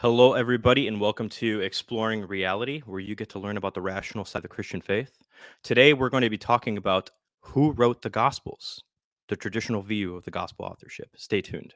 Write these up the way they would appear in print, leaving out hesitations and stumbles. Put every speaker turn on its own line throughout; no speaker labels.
Hello, everybody, and welcome to Exploring Reality, where you get to learn about the rational side of the Christian faith. Today, we're going to be talking about who wrote the Gospels, the traditional view of the Gospel authorship. Stay tuned.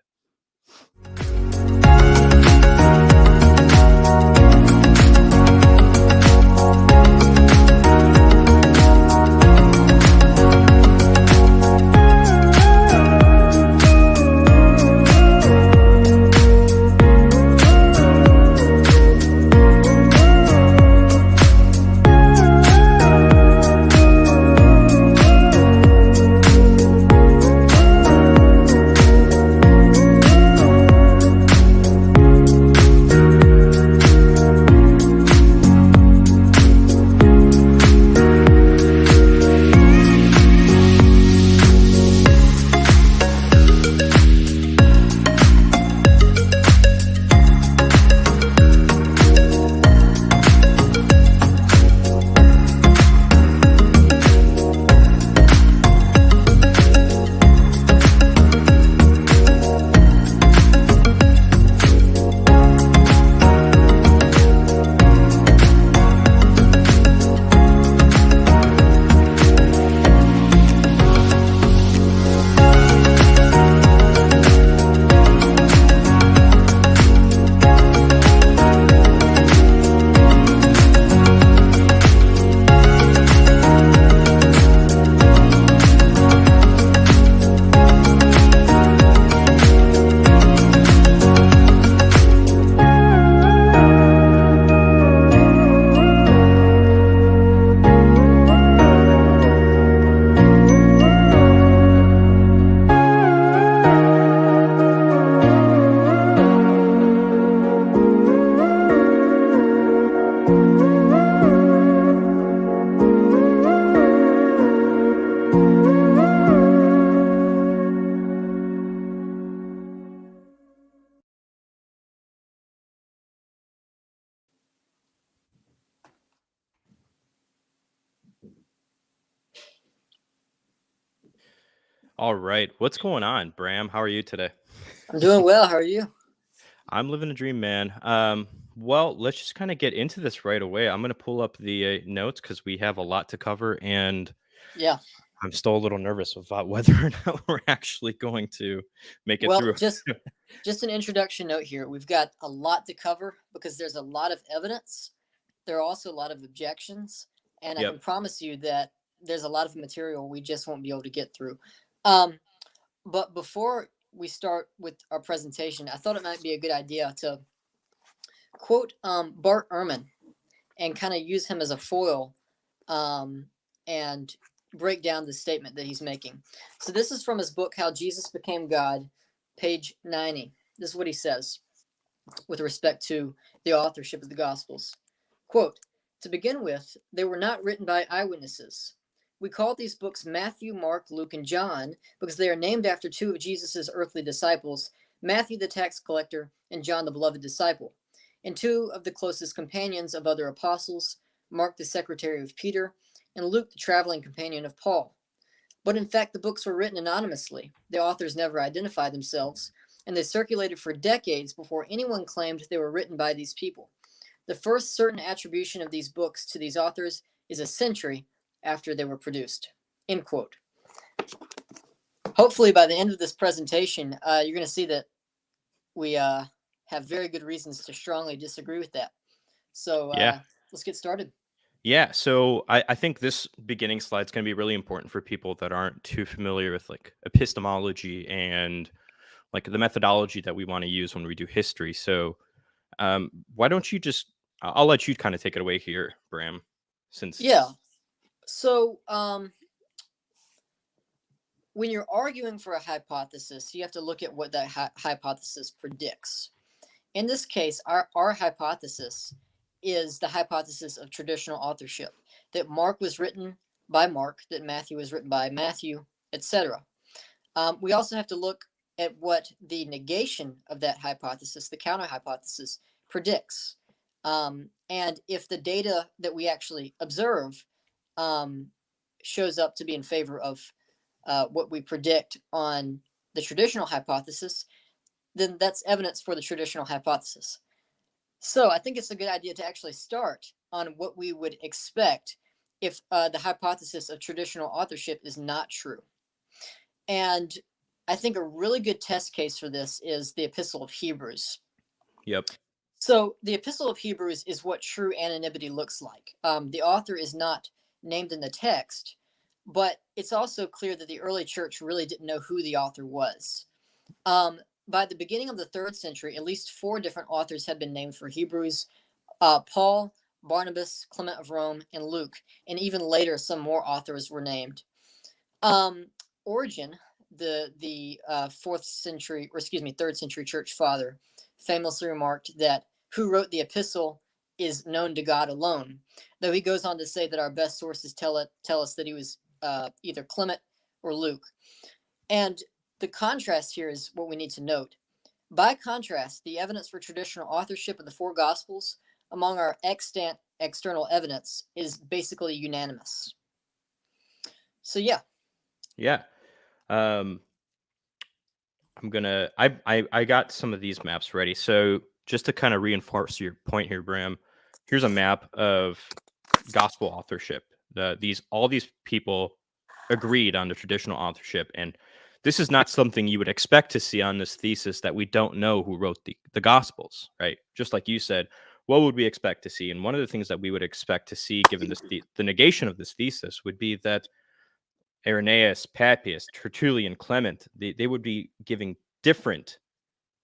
All right, what's going on, Bram? How are you today?
I'm doing well. How are you?
I'm living a dream, man. Well, let's just kind of get into this right away. I'm going to pull up the notes because we have a lot to cover, and
Yeah.
I'm still a little nervous about whether or not we're actually going to make it
Well,
through.
just an introduction note here. We've got a lot to cover because there's a lot of evidence. There are also a lot of objections, and I
Yep.
can promise you that there's a lot of material we just won't be able to get through. Um, but before we start with our presentation, I thought it might be a good idea to quote Bart Ehrman and kind of use him as a foil um, and break down the statement that he's making. So this is from his book, How Jesus Became God, page 90. This is what he says with respect to the authorship of the Gospels. Quote, to begin with, they were not written by eyewitnesses. We call these books Matthew, Mark, Luke, and John because they are named after two of Jesus' earthly disciples, Matthew the tax collector and John the beloved disciple, and two of the closest companions of other apostles, Mark the secretary of Peter, and Luke the traveling companion of Paul. But in fact, the books were written anonymously. The authors never identified themselves, and they circulated for decades before anyone claimed they were written by these people. The first certain attribution of these books to these authors is a century after they were produced. End quote. Hopefully, by the end of this presentation, you're going to see that we have very good reasons to strongly disagree with that. So
Yeah.
let's get started.
Yeah, so I think this beginning slide is going to be really important for people that aren't too familiar with like epistemology and like the methodology that we want to use when we do history. So why don't you just, I'll let you kind of take it away here, Bram, since.
Yeah. So when you're arguing for a hypothesis, you have to look at what that hypothesis predicts. In this case, our hypothesis is the hypothesis of traditional authorship, that Mark was written by Mark, that Matthew was written by Matthew, etc. We also have to look at what the negation of that hypothesis, the counter hypothesis, predicts. And if the data that we actually observe shows up to be in favor of what we predict on the traditional hypothesis, then that's evidence for the traditional hypothesis. So I think it's a good idea to actually start on what we would expect if the hypothesis of traditional authorship is not true. And I think a really good test case for this is the Epistle of Hebrews.
Yep.
So the Epistle of Hebrews is what true anonymity looks like. The author is not named in the text, but it's also clear that the early church really didn't know who the author was. By the beginning of the 3rd century, at least 4 different authors had been named for Hebrews: Paul, Barnabas, Clement of Rome, and Luke. And even later, some more authors were named. Origen, the 4th century, or excuse me, 3rd century church father, famously remarked that who wrote the epistle is known to God alone. Though he goes on to say that our best sources tell us that he was either Clement or Luke. And the contrast here is what we need to note. By contrast, the evidence for traditional authorship of the 4 Gospels among our extant external evidence is basically unanimous. So yeah.
Yeah. I got some of these maps ready. So just to kind of reinforce your point here, Bram, here's a map of gospel authorship. All these people agreed on the traditional authorship, and this is not something you would expect to see on this thesis that we don't know who wrote the gospels, right? Just like you said, what would we expect to see? And one of the things that we would expect to see, given this the negation of this thesis, would be that Irenaeus, Papias, Tertullian, Clement, they would be giving different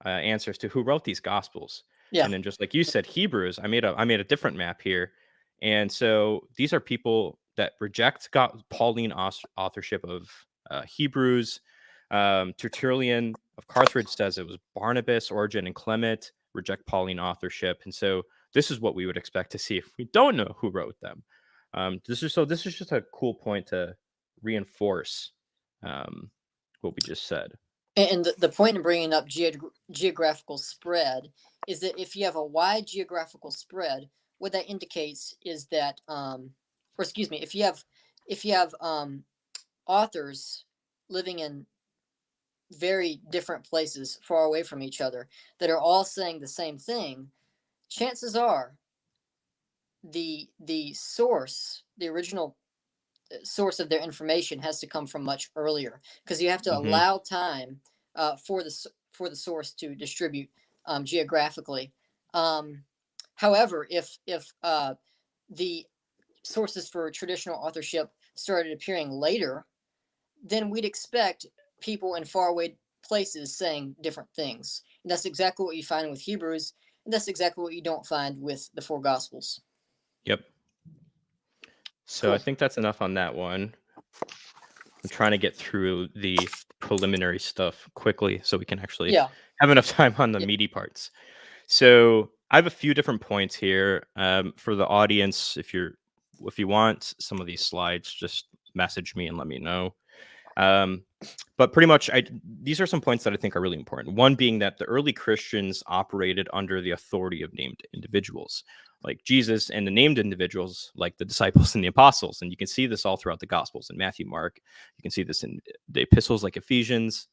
answers to who wrote these gospels.
Yeah.
And then just like you said, Hebrews, I made a different map here. And so these are people that reject Pauline authorship of Hebrews. Tertullian of Carthage says it was Barnabas, Origen, and Clement reject Pauline authorship. And so this is what we would expect to see if we don't know who wrote them. This is just a cool point to reinforce what we just said.
And the point in bringing up geographical spread is that if you have a wide geographical spread, what that indicates is that, if you have authors living in very different places, far away from each other, that are all saying the same thing, chances are the source, the original source of their information, has to come from much earlier, because you have to allow time for the source to distribute geographically. However, if the sources for traditional authorship started appearing later, then we'd expect people in faraway places saying different things. And that's exactly what you find with Hebrews, and that's exactly what you don't find with the 4 Gospels.
Yep. So cool. I think that's enough on that one. I'm trying to get through the preliminary stuff quickly so we can actually have enough time on the meaty parts. So I have a few different points here for the audience. If you want some of these slides, just message me and let me know. But pretty much, these are some points that I think are really important. One being that the early Christians operated under the authority of named individuals, like Jesus, and the named individuals, like the disciples and the apostles. And you can see this all throughout the Gospels in Matthew, Mark. You can see this in the epistles like Ephesians.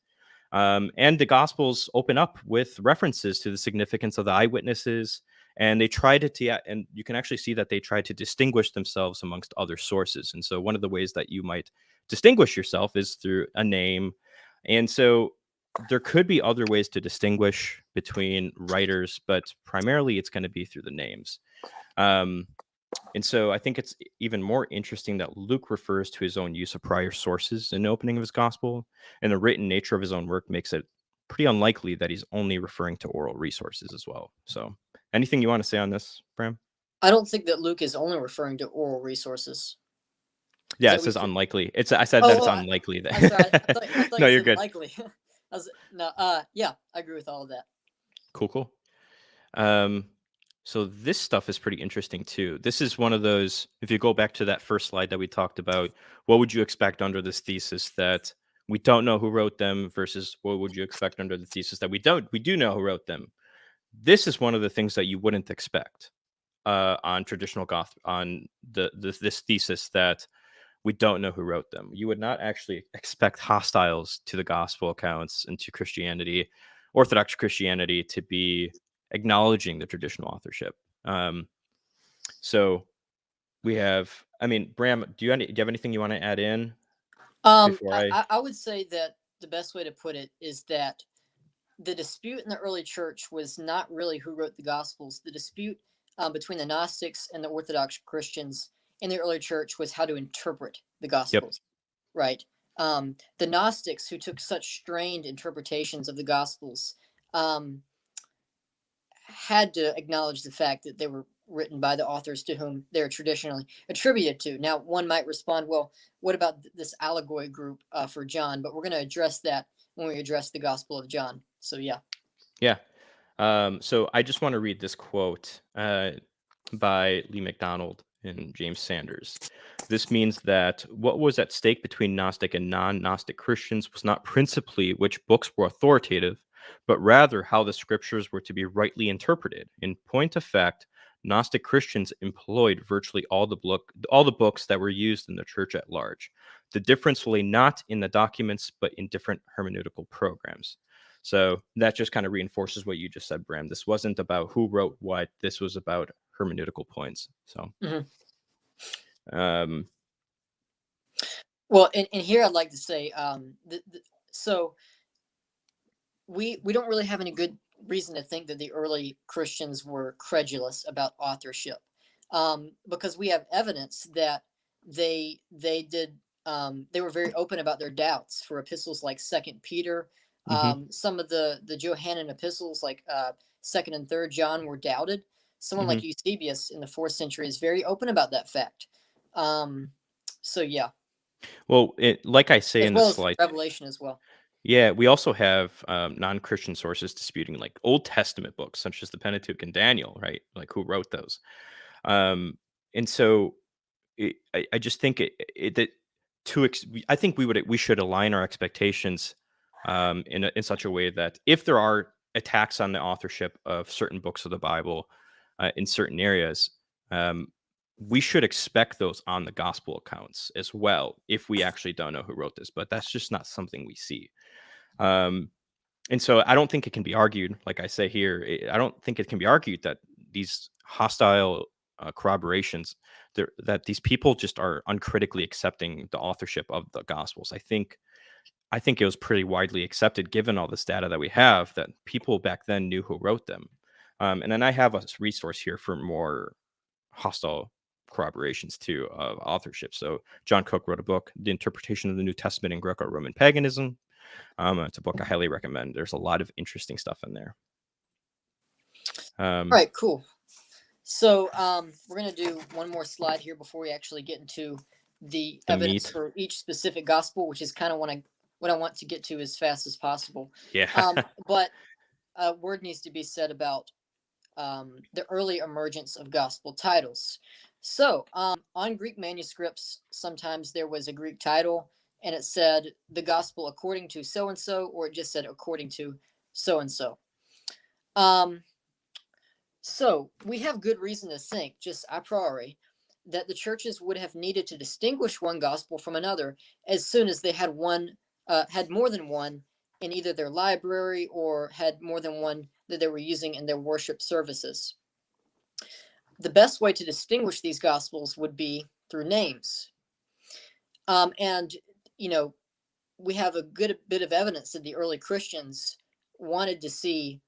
And the Gospels open up with references to the significance of the eyewitnesses. And they tried and you can actually see that they tried to distinguish themselves amongst other sources. And so one of the ways that you might distinguish yourself is through a name. And so there could be other ways to distinguish between writers, but primarily it's going to be through the names. And so I think it's even more interesting that Luke refers to his own use of prior sources in the opening of his gospel, and the written nature of his own work makes it pretty unlikely that he's only referring to oral resources as well. So anything you want to say on this, Bram?
I don't think that Luke is only referring to oral resources.
Yeah, it says unlikely. I said that it's unlikely that.
I'm sorry, I thought
no,
you
you're
said
good.
Likely. Yeah, I agree with all of that.
Cool. So this stuff is pretty interesting too. This is one of those, if you go back to that first slide that we talked about, what would you expect under this thesis that we don't know who wrote them versus what would you expect under the thesis that we do know who wrote them? This is one of the things that you wouldn't expect on traditional on this thesis that we don't know who wrote them. You would not actually expect hostiles to the gospel accounts and to Christianity, Orthodox Christianity, to be acknowledging the traditional authorship. So we have, I mean, Bram, do you have anything you want to add in before
I would say that the best way to put it is that the dispute in the early church was not really who wrote the Gospels. The dispute between the Gnostics and the Orthodox Christians in the early church was how to interpret the
Yep.
Gospels, right? The Gnostics, who took such strained interpretations of the Gospels, had to acknowledge the fact that they were written by the authors to whom they're traditionally attributed to. Now, one might respond, well, what about this allegory group for John? But we're going to address that when we address the Gospel of John. So, yeah.
Yeah. So I just want to read this quote by Lee MacDonald and James Sanders. This means that what was at stake between Gnostic and non-Gnostic Christians was not principally which books were authoritative, but rather how the scriptures were to be rightly interpreted. In point of fact, Gnostic Christians employed virtually all the books that were used in the church at large. The difference lay not in the documents, but in different hermeneutical programs. So that just kind of reinforces what you just said, Bram. This wasn't about who wrote what. This was about hermeneutical points. So,
well, and here I'd like to say, so we don't really have any good reason to think that the early Christians were credulous about authorship, because we have evidence that they did they were very open about their doubts for epistles like Second Peter. Some of the Johannine epistles like Second and Third John were doubted. Someone like Eusebius in the 4th century is very open about that fact. So yeah.
Well, like I say
As
in the
well as
slide,
Revelation as well.
yeah, we also have non-Christian sources disputing like Old Testament books, such as the Pentateuch and Daniel, right? Like who wrote those? And so I just think that I think we should align our expectations in such a way that if there are attacks on the authorship of certain books of the Bible in certain areas, we should expect those on the gospel accounts as well if we actually don't know who wrote this. But that's just not something we see. And so I don't think it can be argued, like I say here, I don't think it can be argued that these hostile corroborations, that these people just are uncritically accepting the authorship of the Gospels. I think it was pretty widely accepted, given all this data that we have, that people back then knew who wrote them. And then I have a resource here for more hostile corroborations too of authorship. So John Cook wrote a book, The Interpretation of the New Testament in Greco-Roman Paganism. It's a book I highly recommend. There's a lot of interesting stuff in there.
All right, cool. So we're going to do one more slide here before we actually get into the evidence for each specific gospel, which is kind of what I want to get to as fast as possible.
Yeah.
But a word needs to be said about the early emergence of gospel titles. So on Greek manuscripts, sometimes there was a Greek title and it said the gospel according to so-and-so, or it just said according to so-and-so. So we have good reason to think, just a priori, that the churches would have needed to distinguish one gospel from another as soon as they had more than one in either their library or had more than one that they were using in their worship services. The best way to distinguish these gospels would be through names. And, we have a good bit of evidence that the early Christians wanted to see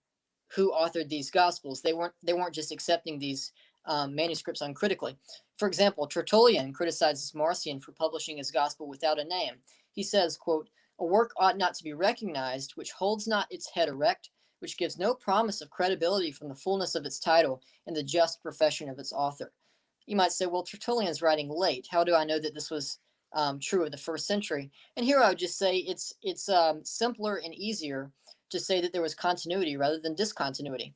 who authored these gospels. They weren't just accepting these manuscripts uncritically. For example, Tertullian criticizes Marcion for publishing his gospel without a name. He says, quote, "A work ought not to be recognized which holds not its head erect, which gives no promise of credibility from the fullness of its title and the just profession of its author." You might say, well, Tertullian's writing late. How do I know that this was true of the 1st century? And here I would just say it's simpler and easier to say that there was continuity rather than discontinuity.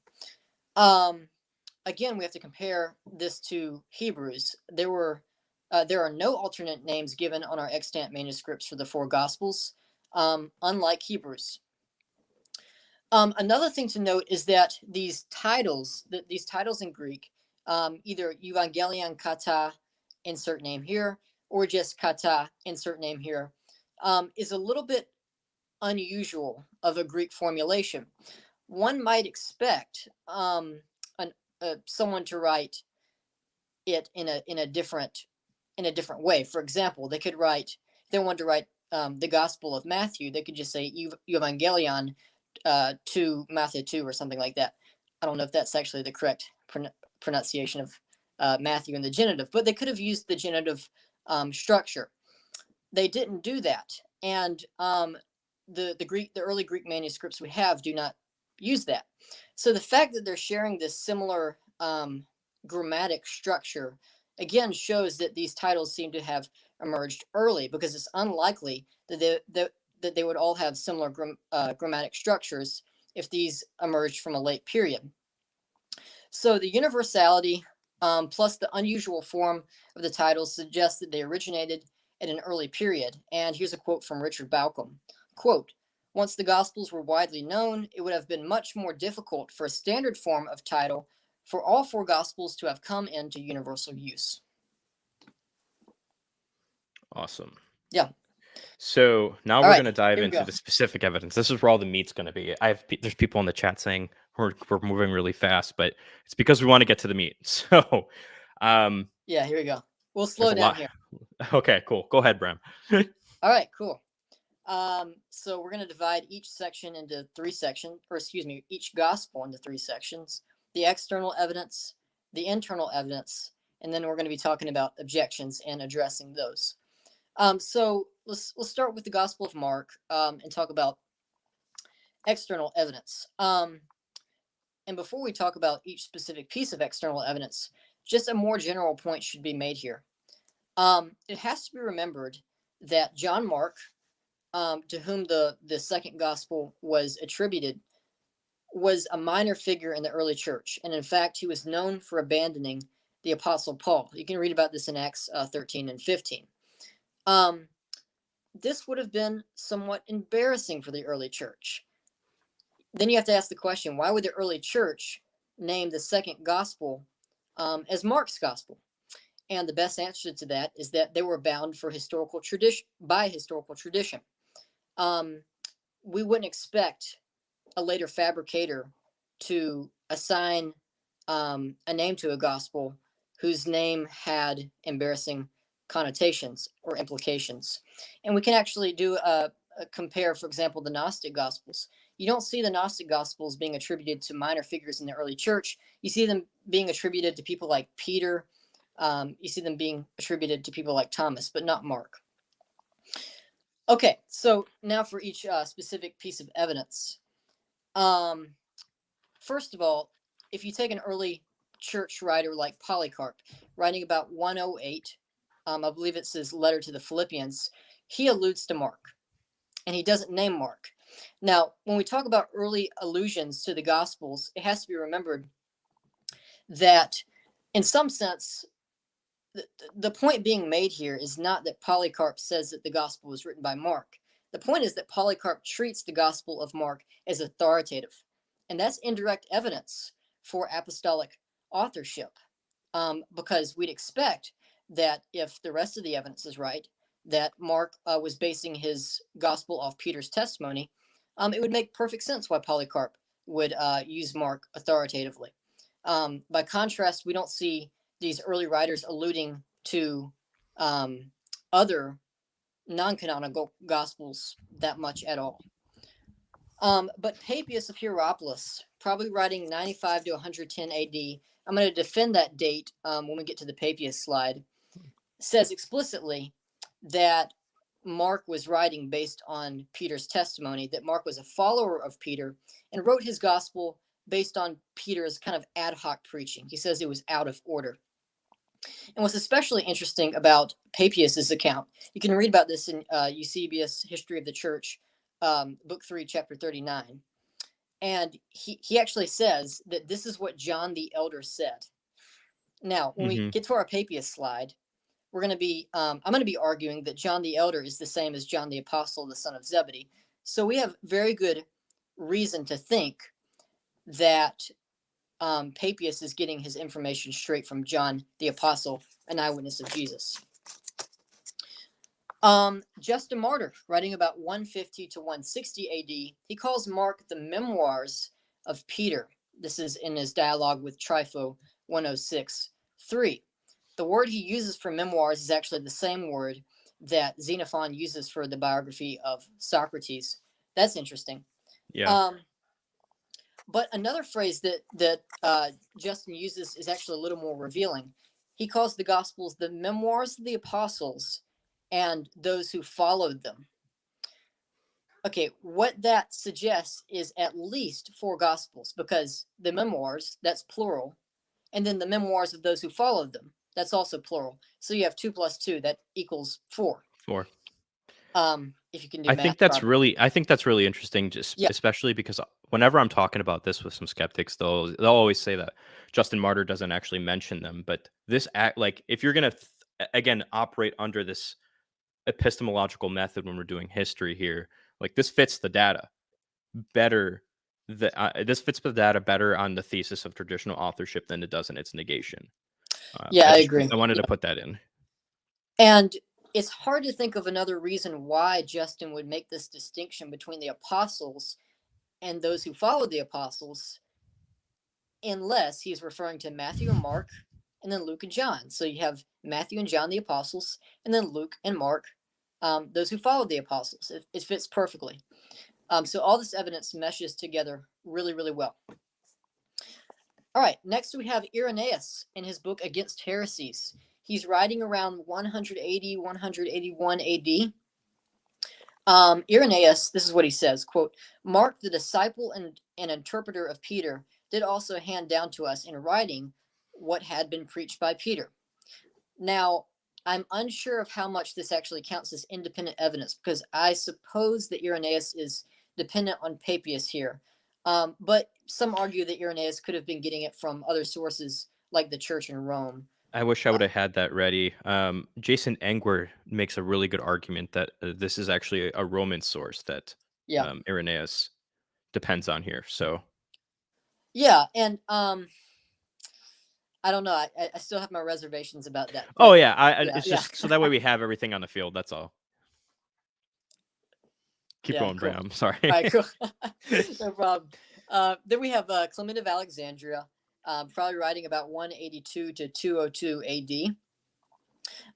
Again, we have to compare this to Hebrews. There are no alternate names given on our extant manuscripts for the 4 Gospels, unlike Hebrews. Another thing to note is that these titles in Greek, either Evangelion kata, insert name here, or just kata, insert name here, is a little bit unusual of a Greek formulation. one might expect someone to write it in a different way. For example, they could write, if they wanted to write the Gospel of Matthew, they could just say Evangelion to Matthew 2 or something like that. I don't know if that's actually the correct pronunciation of Matthew in the genitive, but they could have used the genitive structure. They didn't do that, and the early Greek manuscripts we have do not use that. So the fact that they're sharing this similar grammatic structure again shows that these titles seem to have emerged early, because it's unlikely that they would all have similar grammatic structures if these emerged from a late period. So the universality plus the unusual form of the titles suggests that they originated at an early period. And here's a quote from Richard Bauckham. Quote, "Once the Gospels were widely known, it would have been much more difficult for a standard form of title for all four Gospels to have come into universal use."
Awesome.
Yeah.
So now
All
we're
right,
going to dive
here we
into
go.
the specific evidence. This is where all the meat's going to be. There's people in the chat saying we're moving really fast, but it's because we want to get to the meat. So,
Yeah, here we go. We'll
there's
slow
a
down
lot.
here.
Okay, cool. Go ahead, Bram.
All right, cool. So we're going to divide each section into three sections, or excuse me, each gospel into three sections: the external evidence, the internal evidence, and then we're going to be talking about objections and addressing those. So let's start with the Gospel of Mark and talk about external evidence. And before we talk about each specific piece of external evidence, just a more general point should be made here. It has to be remembered that John Mark, to whom the second gospel was attributed, was a minor figure in the early church. And in fact, he was known for abandoning the Apostle Paul. You can read about this in Acts 13 and 15. This would have been somewhat embarrassing for the early church. Then you have to ask the question, why would the early church name the second gospel as Mark's gospel? And the best answer to that is that they were bound for historical tradition by historical tradition. We wouldn't expect a later fabricator to assign a name to a gospel whose name had embarrassing connotations or implications. And we can actually do a compare, for example, the Gnostic Gospels. You don't see the Gnostic Gospels being attributed to minor figures in the early church. You see them being attributed to people like Peter. You see them being attributed to people like Thomas, but not Mark. Okay, so now for each specific piece of evidence. First of all, if you take an early church writer like Polycarp, writing about 108, I believe it's his letter to the Philippians, he alludes to Mark, and he doesn't name Mark. Now, when we talk about early allusions to the Gospels, it has to be remembered that in some sense, the point being made here is not that Polycarp says that the Gospel was written by Mark. The point is that Polycarp treats the Gospel of Mark as authoritative, and that's indirect evidence for apostolic authorship, because we'd expect that if the rest of the evidence is right, that Mark was basing his gospel off Peter's testimony, it would make perfect sense why Polycarp would use Mark authoritatively. By contrast, we don't see these early writers alluding to other non-canonical gospels that much at all. But Papias of Hierapolis, probably writing 95 to 110 AD, I'm going to defend that date when we get to the Papias slide, says explicitly that Mark was writing based on Peter's testimony, that Mark was a follower of Peter and wrote his gospel based on Peter's kind of ad hoc preaching. He says it was out of order. And what's especially interesting about Papias's account, you can read about this in Eusebius' History of the Church, book 3, chapter 39. And he actually says that this is what John the Elder said. Now, when we get to our Papias slide, we're going to be, I'm going to be arguing that John the Elder is the same as John the Apostle, the son of Zebedee. So we have very good reason to think that Papias is getting his information straight from John the Apostle, an eyewitness of Jesus. Justin Martyr, writing about 150 to 160 AD, he calls Mark the memoirs of Peter. This is in his dialogue with Trypho 106:3. The word he uses for memoirs is actually the same word that Xenophon uses for the biography of Socrates. That's interesting.
Yeah.
But another phrase that Justin uses is actually a little more revealing. He calls the Gospels the memoirs of the apostles and those who followed them. Okay, what that suggests is at least 4 Gospels, because the memoirs, that's plural, and then the memoirs of those who followed them, that's also plural. So you have 2 plus 2, that equals 4.
4.
If you can do
I
math
think that's
properly.
really interesting, just
Yeah,
especially because whenever I'm talking about this with some skeptics, they'll always say that Justin Martyr doesn't actually mention them. But this act, like, if you're gonna again operate under this epistemological method when we're doing history here, like, this fits the data better. This fits the data better on the thesis of traditional authorship than it does in its negation.
yeah, I agree.
I wanted to
Yeah.
put that in.
And it's hard to think of another reason why Justin would make this distinction between the apostles and those who followed the apostles, unless he's referring to Matthew and Mark, and then Luke and John. So you have Matthew and John, the apostles, and then Luke and Mark, those who followed the apostles. It fits perfectly. So all this evidence meshes together really, really well. All right, next we have Irenaeus in his book Against Heresies. He's writing around 180, 181 AD. Irenaeus, this is what he says, quote, Mark, the disciple and interpreter of Peter, did also hand down to us in writing what had been preached by Peter. Now, I'm unsure of how much this actually counts as independent evidence, because I suppose that Irenaeus is dependent on Papias here. But some argue that Irenaeus could have been getting it from other sources like the church in Rome.
I wish I would have had that ready. Jason Engwer makes a really good argument that this is actually a Roman source that
Yeah.
Irenaeus depends on here. So,
Yeah. And I don't know. I still have my reservations about that.
oh
But
yeah,
yeah,
it's
yeah.
just so that way we have everything on the field. That's all. Keep
Yeah,
going,
cool.
Bram. Sorry.
All right, cool. No problem. Then we have Clement of Alexandria, probably writing about 182 to 202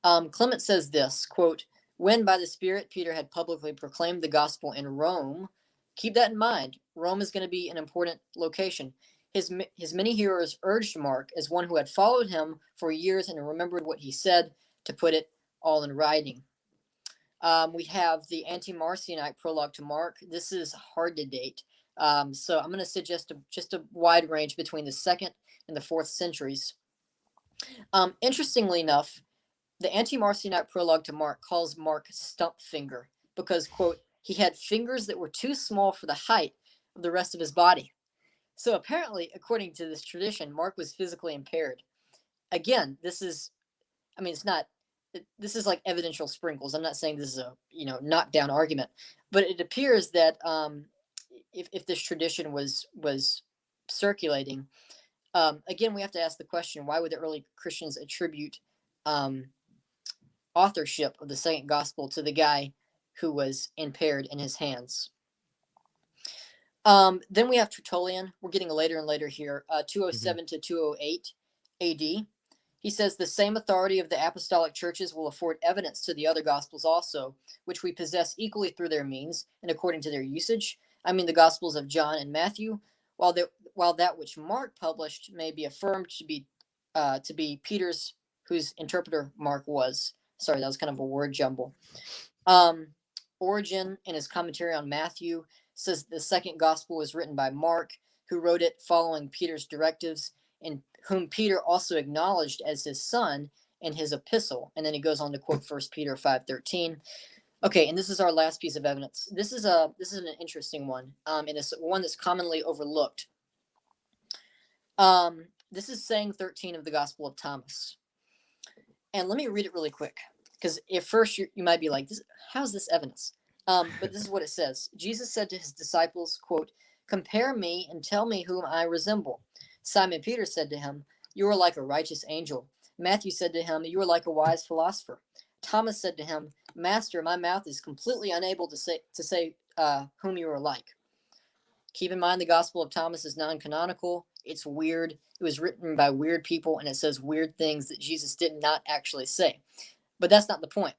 AD. Clement says this, quote, when by the Spirit Peter had publicly proclaimed the gospel in Rome, keep that in mind. Rome is going to be an important location. His many hearers urged Mark, as one who had followed him for years and remembered what he said, to put it all in writing. We have the Anti-Marcionite prologue to Mark. This is hard to date. So I'm going to suggest just a wide range between the 2nd and the 4th centuries. Interestingly enough, the Anti-Marcionite prologue to Mark calls Mark stump finger because, quote, he had fingers that were too small for the height of the rest of his body. So apparently, according to this tradition, Mark was physically impaired. Again, this is like evidential sprinkles. I'm not saying this is a knockdown argument, but it appears that if this tradition was circulating, again we have to ask the question: why would the early Christians attribute authorship of the second gospel to the guy who was impaired in his hands? Then we have Tertullian. We're getting later and later here. 207 to 208 AD. He says the same authority of the apostolic churches will afford evidence to the other gospels also, which we possess equally through their means and according to their usage. I mean the gospels of John and Matthew, while that which Mark published may be affirmed to be Peter's, whose interpreter Mark was. Sorry, that was kind of a word jumble. Origen, in his commentary on Matthew, says the second gospel was written by Mark, who wrote it following Peter's directives, and whom Peter also acknowledged as his son in his epistle. And then he goes on to quote 1 Peter 5:13. Okay, and this is our last piece of evidence. This is an interesting one, and it's one that's commonly overlooked. This is saying 13 of the Gospel of Thomas. And let me read it really quick, because at first you might be like, how's this evidence? But this is what it says. Jesus said to his disciples, quote, compare me and tell me whom I resemble. Simon Peter said to him, you are like a righteous angel. Matthew said to him, you are like a wise philosopher. Thomas said to him, Master, my mouth is completely unable to say whom you are like. Keep in mind the Gospel of Thomas is non-canonical. It's weird. It was written by weird people, and it says weird things that Jesus did not actually say. But that's not the point.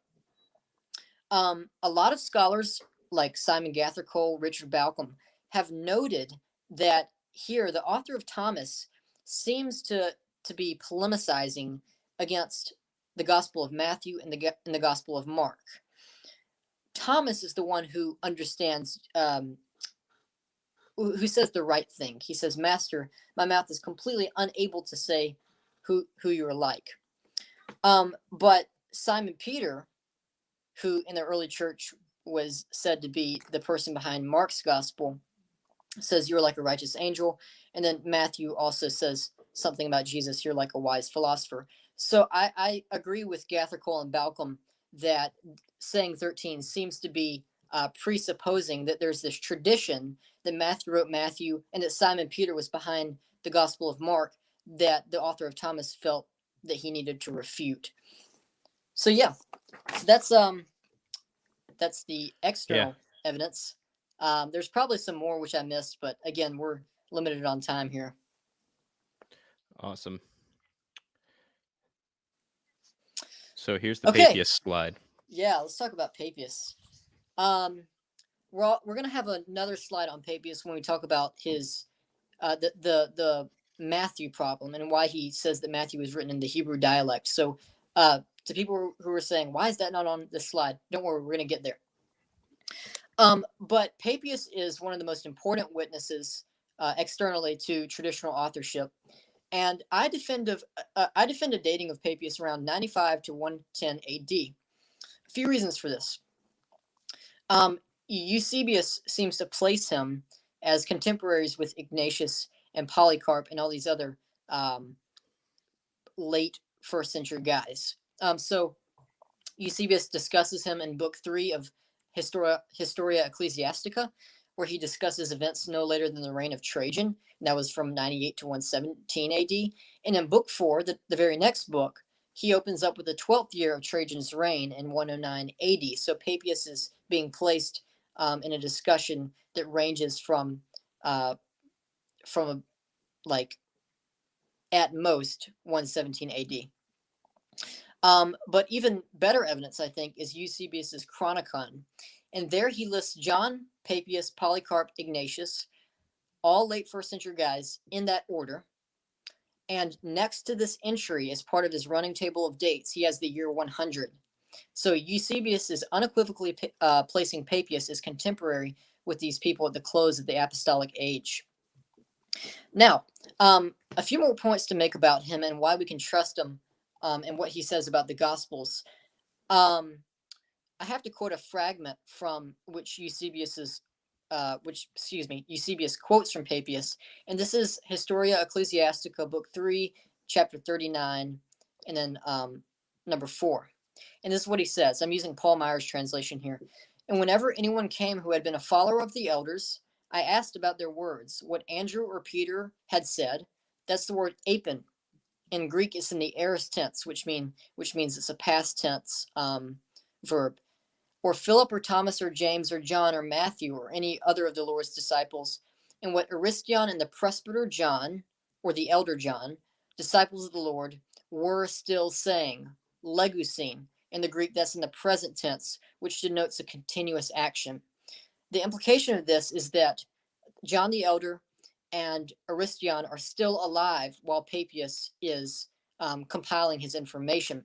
A lot of scholars like Simon Gathercole, Richard Balcom have noted that here the author of Thomas seems to be polemicizing against the Gospel of Matthew and the Gospel of Mark. Thomas is the one who understands, who says the right thing. He says, "Master, my mouth is completely unable to say who you are like." But Simon Peter, who in the early church was said to be the person behind Mark's gospel, says, "You're like a righteous angel." And then Matthew also says something about Jesus, "You're like a wise philosopher." So I agree with Gathercole and Balcom that saying 13 seems to be presupposing that there's this tradition that Matthew wrote Matthew and that Simon Peter was behind the Gospel of Mark that the author of Thomas felt that he needed to refute. So yeah, that's the external evidence. There's probably some more which I missed, but again, we're limited on time here.
Awesome. So here's the Papias slide.
Yeah, let's talk about Papias. We're gonna have another slide on Papias when we talk about his the Matthew problem and why he says that Matthew was written in the Hebrew dialect. So to people who are saying, why is that not on this slide? Don't worry, we're gonna get there. But Papias is one of the most important witnesses externally to traditional authorship. And I defend a dating of Papias around 95 to 110 AD. A few reasons for this. Eusebius seems to place him as contemporaries with Ignatius and Polycarp and all these other late first century guys. So Eusebius discusses him in book 3 of Historia Ecclesiastica, where he discusses events no later than the reign of Trajan, and that was from 98 to 117 AD. And in book 4, the very next book, he opens up with the 12th year of Trajan's reign in 109 AD. So Papias is being placed in a discussion that ranges from like at most 117 AD. But even better evidence, I think, is Eusebius's Chronicon. And there he lists John, Papias, Polycarp, Ignatius, all late first century guys in that order. And next to this entry, as part of his running table of dates, he has the year 100. So Eusebius is unequivocally placing Papias as contemporary with these people at the close of the apostolic age. Now, a few more points to make about him and why we can trust him and what he says about the Gospels. I have to quote a fragment from which Eusebius quotes from Papias, and this is Historia Ecclesiastica, book 3, chapter 39, and then number 4. And this is what he says. I'm using Paul Meyer's translation here. "And whenever anyone came who had been a follower of the elders, I asked about their words, what Andrew or Peter had said." That's the word apin. In Greek, it's in the aorist tense, which means it's a past tense verb. "Or Philip or Thomas or James or John or Matthew or any other of the Lord's disciples, and what Aristion and the presbyter John, or the elder John, disciples of the Lord, were still saying," legusin. In the Greek, that's in the present tense, which denotes a continuous action. The implication of this is that John the Elder and Aristion are still alive while Papias is compiling his information.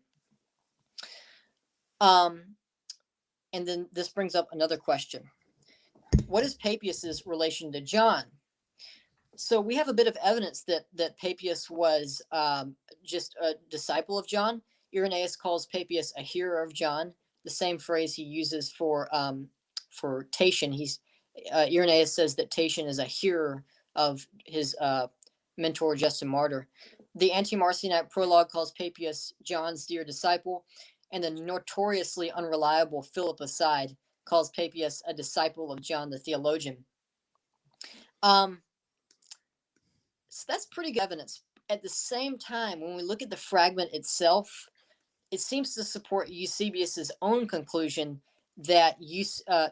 And then this brings up another question. What is Papias's relation to John? So we have a bit of evidence that Papias was just a disciple of John. Irenaeus calls Papias a hearer of John, the same phrase he uses for Tatian. Irenaeus says that Tatian is a hearer of his mentor Justin Martyr. The Anti-Marcionite prologue calls Papias John's dear disciple, and the notoriously unreliable Philip Aside calls Papias a disciple of John the theologian. So that's pretty good evidence. At the same time, when we look at the fragment itself, it seems to support Eusebius's own conclusion that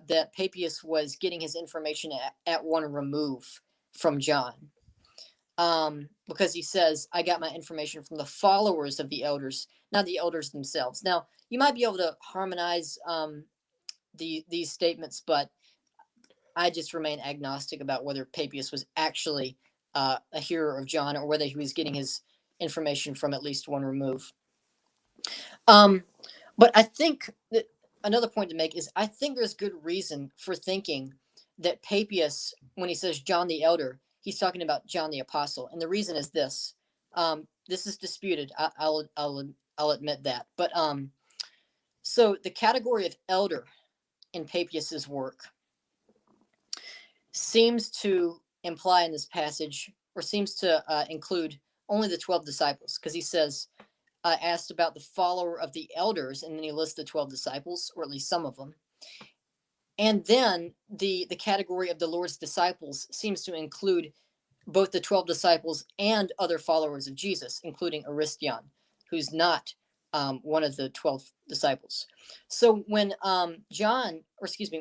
that Papias was getting his information at one remove from John, because he says, "I got my information from the followers of the elders, not the elders themselves." Now, you might be able to harmonize these statements, but I just remain agnostic about whether Papias was actually a hearer of John or whether he was getting his information from at least one remove. But I think that another point to make is I think there's good reason for thinking that Papias, when he says John the Elder, he's talking about John the Apostle, and the reason is this. This is disputed. I'll admit that. But so the category of elder in Papias's work seems to imply in this passage, or seems to include only the 12 disciples, because he says, asked about the follower of the elders, and then he lists the 12 disciples, or at least some of them. And then the category of the Lord's disciples seems to include both the 12 disciples and other followers of Jesus, including Aristion, who's not one of the 12 disciples. So when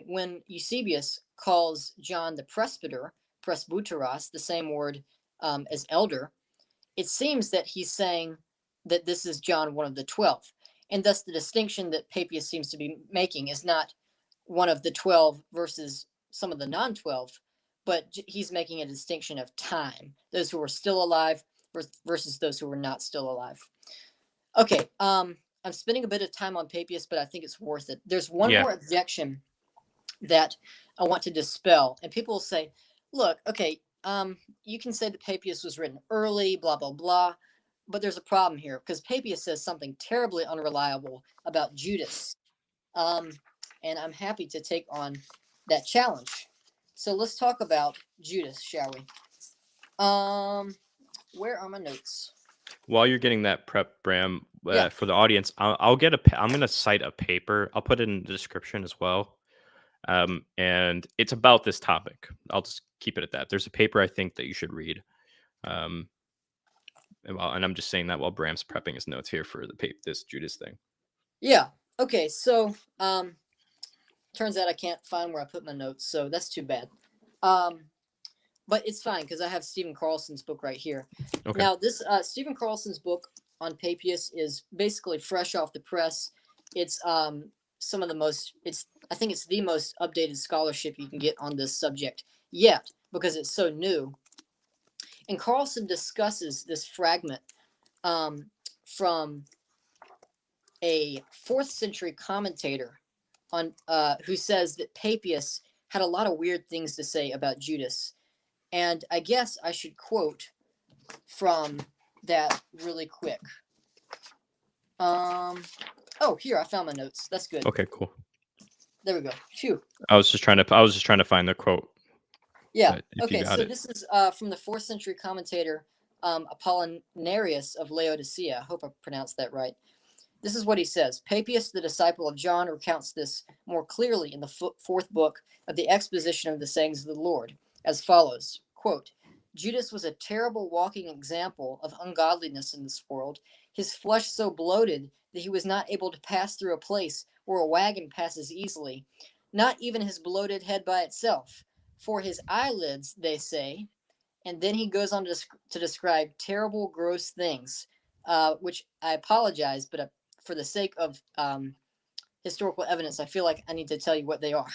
when Eusebius calls John the presbyter, presbyteros, the same word as elder, it seems that he's saying that this is John, one of the 12. And thus the distinction that Papias seems to be making is not one of the 12 versus some of the non-12, but he's making a distinction of time, those who were still alive versus those who were not still alive. Okay, I'm spending a bit of time on Papias, but I think it's worth it. There's one more objection that I want to dispel, and people will say, look, okay, you can say that Papias was written early, blah, blah, blah, but there's a problem here, because Papias says something terribly unreliable about Judas, and I'm happy to take on that challenge. So let's talk about Judas, shall we? Where are my notes?
While you're getting that prep, Bram, for the audience, I'm going to cite a paper. I'll put it in the description as well. And it's about this topic. I'll just keep it at that. There's a paper I think that you should read. And I'm just saying that while Bram's prepping his notes here for this Judas thing.
Yeah. Okay. So, turns out I can't find where I put my notes, so that's too bad. But it's fine because I have Stephen Carlson's book right here. Okay. Now, this Stephen Carlson's book on Papias is basically fresh off the press. It's some of the most, I think it's the most updated scholarship you can get on this subject yet, because it's so new. And Carlson discusses this fragment from a 4th century commentator on who says that Papias had a lot of weird things to say about Judas. And I guess I should quote from that really quick. Oh, here, I found my notes. That's good.
Okay, cool.
There we go. Phew.
I was just trying to find the quote.
Yeah. Okay, so this is from the 4th century commentator Apollinarius of Laodicea. I hope I pronounced that right. This is what he says. Papias, the disciple of John, recounts this more clearly in the 4th book of the exposition of the sayings of the Lord, as follows, quote, Judas was a terrible walking example of ungodliness in this world, his flesh so bloated that he was not able to pass through a place where a wagon passes easily, not even his bloated head by itself, for his eyelids, they say, and then he goes on to describe terrible, gross things, which I apologize, but for the sake of historical evidence, I feel like I need to tell you what they are.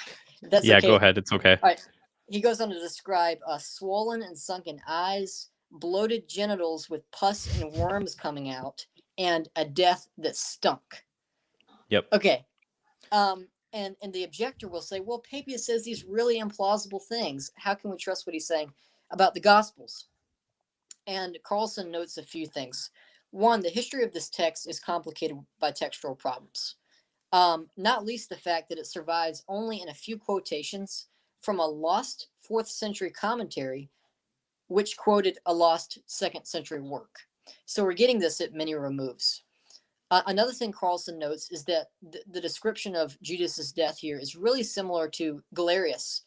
That's okay.
Go ahead. It's okay.
All right. He goes on to describe swollen and sunken eyes, bloated genitals with pus and worms coming out, and a death that stunk.
Yep.
Okay. And the objector will say, well, Papias says these really implausible things. How can we trust what he's saying about the Gospels? And Carlson notes a few things. One, the history of this text is complicated by textual problems, not least the fact that it survives only in a few quotations from a lost 4th century commentary, which quoted a lost 2nd century work. So we're getting this at many removes. Another thing Carlson notes is that the description of Judas's death here is really similar to Galerius,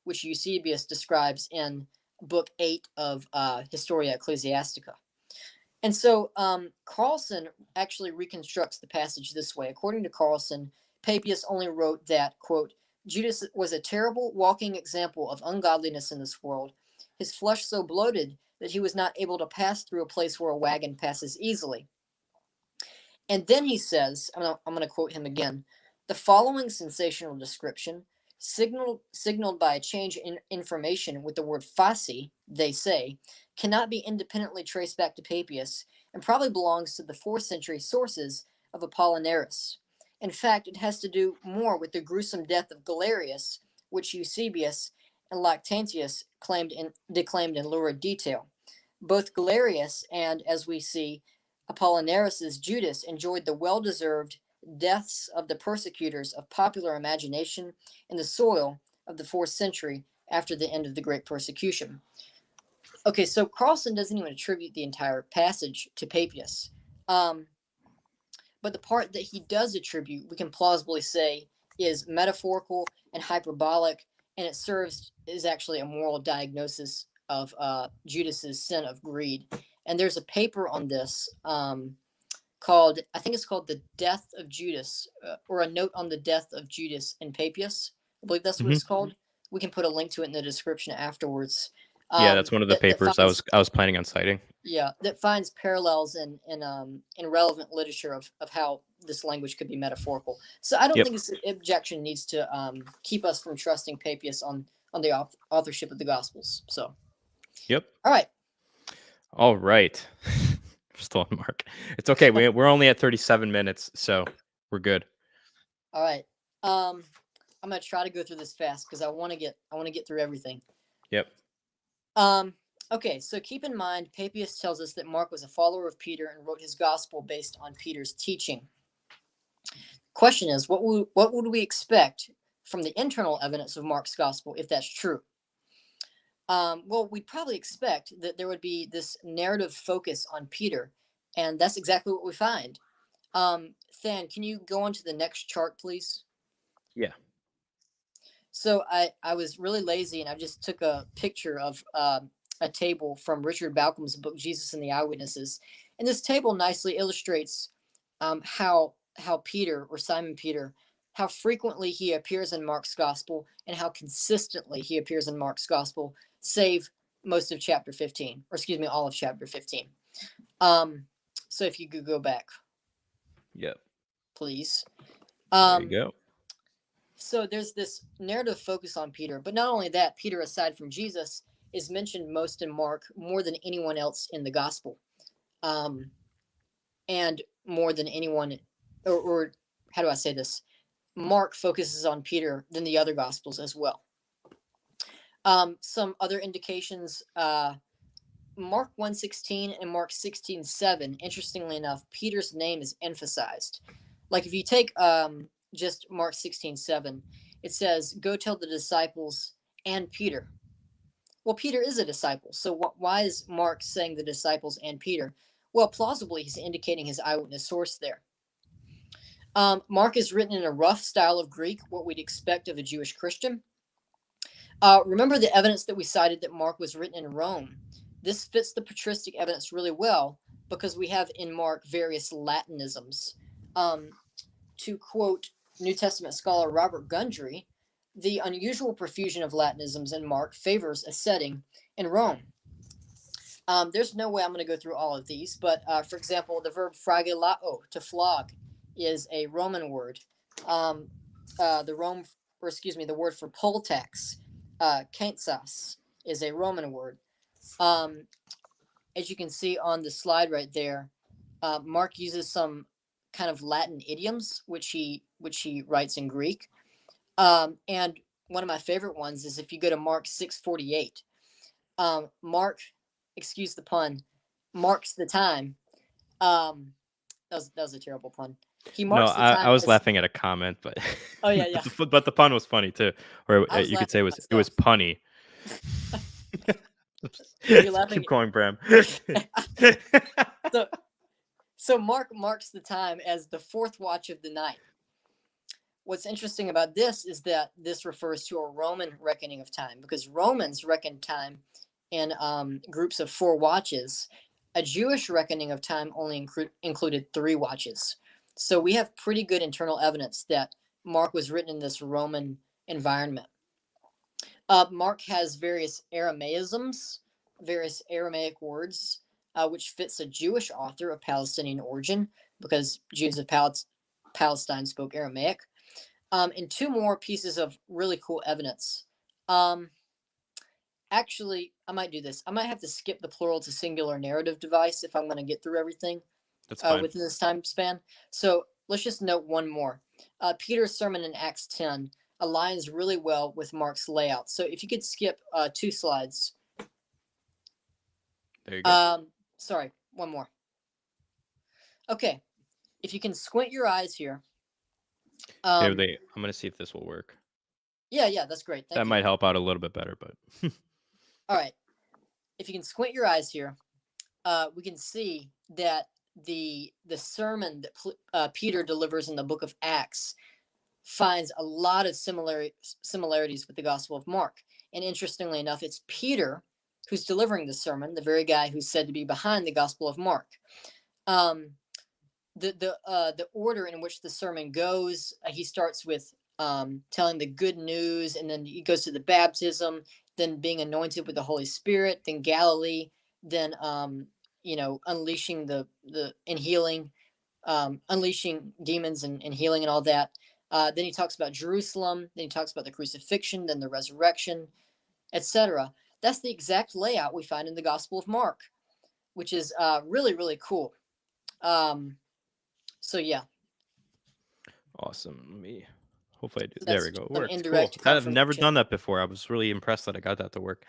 which Eusebius describes in Book 8 of Historia Ecclesiastica. And so Carlson actually reconstructs the passage this way. According to Carlson, Papias only wrote that, quote, Judas was a terrible walking example of ungodliness in this world, his flesh so bloated that he was not able to pass through a place where a wagon passes easily. And then he says, I'm going to quote him again, the following sensational description, signaled by a change in information with the word fasci, they say, cannot be independently traced back to Papias and probably belongs to the 4th century sources of Apollinaris. In fact, it has to do more with the gruesome death of Galerius, which Eusebius and Lactantius declaimed in lurid detail. Both Galerius and, as we see, Apollinaris' Judas enjoyed the well-deserved deaths of the persecutors of popular imagination in the soil of the 4th century after the end of the Great Persecution. Okay, so Carlson doesn't even attribute the entire passage to Papias. But the part that he does attribute, we can plausibly say, is metaphorical and hyperbolic, and it serves as actually a moral diagnosis of Judas's sin of greed. And there's a paper on this called, I think it's called The Death of Judas, or a note on the death of Judas and Papias. I believe that's what it's called. We can put a link to it in the description afterwards.
Yeah, that's one of the papers I was planning on citing.
Yeah, that finds parallels in relevant literature of how this language could be metaphorical. So I don't think this objection needs to keep us from trusting Papias on the authorship of the Gospels. So.
Yep.
All right.
All right. We're still on mark. It's okay. We're only at 37 minutes, so we're good.
All right. I'm gonna try to go through this fast because I want to get through everything.
Yep.
Okay, so keep in mind, Papias tells us that Mark was a follower of Peter and wrote his gospel based on Peter's teaching. Question is, what would we expect from the internal evidence of Mark's gospel if that's true? Well, we'd probably expect that there would be this narrative focus on Peter, and that's exactly what we find. Than, can you go on to the next chart, please?
Yeah.
So I was really lazy, and I just took a picture of a table from Richard Balcomb's book, Jesus and the Eyewitnesses. And this table nicely illustrates how Peter, or Simon Peter, how frequently he appears in Mark's gospel and how consistently he appears in Mark's gospel, save most of chapter 15, or excuse me, all of chapter 15. So if you could go back.
Yep.
Please.
There you go.
So there's this narrative focus on Peter, but not only that, Peter, aside from Jesus, is mentioned most in Mark more than anyone else in the gospel, and more than anyone, or how do I say this? Mark focuses on Peter than the other gospels as well. Some other indications, Mark 1:16 and Mark 16:7, interestingly enough, Peter's name is emphasized. Like if you take just Mark 16:7, it says, go tell the disciples and Peter. Well, Peter is a disciple. So why is Mark saying the disciples and Peter? Well, plausibly, he's indicating his eyewitness source there. Mark is written in a rough style of Greek, what we'd expect of a Jewish Christian. Remember the evidence that we cited that Mark was written in Rome. This fits the patristic evidence really well because we have in Mark various Latinisms. To quote New Testament scholar Robert Gundry, the unusual profusion of Latinisms in Mark favors a setting in Rome. There's no way I'm going to go through all of these, but for example, the verb fragilao, to flog, is a Roman word. The word for poll tax, kaintsas, is a Roman word. As you can see on the slide right there, Mark uses some kind of Latin idioms, which he writes in Greek. And one of my favorite ones is if you go to Mark 6:48. Mark, excuse the pun, marks the time. That was a terrible pun. He marks the time.
I was laughing at a comment, but
oh yeah.
but the pun was funny too, or you could say it was punny.
You're laughing.
Keep going, Bram.
So Mark marks the time as the 4th watch of the night. What's interesting about this is that this refers to a Roman reckoning of time, because Romans reckoned time in groups of 4 watches. A Jewish reckoning of time only included 3 watches. So we have pretty good internal evidence that Mark was written in this Roman environment. Mark has various Aramaisms, various Aramaic words, which fits a Jewish author of Palestinian origin, because Jews of Palestine spoke Aramaic. And two more pieces of really cool evidence. Actually, I might do this. I might have to skip the plural to singular narrative device if I'm going to get through everything
That's fine.
within this time span. So let's just note one more. Peter's sermon in Acts 10 aligns really well with Mark's layout. So if you could skip 2 slides.
There you go.
Sorry, one more. Okay, if you can squint your eyes here.
Okay, I'm going to see if this will work.
Yeah, that's great. Thank
That
you.
might help out a little bit better, but...
All right. If you can squint your eyes here, we can see that the sermon that Peter delivers in the book of Acts finds a lot of similarities with the Gospel of Mark. And interestingly enough, it's Peter who's delivering the sermon, the very guy who's said to be behind the Gospel of Mark. The order in which the sermon goes, he starts with telling the good news, and then he goes to the baptism, then being anointed with the Holy Spirit, then Galilee, then unleashing and healing, unleashing demons and healing and all that. Then he talks about Jerusalem, then he talks about the crucifixion, then the resurrection, etc. That's the exact layout we find in the Gospel of Mark, which is really, really cool. So yeah.
Awesome. Hopefully I do.
That's
there we go. It worked.
indirect
Cool. I've never
confirmation.
done that before. I was really impressed that I got that to work.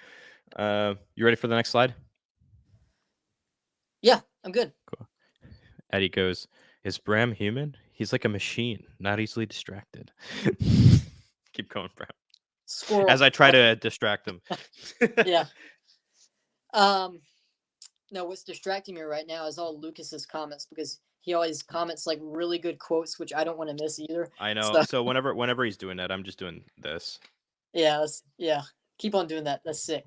You ready for the next slide?
Yeah, I'm good.
Cool. Eddie goes, is Bram human? He's like a machine, not easily distracted. Keep going, Bram.
Squirrel.
As I try to distract him.
Yeah. No, what's distracting me right now is all Lucas's comments, because he always comments like really good quotes, which I don't want to miss either.
I know. So whenever he's doing that, I'm just doing this.
Yeah, keep on doing that. That's sick.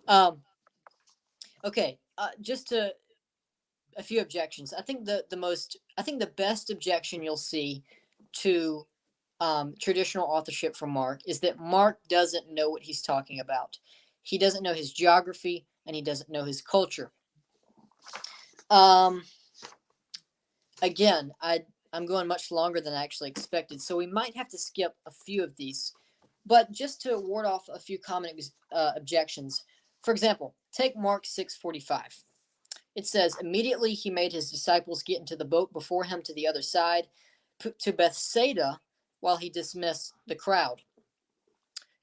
Okay, just a few objections. I think the best objection you'll see to traditional authorship from Mark is that Mark doesn't know what he's talking about. He doesn't know his geography, and he doesn't know his culture. Again, I'm going much longer than I actually expected, so we might have to skip a few of these. But just to ward off a few common objections, for example, take Mark 6:45. It says, immediately he made his disciples get into the boat before him to the other side, to Bethsaida, while he dismissed the crowd.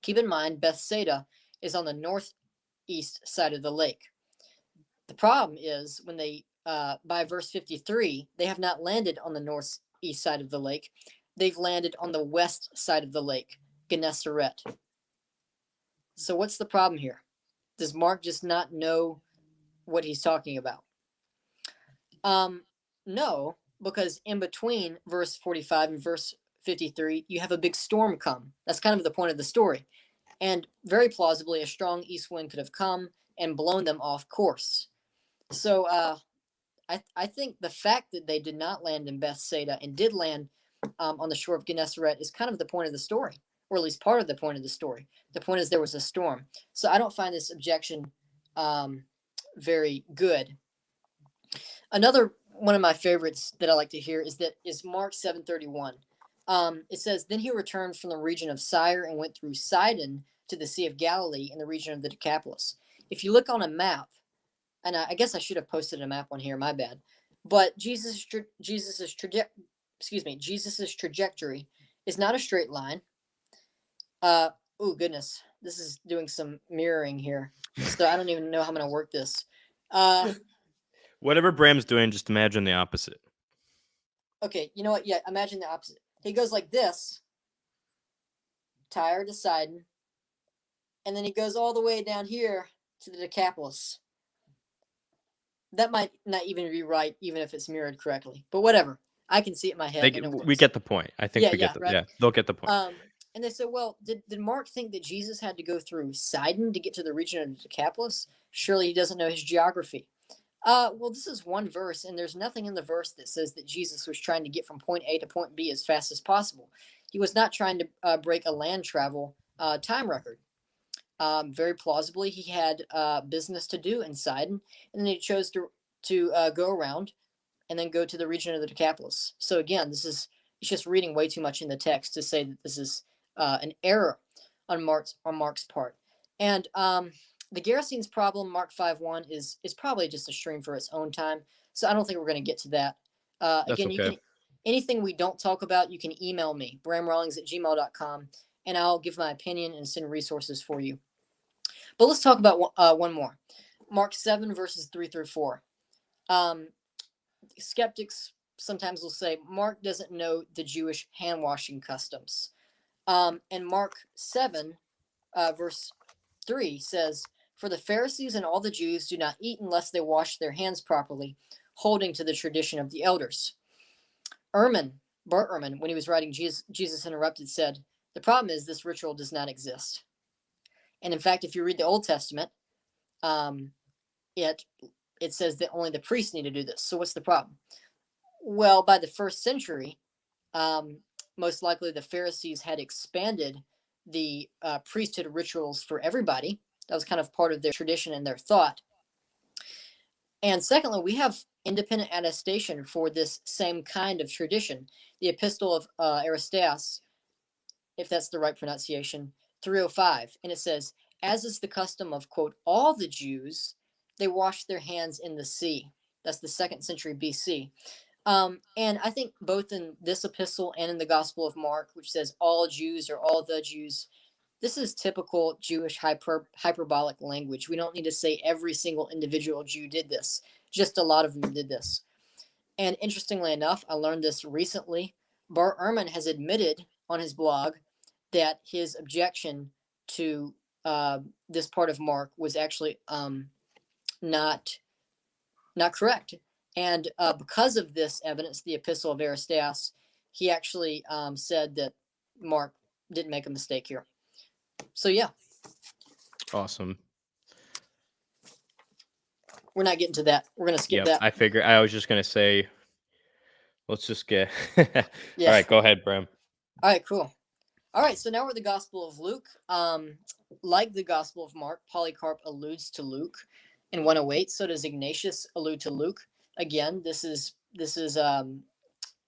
Keep in mind, Bethsaida is on the northeast side of the lake. The problem is when they, by verse 53, they have not landed on the northeast side of the lake. They've landed on the west side of the lake, Gennesaret. So what's the problem here? Does Mark just not know what he's talking about? No, because in between verse 45 and verse 53, you have a big storm come. That's kind of the point of the story. And very plausibly, a strong east wind could have come and blown them off course. So I think the fact that they did not land in Bethsaida and did land on the shore of Gennesaret is kind of the point of the story, or at least part of the point of the story. The point is there was a storm. So I don't find this objection very good. Another one of my favorites that I like to hear is Mark 7:31. It says, then he returned from the region of Tyre and went through Sidon to the Sea of Galilee in the region of the Decapolis. If you look on a map, and I guess I should have posted a map on here, my bad, but Jesus's trajectory is not a straight line. Oh goodness, this is doing some mirroring here, so I don't even know how I'm going to work this.
Whatever Bram's doing, just imagine the opposite.
Okay, you know what? Yeah, imagine the opposite. He goes like this, Tyre to Sidon, and then he goes all the way down here to the Decapolis. That might not even be right, even if it's mirrored correctly. But whatever, I can see it in my head.
We get the point. I think we get the
right?
they'll get the point.
And they said, well, did Mark think that Jesus had to go through Sidon to get to the region of the Decapolis? Surely he doesn't know his geography. Well, this is one verse, and there's nothing in the verse that says that Jesus was trying to get from point A to point B as fast as possible. he was not trying to break a land travel time record. Very plausibly, he had business to do inside, and then he chose to go around and then go to the region of the Decapolis. So again, it's just reading way too much in the text to say that this is an error on Mark's part. And the Gerasenes problem, Mark 5:1, is probably just a stream for its own time. So I don't think we're going to get to that.
That's
Again, you
okay.
can anything we don't talk about, you can email me, bramrawlings@gmail.com, and I'll give my opinion and send resources for you. But let's talk about one more. Mark 7, verses 3 through 4. Skeptics sometimes will say Mark doesn't know the Jewish hand washing customs. And Mark 7, verse 3 says, "For the Pharisees and all the Jews do not eat unless they wash their hands properly, holding to the tradition of the elders." Bart Ehrman, when he was writing Jesus Interrupted, said, "The problem is this ritual does not exist." And in fact, if you read the Old Testament, it says that only the priests need to do this. So what's the problem? Well, by the 1st century, most likely the Pharisees had expanded the priesthood rituals for everybody. That was kind of part of their tradition and their thought. And secondly, we have independent attestation for this same kind of tradition. The Epistle of Aristeas, if that's the right pronunciation, 305. And it says, "As is the custom of, quote, all the Jews, they wash their hands in the sea." That's the 2nd century BC. And I think both in this epistle and in the Gospel of Mark, which says all Jews or all the Jews, this is typical Jewish hyperbolic language. We don't need to say every single individual Jew did this. Just a lot of them did this. And interestingly enough, I learned this recently. Bart Ehrman has admitted on his blog that his objection to this part of Mark was actually not correct. And because of this evidence, the Epistle of Aristeas, he actually said that Mark didn't make a mistake here. So yeah.
Awesome.
We're not getting to that. We're going to skip that.
I figure I was just going to say, let's just get.
Yeah.
All right, go ahead, Bram.
All right, cool. All right, so now we're at the Gospel of Luke. Like the Gospel of Mark, Polycarp alludes to Luke in 108. So does Ignatius allude to Luke. Again, this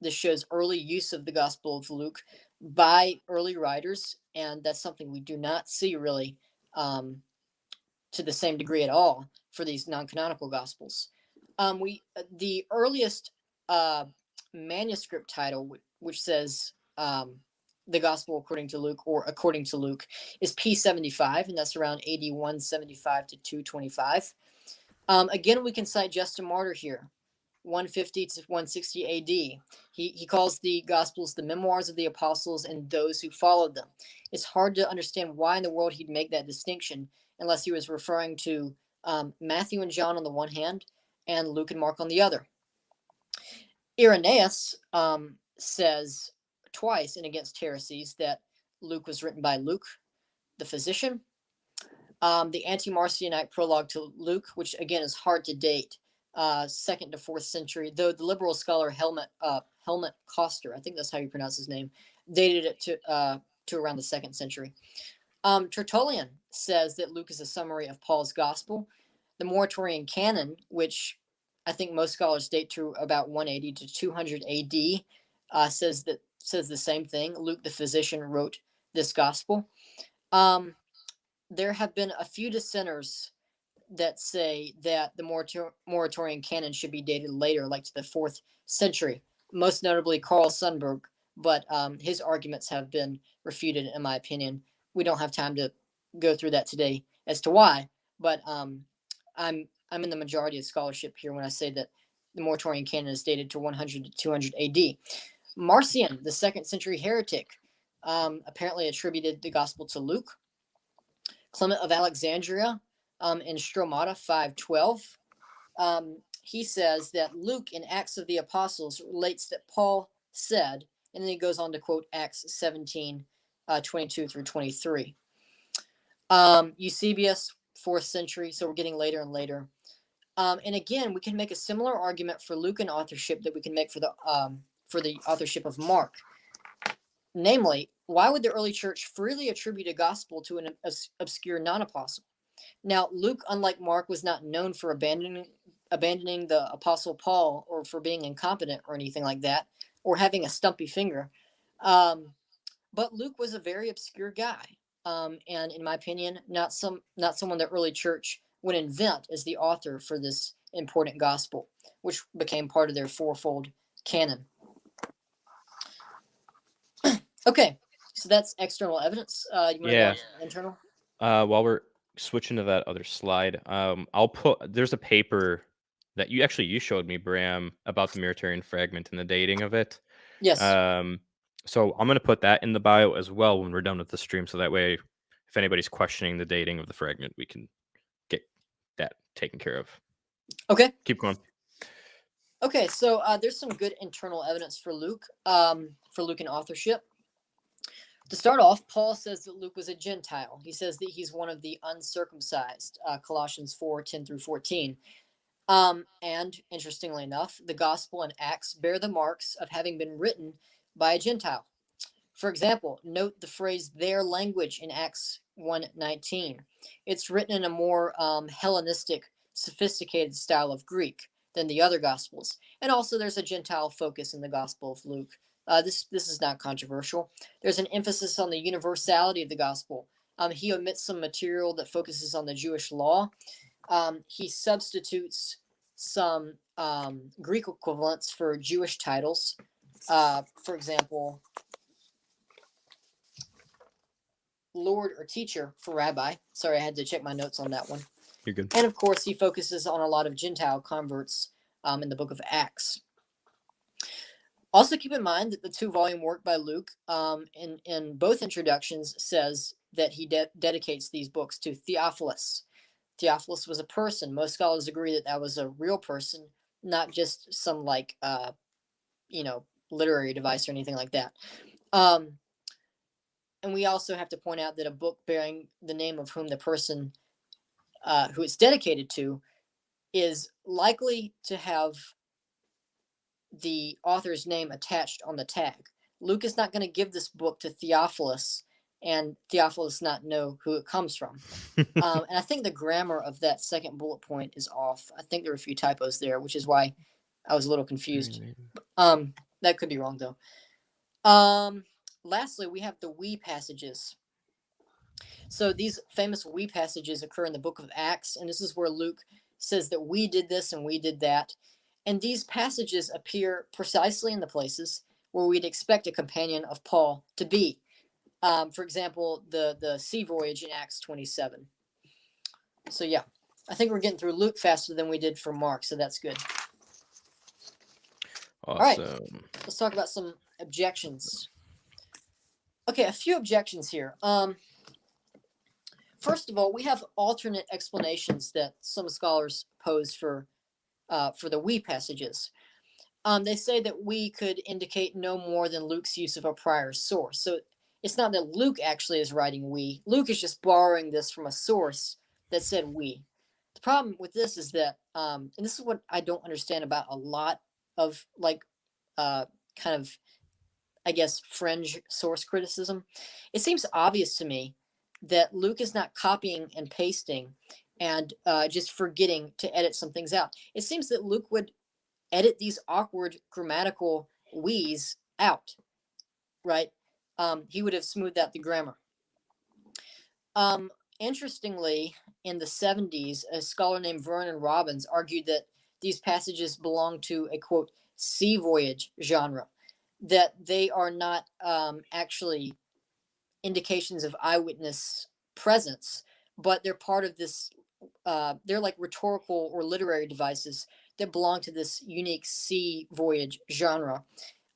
shows early use of the Gospel of Luke by early writers, and that's something we do not see really to the same degree at all for these non-canonical Gospels. The earliest manuscript title, which says the Gospel according to Luke or according to Luke, is P75, and that's around AD 175 to 225. Again, we can cite Justin Martyr here, 150 to 160 AD. He calls the Gospels the memoirs of the apostles and those who followed them. It's hard to understand why in the world he'd make that distinction unless he was referring to Matthew and John on the one hand and Luke and Mark on the other. Irenaeus says twice in Against Heresies that Luke was written by Luke, the physician. The Anti-Marcionite prologue to Luke, which again is hard to date, 2nd to 4th century, though the liberal scholar Helmut Koster, I think that's how you pronounce his name, dated it to around the 2nd century. Tertullian says that Luke is a summary of Paul's gospel. The Muratorian canon, which I think most scholars date to about 180 to 200 AD, says the same thing. Luke, the physician, wrote this gospel. There have been a few dissenters that say that the Muratorian canon should be dated later, like to the 4th century, most notably Carl Sundberg, but his arguments have been refuted, in my opinion. We don't have time to go through that today as to why, but I'm in the majority of scholarship here when I say that the Muratorian canon is dated to 100 to 200 AD. Marcion, the 2nd century heretic, apparently attributed the gospel to Luke. Clement of Alexandria, in Stromata 512, he says that Luke in Acts of the Apostles relates that Paul said, and then he goes on to quote Acts 17, 22 through 23. Eusebius, 4th century, so we're getting later and later. And again, we can make a similar argument for Lucan authorship that we can make for the authorship of Mark. Namely, why would the early church freely attribute a gospel to an obscure non-apostle? Now, Luke, unlike Mark, was not known for abandoning the apostle Paul, or for being incompetent or anything like that, or having a stumpy finger. Um, but Luke was a very obscure guy, and in my opinion, not someone the early church would invent as the author for this important gospel, which became part of their fourfold canon. Okay, so that's external evidence. You want to go on internal?
While we're switching to that other slide, there's a paper that you showed me, Bram, about the Muritarian fragment and the dating of it.
Yes.
So I'm going to put that in the bio as well when we're done with the stream. So that way, if anybody's questioning the dating of the fragment, we can get that taken care of.
Okay.
Keep going.
Okay, so there's some good internal evidence for Luke and authorship. To start off, Paul says that Luke was a Gentile. He says that he's one of the uncircumcised, Colossians 4:10-14. And interestingly enough, the gospel and Acts bear the marks of having been written by a Gentile. For example, note the phrase "their language" in Acts 1:19. It's written in a more Hellenistic, sophisticated style of Greek than the other gospels. And also there's a Gentile focus in the Gospel of Luke. This is not controversial. There's an emphasis on the universality of the gospel. He omits some material that focuses on the Jewish law. He substitutes some Greek equivalents for Jewish titles. For example, Lord or teacher for rabbi. Sorry, I had to check my notes on that one.
You're good.
And of course, he focuses on a lot of Gentile converts in the book of Acts. Also, keep in mind that the 2-volume work by Luke in both introductions says that he dedicates these books to Theophilus. Theophilus was a person. Most scholars agree that that was a real person, not just some literary device or anything like that. And we also have to point out that a book bearing the name of whom the person who it's dedicated to is likely to have the author's name attached on the tag. Luke is not going to give this book to Theophilus and Theophilus not know who it comes from. And I think the grammar of that second bullet point is off. I think there are a few typos there, which is why I was a little confused. That could be wrong, though. Lastly, we have the we passages. So these famous we passages occur in the book of Acts, and this is where Luke says that we did this and we did that. And these passages appear precisely in the places where we'd expect a companion of Paul to be. For example, the sea voyage in Acts 27. So yeah, I think we're getting through Luke faster than we did for Mark, so that's good.
Awesome.
All right, let's talk about some objections. Okay, a few objections here. First of all, we have alternate explanations that some scholars pose for the we passages. They say that we could indicate no more than Luke's use of a prior source. So it's not that Luke actually is writing we. Luke is just borrowing this from a source that said we. The problem with this is that, and this is what I don't understand about a lot of kind of, I guess, fringe source criticism. It seems obvious to me that Luke is not copying and pasting and just forgetting to edit some things out. It seems that Luke would edit these awkward grammatical we's out, right? He would have smoothed out the grammar. Interestingly, in the 70s, a scholar named Vernon Robbins argued that these passages belong to a, quote, sea voyage genre, that they are not actually indications of eyewitness presence, but they're part of this, they're like rhetorical or literary devices that belong to this unique sea voyage genre.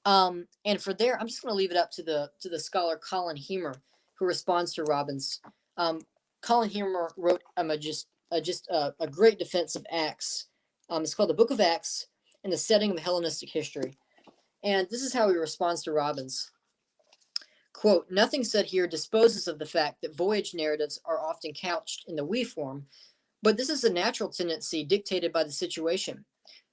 And for there, I'm just going to leave it up to the scholar Colin Hemer, who responds to Robbins. Colin Hemer wrote a great defense of Acts. It's called The Book of Acts in the Setting of Hellenistic History. And this is how he responds to Robbins. Quote, nothing said here disposes of the fact that voyage narratives are often couched in the we form, but this is a natural tendency dictated by the situation.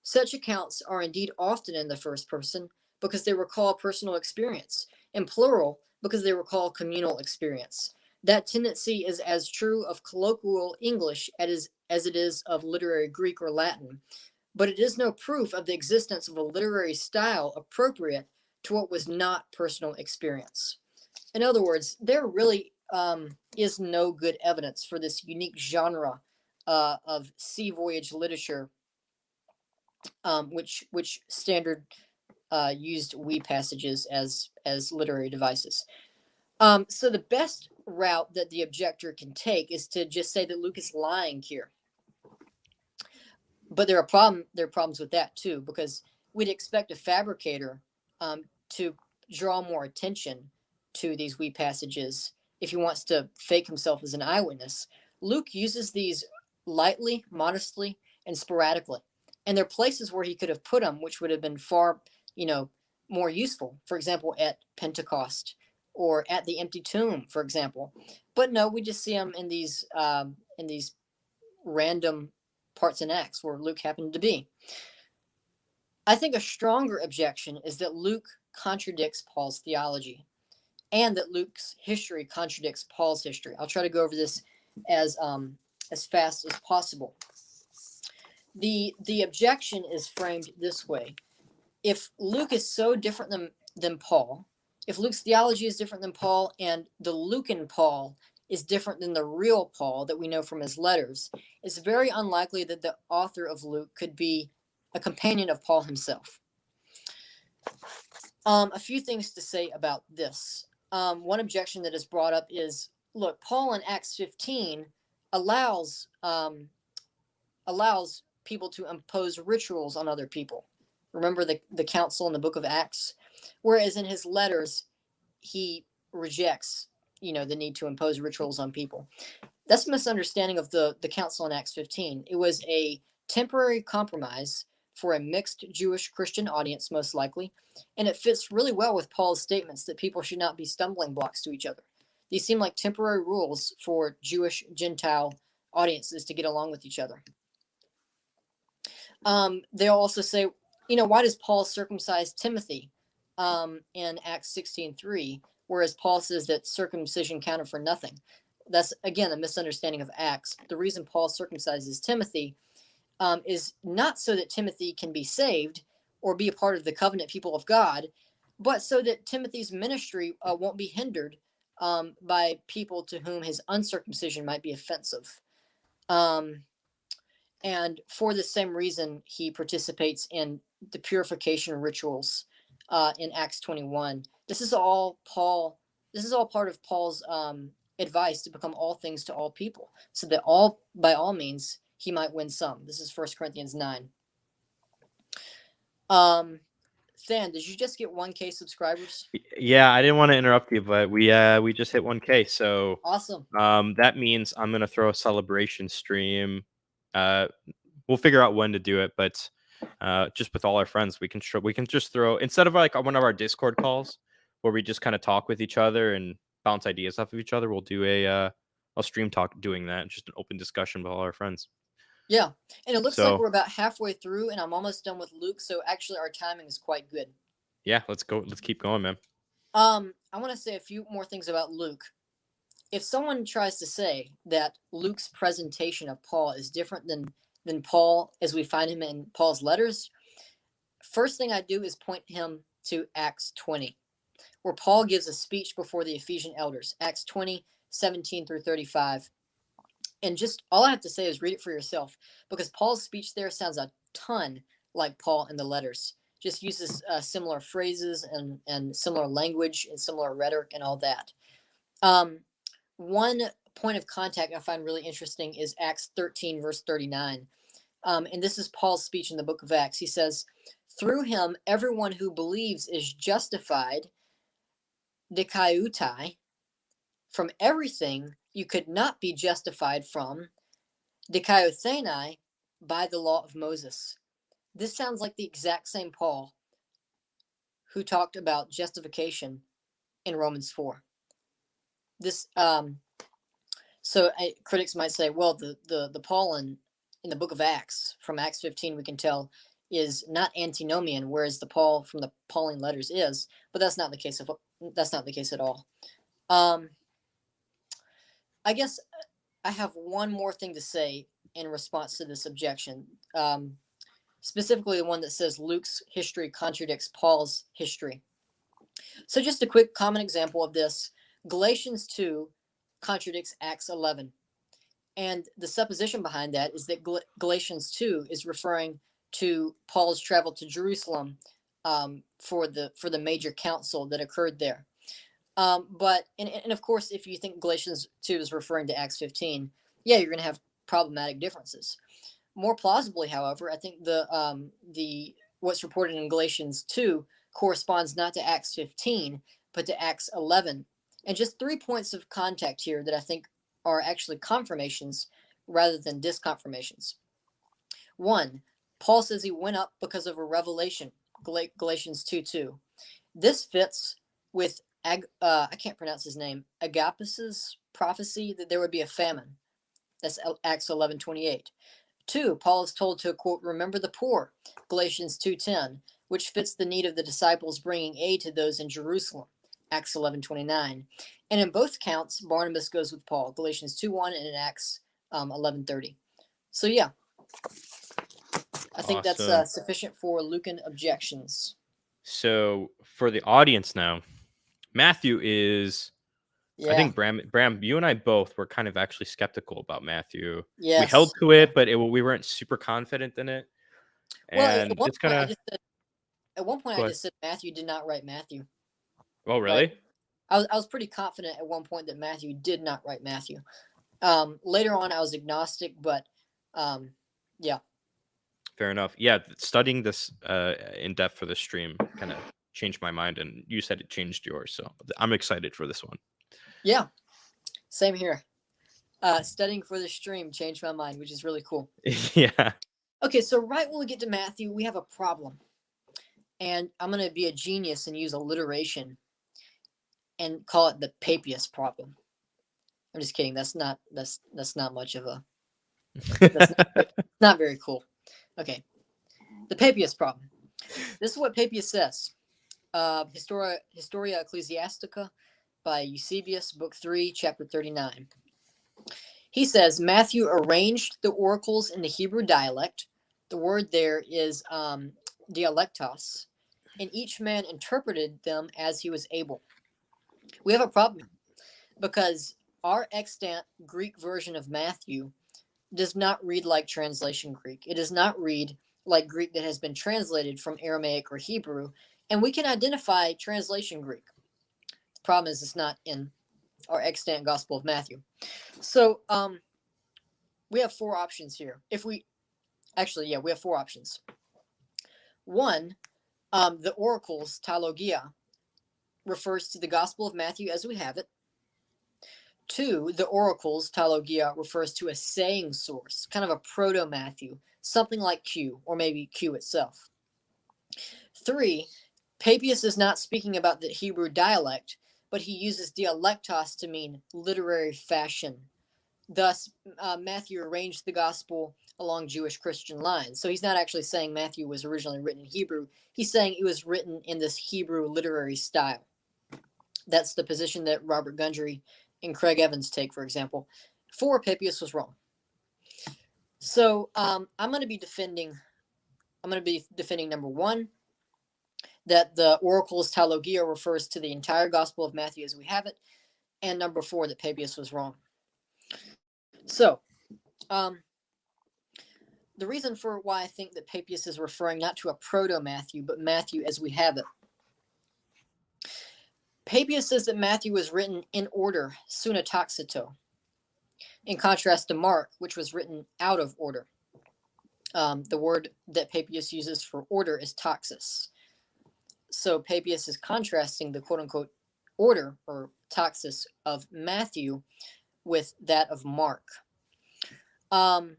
Such accounts are indeed often in the first person because they recall personal experience. and plural because they recall communal experience. That tendency is as true of colloquial English as it is of literary Greek or Latin, but it is no proof of the existence of a literary style appropriate to what was not personal experience. In other words, there really is no good evidence for this unique genre of sea voyage literature, which standard used we passages as literary devices. So the best route that the objector can take is to just say that Luke is lying here. But there are problems with that too, because we'd expect a fabricator to draw more attention to these we passages if he wants to fake himself as an eyewitness. Luke uses these lightly, modestly, and sporadically. And there are places where he could have put them, which would have been far, more useful. For example, at Pentecost or at the empty tomb, for example. But no, we just see them in these random parts in Acts where Luke happened to be. I think a stronger objection is that Luke contradicts Paul's theology, and that Luke's history contradicts Paul's history. I'll try to go over this as fast as possible. The objection is framed this way: if Luke is so different than Paul, if Luke's theology is different than Paul, and the Lucan Paul is different than the real Paul that we know from his letters, it's very unlikely that the author of Luke could be a companion of Paul himself. A few things to say about this. One objection that is brought up is, look, Paul in Acts 15 allows people to impose rituals on other people. Remember the council in the book of Acts? Whereas in his letters, he rejects, the need to impose rituals on people. That's a misunderstanding of the council in Acts 15. It was a temporary compromise for a mixed Jewish Christian audience, most likely, and it fits really well with Paul's statements that people should not be stumbling blocks to each other. These seem like temporary rules for Jewish Gentile audiences to get along with each other. They'll also say, why does Paul circumcise Timothy in Acts 16:3, whereas Paul says that circumcision counted for nothing? That's, again, a misunderstanding of Acts. The reason Paul circumcises Timothy is not so that Timothy can be saved or be a part of the covenant people of God, but so that Timothy's ministry won't be hindered by people to whom his uncircumcision might be offensive. And for the same reason, he participates in the purification rituals in Acts 21. This is all part of Paul's advice to become all things to all people, so that by all means, he might win some. This is 1 Corinthians 9. Than, did you just get 1K subscribers?
Yeah, I didn't want to interrupt you, but we just hit 1K. So
awesome.
That means I'm gonna throw a celebration stream. We'll figure out when to do it, but just with all our friends, we can just throw, instead of like one of our Discord calls where we just kind of talk with each other and bounce ideas off of each other. We'll do a stream talk doing that, just an open discussion with all our friends.
Yeah, and it looks like we're about halfway through, and I'm almost done with Luke, so actually our timing is quite good.
Yeah, let's go. Let's keep going, man.
I want to say a few more things about Luke. If someone tries to say that Luke's presentation of Paul is different than Paul as we find him in Paul's letters, first thing I do is point him to Acts 20, where Paul gives a speech before the Ephesian elders, Acts 20, 17 through 35. And just all I have to say is read it for yourself, because Paul's speech there sounds a ton like Paul in the letters. Just uses similar phrases and similar language and similar rhetoric and all that. One point of contact I find really interesting is Acts 13, verse 39. And this is Paul's speech in the book of Acts. He says, through him, everyone who believes is justified, dikaiutai, from everything you could not be justified from, dikaiothenai, by the law of Moses. This sounds like the exact same Paul who talked about justification in Romans 4. This, so critics might say, well, the Paul in the book of Acts, from Acts 15, we can tell, is not antinomian, whereas the Paul from the Pauline letters is, but that's not the case that's not the case at all. I guess I have one more thing to say in response to this objection, specifically the one that says Luke's history contradicts Paul's history. So just a quick common example of this, Galatians 2 contradicts Acts 11. And the supposition behind that is that Galatians 2 is referring to Paul's travel to Jerusalem for the major council that occurred there. But of course, if you think Galatians 2 is referring to Acts 15, yeah, you're going to have problematic differences. More plausibly, however, I think the what's reported in Galatians 2 corresponds not to Acts 15, but to Acts 11. And just 3 points of contact here that I think are actually confirmations rather than disconfirmations. One, Paul says he went up because of a revelation, Galatians 2:2. This fits with, I can't pronounce his name, Agapus's prophecy that there would be a famine. That's Acts 11:28. Two, Paul is told to, quote, remember the poor, Galatians 2:10, which fits the need of the disciples bringing aid to those in Jerusalem, Acts 11:29. And in both counts, Barnabas goes with Paul, Galatians 2:1 and in Acts 11:30. So yeah, I think that's sufficient for Lucan objections.
So for the audience now, Matthew is,
Yeah.
I think Bram, you and I both were kind of actually skeptical about Matthew.
Yes.
We held to it, but we weren't super confident in it.
Well,
And it's kind of,
at one point I just said Matthew did not write Matthew.
Oh, really?
Right? I was pretty confident at one point that Matthew did not write Matthew. Later on, I was agnostic, but yeah.
Fair enough. Yeah, studying this in depth for the stream kind of changed my mind, and you said it changed yours, so I'm excited for this one.
Yeah, same here. Studying for the stream changed my mind, which is really cool.
Yeah.
Okay, so right when we get to Matthew, we have a problem, and I'm going to be a genius and use alliteration and call it the Papias problem. I'm just kidding. That's not much of a. That's not very cool. Okay, the Papias problem. This is what Papias says. Historia Ecclesiastica by Eusebius, Book 3, Chapter 39. He says, Matthew arranged the oracles in the Hebrew dialect. The word there is dialectos, and each man interpreted them as he was able. We have a problem because our extant Greek version of Matthew does not read like translation Greek. It does not read like Greek that has been translated from Aramaic or Hebrew, and we can identify translation Greek. The problem is it's not in our extant Gospel of Matthew. So we have four options here. We have four options. One, the oracles, teologia, refers to the Gospel of Matthew as we have it. Two, the oracles, teologia, refers to a saying source, kind of a proto-Matthew, something like Q, or maybe Q itself. Three, Papias is not speaking about the Hebrew dialect, but he uses dialectos to mean literary fashion. Thus, Matthew arranged the gospel along Jewish Christian lines. So he's not actually saying Matthew was originally written in Hebrew. He's saying it was written in this Hebrew literary style. That's the position that Robert Gundry and Craig Evans take, for example. Four, Papias was wrong. So I'm going to be defending number one, that the oracles teologia refers to the entire Gospel of Matthew as we have it, and number four, that Papias was wrong. So the reason for why I think that Papias is referring not to a proto-Matthew, but Matthew as we have it. Papias says that Matthew was written in order, sunataxito, in contrast to Mark, which was written out of order. The word that Papias uses for order is taxis. So Papias is contrasting the quote-unquote order or taxis of Matthew with that of Mark. Papias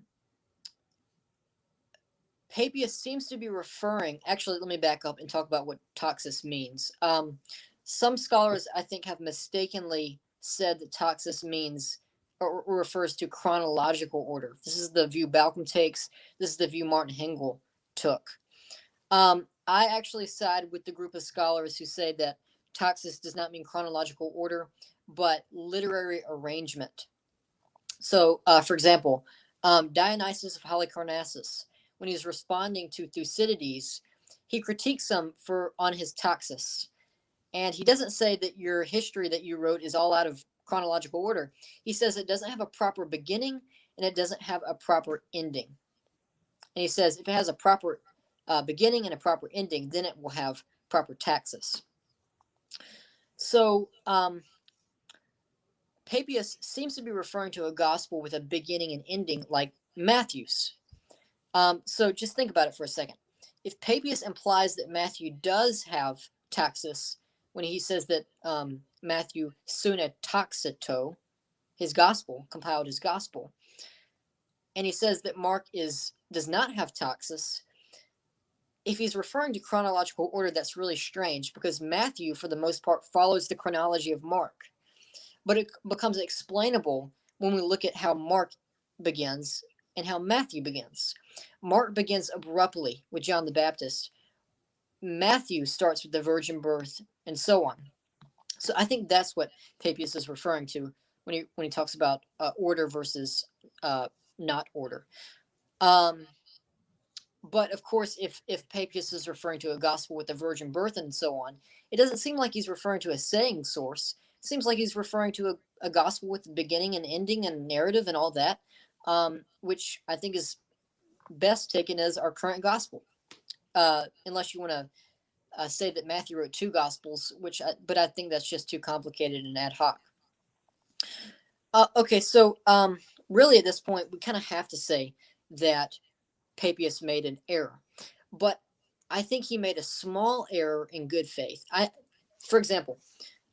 seems to be referring, actually, let me back up and talk about what taxis means. Some scholars, I think, have mistakenly said that taxis means or refers to chronological order. This is the view Balcom takes. This is the view Martin Hengel took. I actually side with the group of scholars who say that taxis does not mean chronological order, but literary arrangement. So, for example, Dionysius of Halicarnassus, when he's responding to Thucydides, he critiques him on his taxis. And he doesn't say that your history that you wrote is all out of chronological order. He says it doesn't have a proper beginning and it doesn't have a proper ending. And he says if it has a proper beginning and a proper ending, then it will have proper taxis. So Papias seems to be referring to a gospel with a beginning and ending like Matthew's. So just think about it for a second. If Papias implies that Matthew does have taxis, when he says that Matthew sune taxito, his gospel, compiled his gospel, and he says that Mark does not have taxis, if he's referring to chronological order, that's really strange because Matthew, for the most part, follows the chronology of Mark. But it becomes explainable when we look at how Mark begins and how Matthew begins. Mark begins abruptly with John the Baptist. Matthew starts with the virgin birth and so on. So I think that's what Papias is referring to when he talks about order versus not order. But of course, if Papias is referring to a gospel with the virgin birth and so on, it doesn't seem like he's referring to a saying source. It seems like he's referring to a gospel with beginning and ending and narrative and all that, which I think is best taken as our current gospel. Unless you want to say that Matthew wrote two gospels, but I think that's just too complicated and ad hoc. Okay, so really at this point, we kind of have to say that Papias made an error, but I think he made a small error in good faith. For example,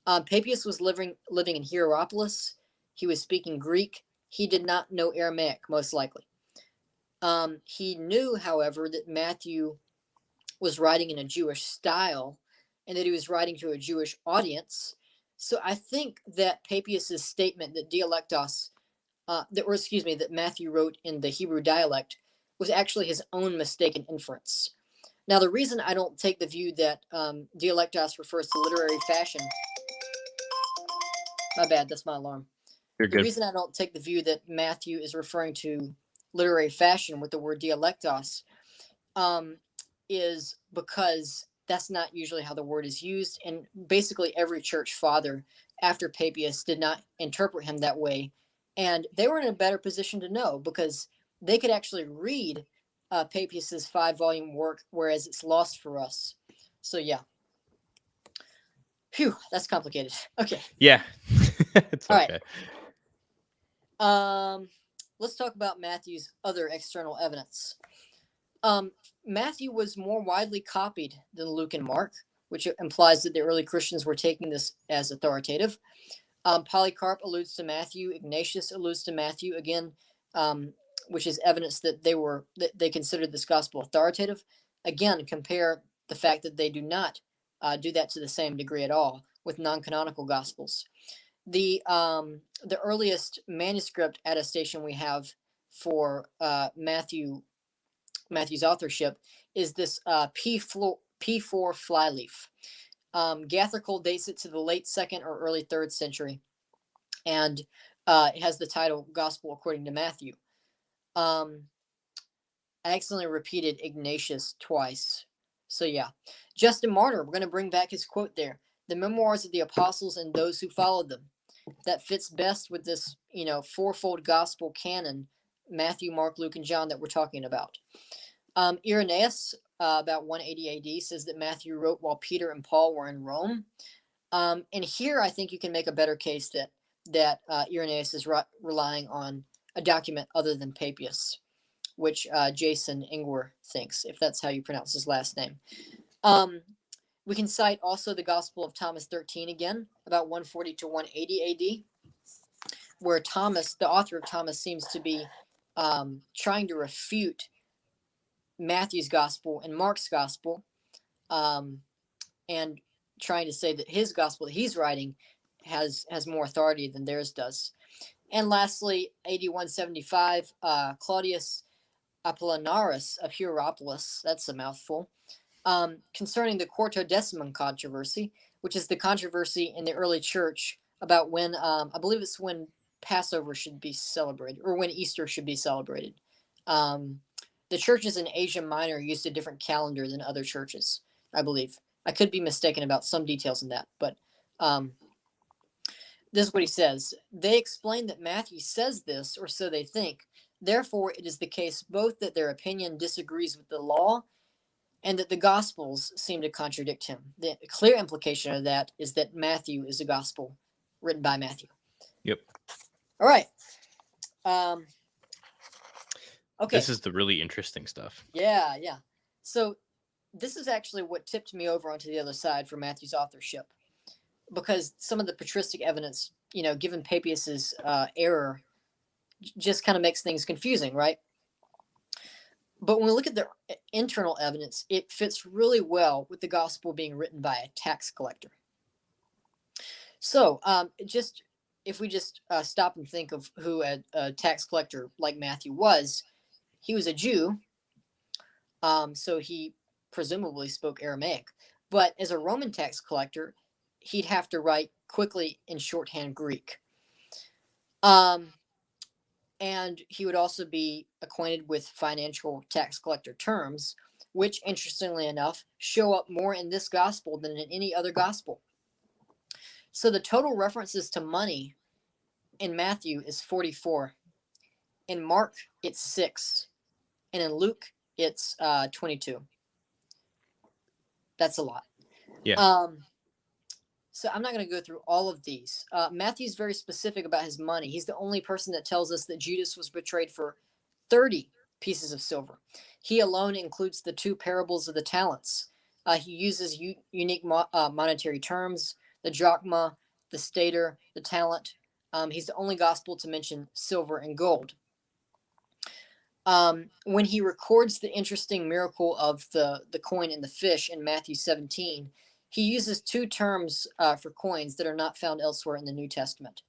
Papias was living in Hierapolis. He was speaking Greek. He did not know Aramaic, most likely. He knew, however, that Matthew was writing in a Jewish style and that he was writing to a Jewish audience. So I think that Papias's statement that that Matthew wrote in the Hebrew dialect was actually his own mistaken inference. Now, the reason I don't take the view that dialectos refers to literary fashion, my bad, that's my alarm.
You're good.
The reason I don't take the view that Matthew is referring to literary fashion with the word dialectos is because that's not usually how the word is used. And basically every church father after Papias did not interpret him that way. And they were in a better position to know because they could actually read Papias's 5-volume work, whereas it's lost for us. So yeah. Phew, that's complicated. Okay.
Yeah. It's
all
okay.
Right. Let's talk about Matthew's other external evidence. Matthew was more widely copied than Luke and Mark, which implies that the early Christians were taking this as authoritative. Polycarp alludes to Matthew. Ignatius alludes to Matthew again, which is evidence that they considered this gospel authoritative. Again, compare the fact that they do not do that to the same degree at all with non-canonical gospels. The earliest manuscript attestation we have for Matthew's authorship is this P4 flyleaf. Gathercole dates it to the late 2nd or early 3rd century, and it has the title Gospel According to Matthew. I accidentally repeated Ignatius twice. So yeah. Justin Martyr, we're going to bring back his quote there. The memoirs of the apostles and those who followed them. That fits best with this, fourfold gospel canon, Matthew, Mark, Luke, and John that we're talking about. Irenaeus, about 180 AD, says that Matthew wrote while Peter and Paul were in Rome. And here I think you can make a better case that Irenaeus is relying on a document other than Papias, which Jason Ingwer thinks, if that's how you pronounce his last name. We can cite also the Gospel of Thomas 13 again, about 140 to 180 AD, where Thomas, the author of Thomas, seems to be trying to refute Matthew's gospel and Mark's gospel, and trying to say that his gospel that he's writing has more authority than theirs does. And lastly, AD 175, Claudius Apollinaris of Hierapolis, that's a mouthful, concerning the Quartodeciman controversy, which is the controversy in the early church about when, I believe it's when Passover should be celebrated, or when Easter should be celebrated. The churches in Asia Minor used a different calendar than other churches, I believe. I could be mistaken about some details in that, but this is what he says. They explain that Matthew says this, or so they think. Therefore, it is the case both that their opinion disagrees with the law and that the Gospels seem to contradict him. The clear implication of that is that Matthew is a gospel written by Matthew.
Yep.
All right. Okay.
This is the really interesting stuff.
Yeah. So this is actually what tipped me over onto the other side for Matthew's authorship, because some of the patristic evidence, given Papias's error, just kind of makes things confusing, right? But when we look at the internal evidence, it fits really well with the gospel being written by a tax collector. So if we just stop and think of who a tax collector like Matthew was, he was a Jew, so he presumably spoke Aramaic. But as a Roman tax collector, he'd have to write quickly in shorthand Greek. And he would also be acquainted with financial tax collector terms, which, interestingly enough, show up more in this gospel than in any other gospel. So the total references to money in Matthew is 44. In Mark, it's 6. And in Luke, it's 22. That's a lot.
Yeah.
So I'm not going to go through all of these. Matthew's very specific about his money. He's the only person that tells us that Judas was betrayed for 30 pieces of silver. He alone includes the 2 parables of the talents. He uses unique monetary terms, the drachma, the stater, the talent. He's the only gospel to mention silver and gold. When he records the interesting miracle of the coin and the fish in Matthew 17, he uses 2 terms for coins that are not found elsewhere in the New Testament.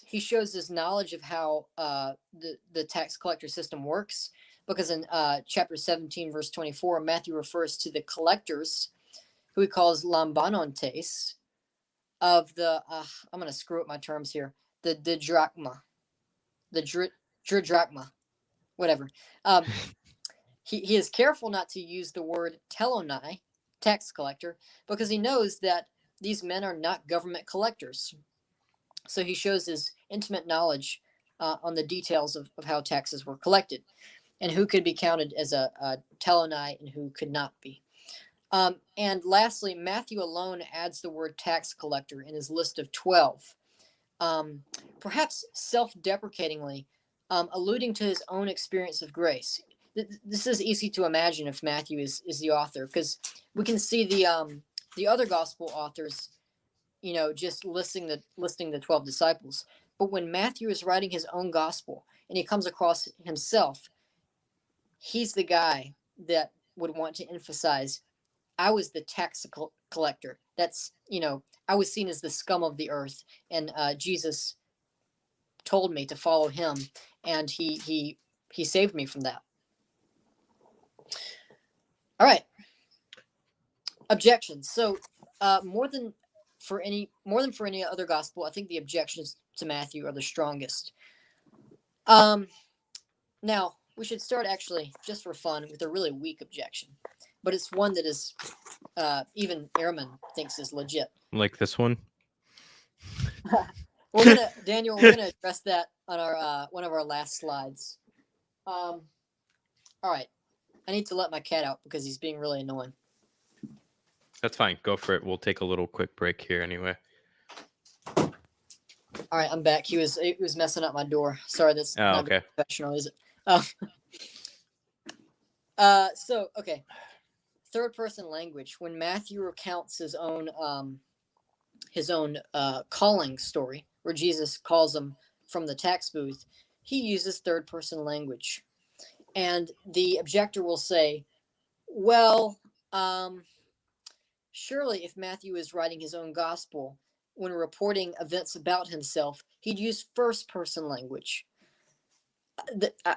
He shows his knowledge of how the tax collector system works, because in chapter 17, verse 24, Matthew refers to the collectors, who he calls lambanontes, of the, I'm going to screw up my terms here, the drachma, the drachma, whatever. He is careful not to use the word telonai, tax collector, because he knows that these men are not government collectors. So he shows his intimate knowledge on the details of how taxes were collected and who could be counted as a telonai and who could not be. And lastly, Matthew alone adds the word tax collector in his list of 12, perhaps self-deprecatingly, alluding to his own experience of grace. This is easy to imagine if Matthew is the author, because we can see the other gospel authors, just listing the 12 disciples. But when Matthew is writing his own gospel and he comes across himself, he's the guy that would want to emphasize, I was the tax collector. That's, I was seen as the scum of the earth, and Jesus told me to follow him, and he saved me from that. All right. Objections. So more than for any other gospel, I think the objections to Matthew are the strongest. Now we should start, actually, just for fun, with a really weak objection, but it's one that is even Ehrman thinks is legit.
Like this one.
Daniel, we're gonna address that on our one of our last slides. All right. I need to let my cat out because he's being really annoying.
That's fine. Go for it. We'll take a little quick break here anyway.
All right, I'm back. He was messing up my door. Sorry, that's not
okay.
professional, is it? So, okay. Third person language. When Matthew recounts his own calling story, where Jesus calls him from the tax booth, he uses third person language. And the objector will say, well, surely if Matthew is writing his own gospel, when reporting events about himself, he'd use first person language.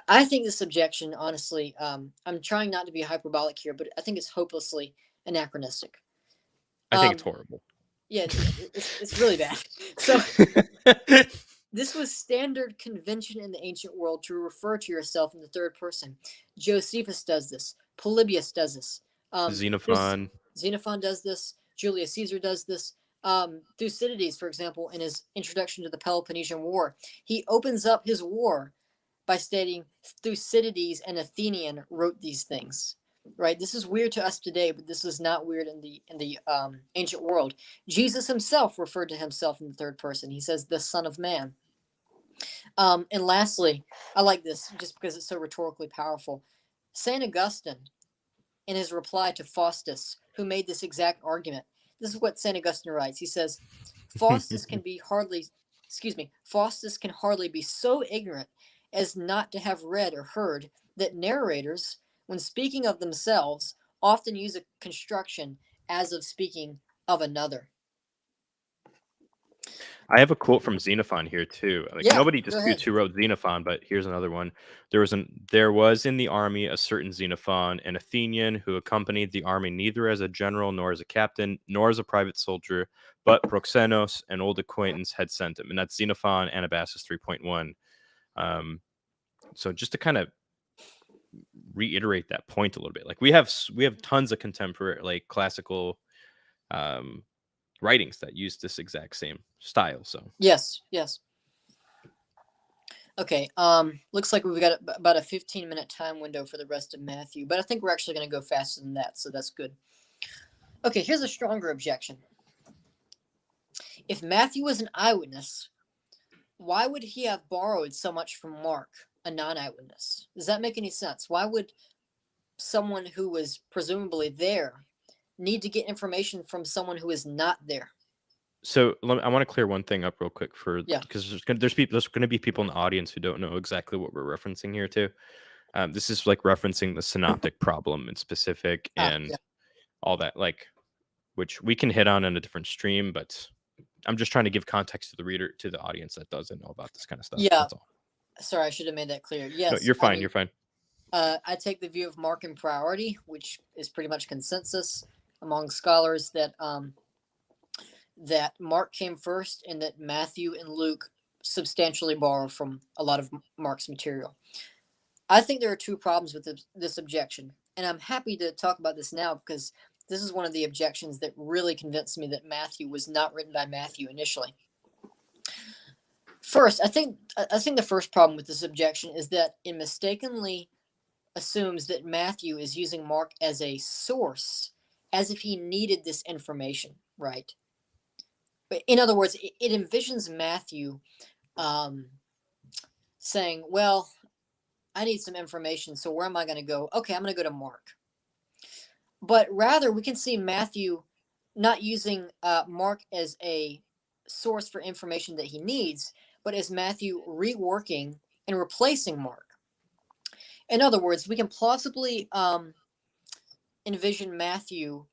I think this objection, honestly, I'm trying not to be hyperbolic here, but I think it's hopelessly anachronistic.
I think it's horrible.
Yeah, it's really bad. So this was standard convention in the ancient world to refer to yourself in the third person. Josephus does this. Polybius does this.
Xenophon.
Xenophon does this. Julius Caesar does this. Thucydides, for example, in his introduction to the Peloponnesian War, he opens up his war by stating Thucydides, an Athenian, wrote these things. Right? This is weird to us today, but this is not weird in the ancient world. Jesus himself referred to himself in the third person. He says, "The Son of Man." And lastly, I like this just because it's so rhetorically powerful. Saint Augustine, in his reply to Faustus, who made this exact argument, this is what Saint Augustine writes. He says, Faustus can hardly be so ignorant as not to have read or heard that narrators, when speaking of themselves, often use a construction as of speaking of another.
I have a quote from Xenophon here too. Like,
Yeah,
nobody
go
disputes
ahead.
who wrote Xenophon, but here's another one. There was in the army a certain Xenophon, an Athenian, who accompanied the army neither as a general nor as a captain nor as a private soldier, but Proxenos, an old acquaintance, had sent him, and that's Xenophon Anabasis 3.1. So just to kind of reiterate that point a little bit, like we have tons of contemporary, like classical writings that use this exact same style. So
Yes. Okay. Looks like we've got about a 15-minute time window for the rest of Matthew, but I think we're actually going to go faster than that, so that's good. Okay, here's a stronger objection. If Matthew was an eyewitness, why would he have borrowed so much from Mark, a non-eyewitness? Does that make any sense? Why would someone who was presumably there need to get information from someone who is not there?
So I want to clear one thing up real quick
Yeah.
because there's going to be people in the audience who don't know exactly what we're referencing here too. This is like referencing the synoptic problem in specific and
Yeah.
all that, like, which we can hit on in a different stream, but I'm just trying to give context to the audience that doesn't know about this kind of stuff.
Yeah.
That's all.
Sorry, I should have made that clear. Yes.
No, you're fine. You're fine.
I take the view of Mark in priority, which is pretty much consensus among scholars that that Mark came first and that Matthew and Luke substantially borrow from a lot of Mark's material. I think there are two problems with this objection, and I'm happy to talk about this now because this is one of the objections that really convinced me that Matthew was not written by Matthew initially. First, I think the first problem with this objection is that it mistakenly assumes that Matthew is using Mark as a source, as if he needed this information, right? But in other words, it envisions Matthew saying, well, I need some information, so where am I going to go? Okay, I'm going to go to Mark. But rather, we can see Matthew not using Mark as a source for information that he needs, but as Matthew reworking and replacing Mark. In other words, we can plausibly envision Matthew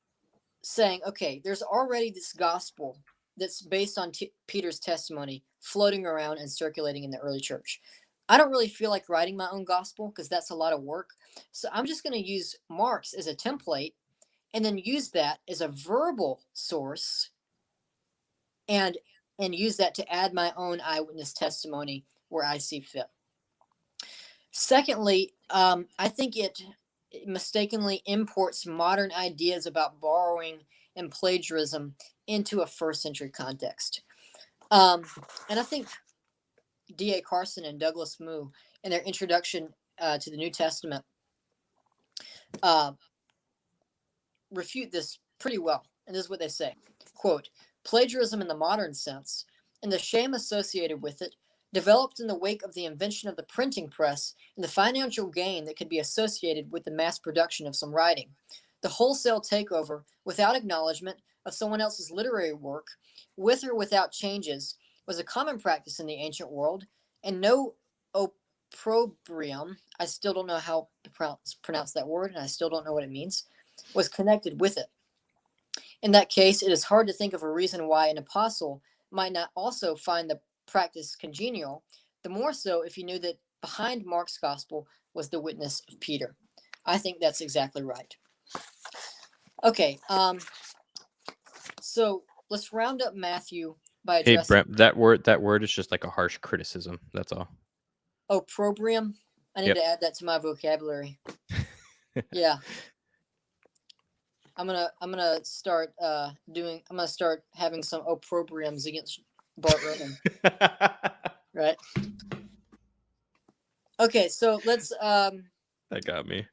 saying, okay, there's already this gospel that's based on Peter's testimony floating around and circulating in the early church. I don't really feel like writing my own gospel because that's a lot of work. So I'm just going to use Mark's as a template and then use that as a verbal source and use that to add my own eyewitness testimony where I see fit. Secondly, I think it mistakenly imports modern ideas about borrowing and plagiarism into a first century context. And I think D.A. Carson and Douglas Moo, in their introduction to the New Testament, refute this pretty well. And this is what they say, quote, plagiarism in the modern sense and the shame associated with it developed in the wake of the invention of the printing press and the financial gain that could be associated with the mass production of some writing. The wholesale takeover, without acknowledgement of someone else's literary work, with or without changes, was a common practice in the ancient world, and no opprobrium, I still don't know how to pronounce that word, and I still don't know what it means, was connected with it. In that case, it is hard to think of a reason why an apostle might not also find the practice congenial, the more so if he knew that behind Mark's gospel was the witness of Peter. I think that's exactly right. Okay, So let's round up Matthew by
Hey,
addressing
Brent, that word is just like a harsh criticism. That's all.
opprobrium. I need
Yep.
to add that to my vocabulary. Yeah. I'm gonna start having some opprobriums against Bart Ehrman. Right. Okay, so let's
That got me.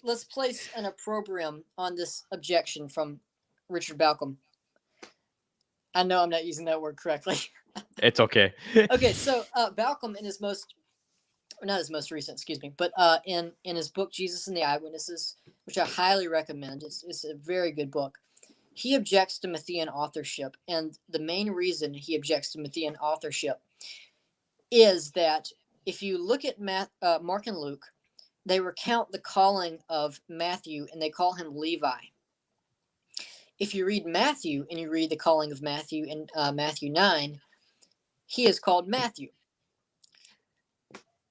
let's place an opprobrium on this objection from Richard Balcom. I know I'm not using that word correctly.
It's okay.
Okay, so Balcom in his not his most recent, excuse me, but in his book Jesus and the Eyewitnesses, which I highly recommend, it's a very good book. He objects to Matthean authorship, and the main reason he objects to Matthean authorship is that if you look at Mark and Luke, they recount the calling of Matthew, and they call him Levi. If you read Matthew and you read the calling of Matthew in Matthew 9, he is called Matthew.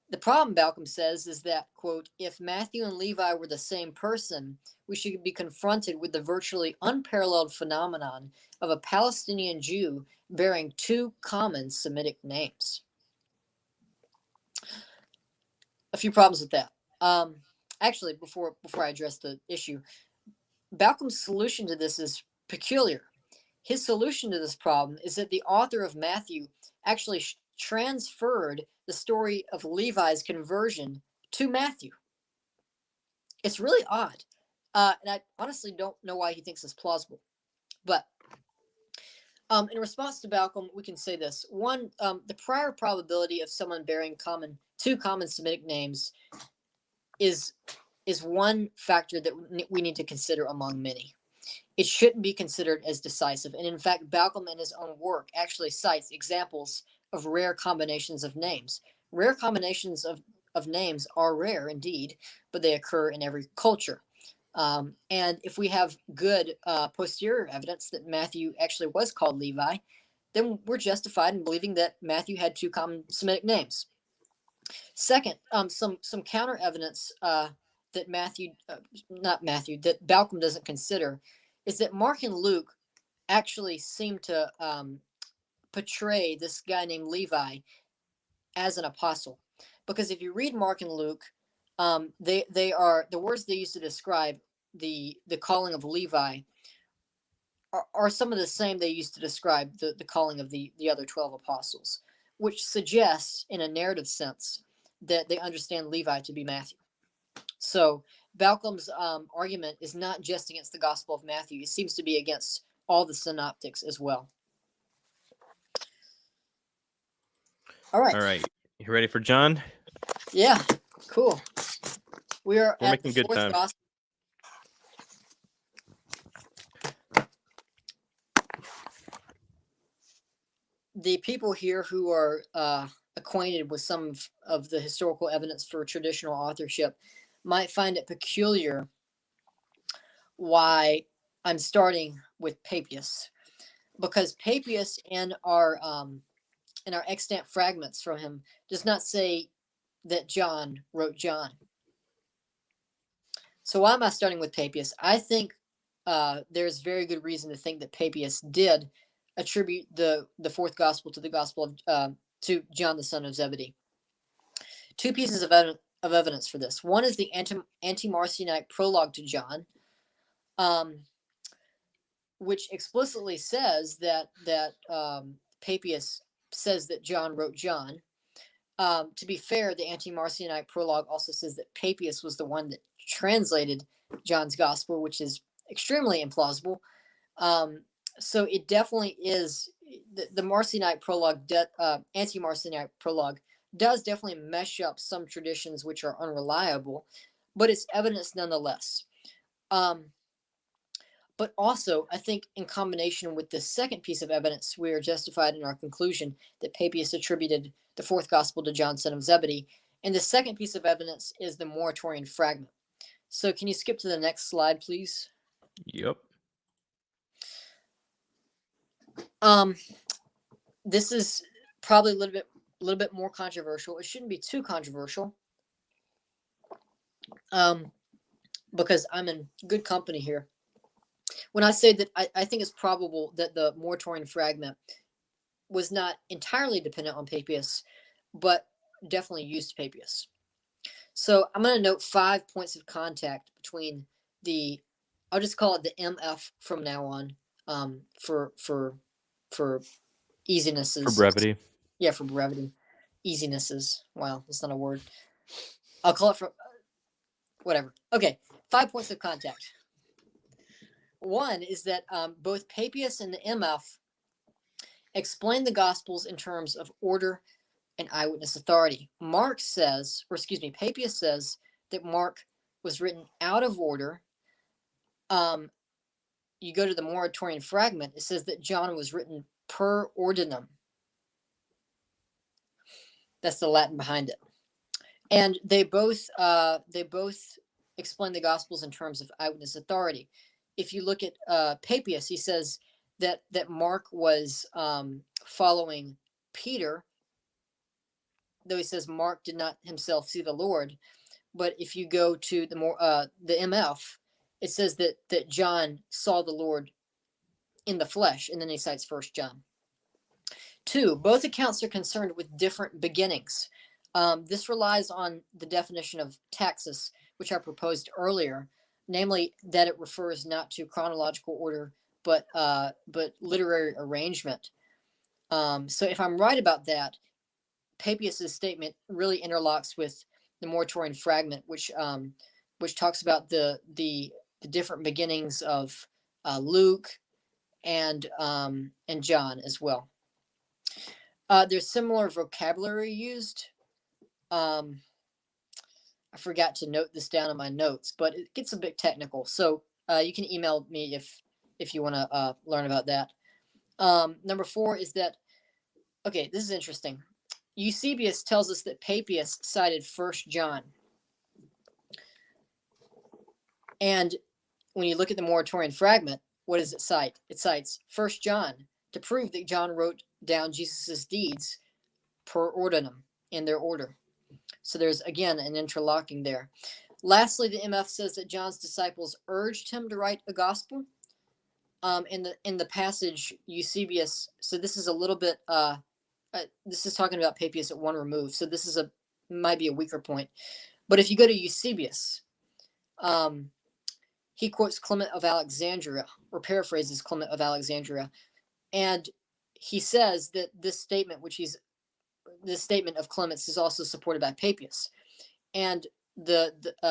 The problem, Balcom says, is that, quote, if Matthew and Levi were the same person, we should be confronted with the virtually unparalleled phenomenon of a Palestinian Jew bearing two common Semitic names. A few problems with that. Actually, before I address the issue, Balcom's solution to this is peculiar. His solution to this problem is that the author of Matthew actually transferred the story of Levi's conversion to Matthew. It's really odd. And I honestly don't know why he thinks it's plausible. But in response to Balcom, we can say this. One, the prior probability of someone bearing two common Semitic names is one factor that we need to consider among many. It shouldn't be considered as decisive. And in fact, Balcom in his own work actually cites examples of rare combinations of names. Rare combinations of names are rare indeed, but they occur in every culture. And if we have good posterior evidence that Matthew actually was called Levi, then we're justified in believing that Matthew had two common Semitic names. Second, some counter evidence that that Balcom doesn't consider is that Mark and Luke actually seem to portray this guy named Levi as an apostle, because if you read Mark and Luke, they are the words they use to describe the calling of Levi are some of the same they used to describe the calling of the other 12 apostles, which suggests in a narrative sense that they understand Levi to be Matthew. So Balcom's argument is not just against the Gospel of Matthew. It seems to be against all the synoptics as well. All right.
All right. You ready for John?
Yeah, cool. We're at
making
the
good
fourth
time.
Gospel. The people here who are acquainted with some of the historical evidence for traditional authorship might find it peculiar why I'm starting with Papias, because Papias in our extant fragments from him does not say that John wrote John. So why am I starting with Papias? I think there's very good reason to think that Papias did attribute the fourth gospel to the gospel of to John the son of Zebedee. Two pieces of evidence for this. One is the anti-Marcionite prologue to John, which explicitly says that Papias says that John wrote John. To be fair, the anti-Marcionite prologue also says that Papias was the one that translated John's gospel, which is extremely implausible. So it definitely is the Marcionite prologue, anti-Marcionite prologue does definitely mesh up some traditions which are unreliable, but it's evidence nonetheless. But also, I think in combination with the second piece of evidence, we are justified in our conclusion that Papias attributed the fourth gospel to John, son of Zebedee. And the second piece of evidence is the Moratorian fragment. So can you skip to the next slide, please?
Yep.
This is probably a little bit more controversial. It shouldn't be too controversial, because I'm in good company here. when I say that I think it's probable that the Muratorian fragment was not entirely dependent on Papias, but definitely used Papias. So I'm going to note 5 points of contact between the, I'll just call it the MF from now on, for easinesses.
For brevity.
Yeah, for brevity. Easinesses. Wow, that's not a word. I'll call it for whatever. Okay, 5 points of contact. One is that both Papias and the MF explain the Gospels in terms of order and eyewitness authority. Papias says that Mark was written out of order. You go to the Muratorian fragment, it says that John was written per ordinum. That's the Latin behind it. And they both explain the Gospels in terms of eyewitness authority. If you look at Papias, he says that Mark was following Peter, though he says Mark did not himself see the Lord. But if you go to the MF, it says that John saw the Lord in the flesh, and then he cites 1 John. 2, both accounts are concerned with different beginnings. This relies on the definition of taxis, which I proposed earlier, namely that it refers not to chronological order, but literary arrangement. So if I'm right about that, Papias' statement really interlocks with the Muratorian fragment, which talks about the different beginnings of Luke and John as well. There's similar vocabulary used. I forgot to note this down in my notes, but it gets a bit technical. So you can email me if you want to learn about that. Number 4 is that, okay, this is interesting. Eusebius tells us that Papias cited 1 John. And when you look at the Muratorian fragment, what does it cite? It cites 1 John to prove that John wrote down Jesus' deeds per ordinum in their order. So there's, again, an interlocking there. Lastly, the MF says that John's disciples urged him to write a gospel. In the passage, Eusebius, so this is a little bit, this is talking about Papias at one remove, so this is might be a weaker point. But if you go to Eusebius, he quotes Clement of Alexandria, or paraphrases Clement of Alexandria, and he says that this statement of Clement's is also supported by Papias, and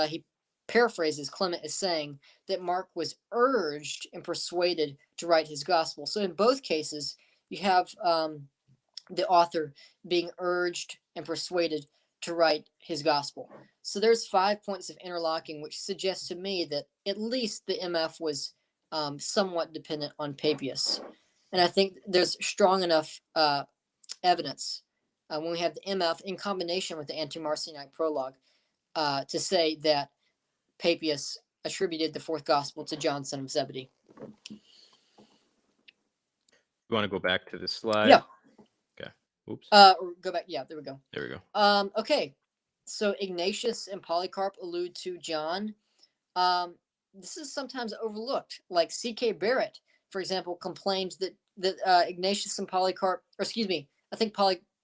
he paraphrases Clement as saying that Mark was urged and persuaded to write his gospel. So in both cases, you have the author being urged and persuaded to write his gospel. So there's 5 points of interlocking, which suggests to me that at least the MF was somewhat dependent on Papias. And I think there's strong enough evidence when we have the MF in combination with the Ante-Marcionite prologue to say that Papias attributed the fourth gospel to John, son of Zebedee.
You want to go back to this slide?
Yeah.
Okay. Oops.
Go back. Yeah, there we go.
There we go.
Okay. So Ignatius and Polycarp allude to John. This is sometimes overlooked. Like C.K. Barrett, for example, complained that Ignatius and Polycarp, or excuse me, I think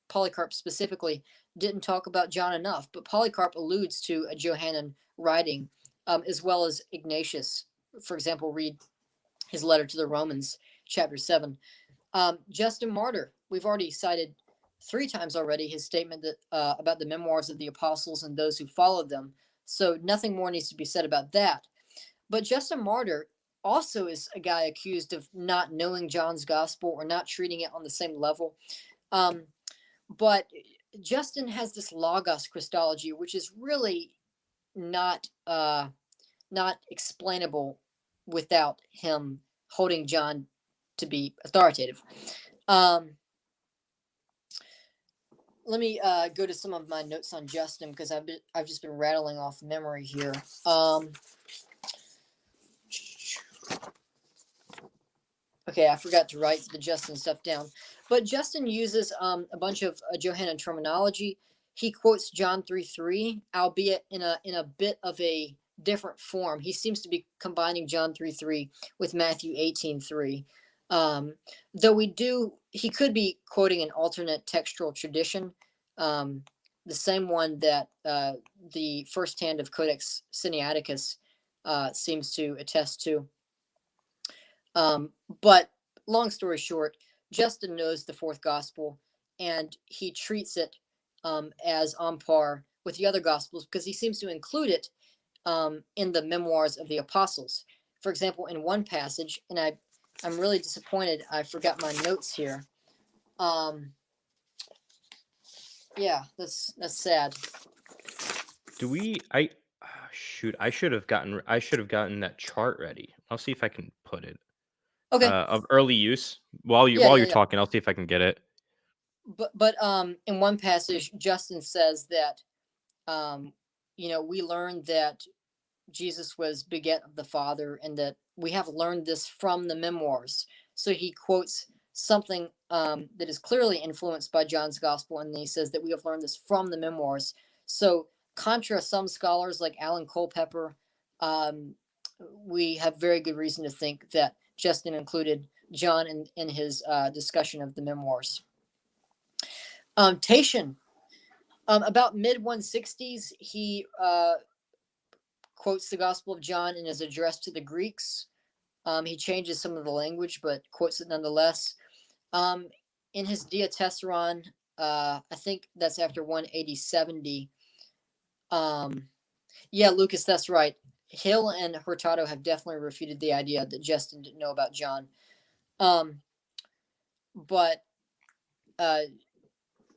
Polycarp specifically didn't talk about John enough, but Polycarp alludes to a Johannine writing, as well as Ignatius. For example, read his letter to the Romans, chapter 7. Justin Martyr, we've already cited 3 times already his statement that about the memoirs of the apostles and those who followed them. So nothing more needs to be said about that. But Justin Martyr also is a guy accused of not knowing John's gospel or not treating it on the same level. But Justin has this Logos Christology, which is really not explainable without him holding John to be authoritative. Let me go to some of my notes on Justin, because I've just been rattling off memory here. Okay, I forgot to write the Justin stuff down. But Justin uses a bunch of Johannine terminology. He quotes John 3:3, albeit in a bit of a different form. He seems to be combining John 3:3 with Matthew 18:3. Though he could be quoting an alternate textual tradition, the same one that the first hand of Codex Sinaiticus seems to attest to. But long story short, Justin knows the fourth gospel, and he treats it as on par with the other gospels because he seems to include it in the memoirs of the apostles. For example, in one passage, and I'm really disappointed, I forgot my notes here. Yeah, that's sad.
Shoot, I should have gotten that chart ready. I'll see if I can put it
Okay.
Of early use while you're
Yeah.
talking. I'll see if I can get it.
But in one passage, Justin says that we learned that Jesus was beget of the Father, and that we have learned this from the memoirs. So he quotes something that is clearly influenced by John's gospel, and he says that we have learned this from the memoirs. So contra some scholars like Alan Culpepper, we have very good reason to think that Justin included John in his discussion of the memoirs. Tatian, about mid-160s, he quotes the Gospel of John in his address to the Greeks. He changes some of the language, but quotes it nonetheless. In his Diatessaron, I think that's after 180-70. Yeah, Lucas, that's right. Hill and Hurtado have definitely refuted the idea that Justin didn't know about John.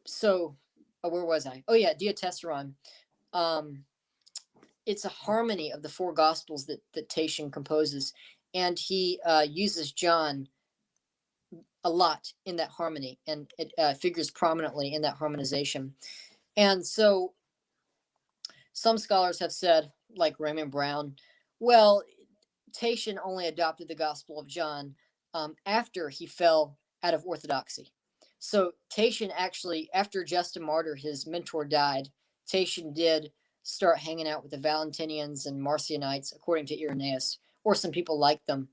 So where was I? Oh yeah, Diatessaron. It's a harmony of the four gospels that Tatian composes, and he uses John a lot in that harmony, and it figures prominently in that harmonization. And so some scholars have said, like Raymond Brown, well, Tatian only adopted the Gospel of John after he fell out of orthodoxy. So Tatian actually, after Justin Martyr, his mentor, died, Tatian did start hanging out with the Valentinians and Marcionites, according to Irenaeus, or some people like them.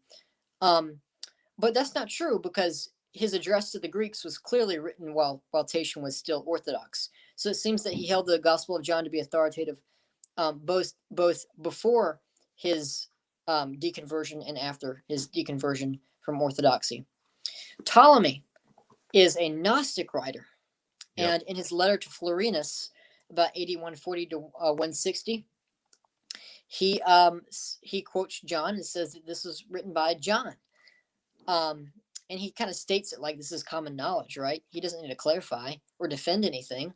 But that's not true, because his address to the Greeks was clearly written while Tatian was still Orthodox. So it seems that he held the Gospel of John to be authoritative both before his deconversion and after his deconversion from Orthodoxy. Ptolemy is a Gnostic writer, and in his letter to Florinus, about 8140 to 160, he quotes John and says that this was written by John. And he kind of states it like this is common knowledge, right? He doesn't need to clarify or defend anything.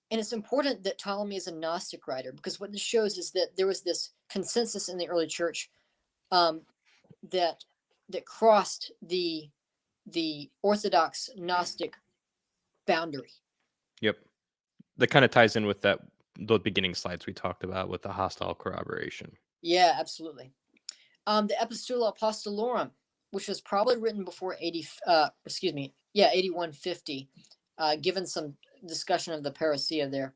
And it's important that Ptolemy is a Gnostic writer, because what this shows is that there was this consensus in the early church that crossed the Orthodox Gnostic boundary.
Yep. That kind of ties in with the beginning slides we talked about with the hostile corroboration.
Yeah, absolutely. The Epistula Apostolorum, which was probably written before 8150, given some discussion of the parousia there,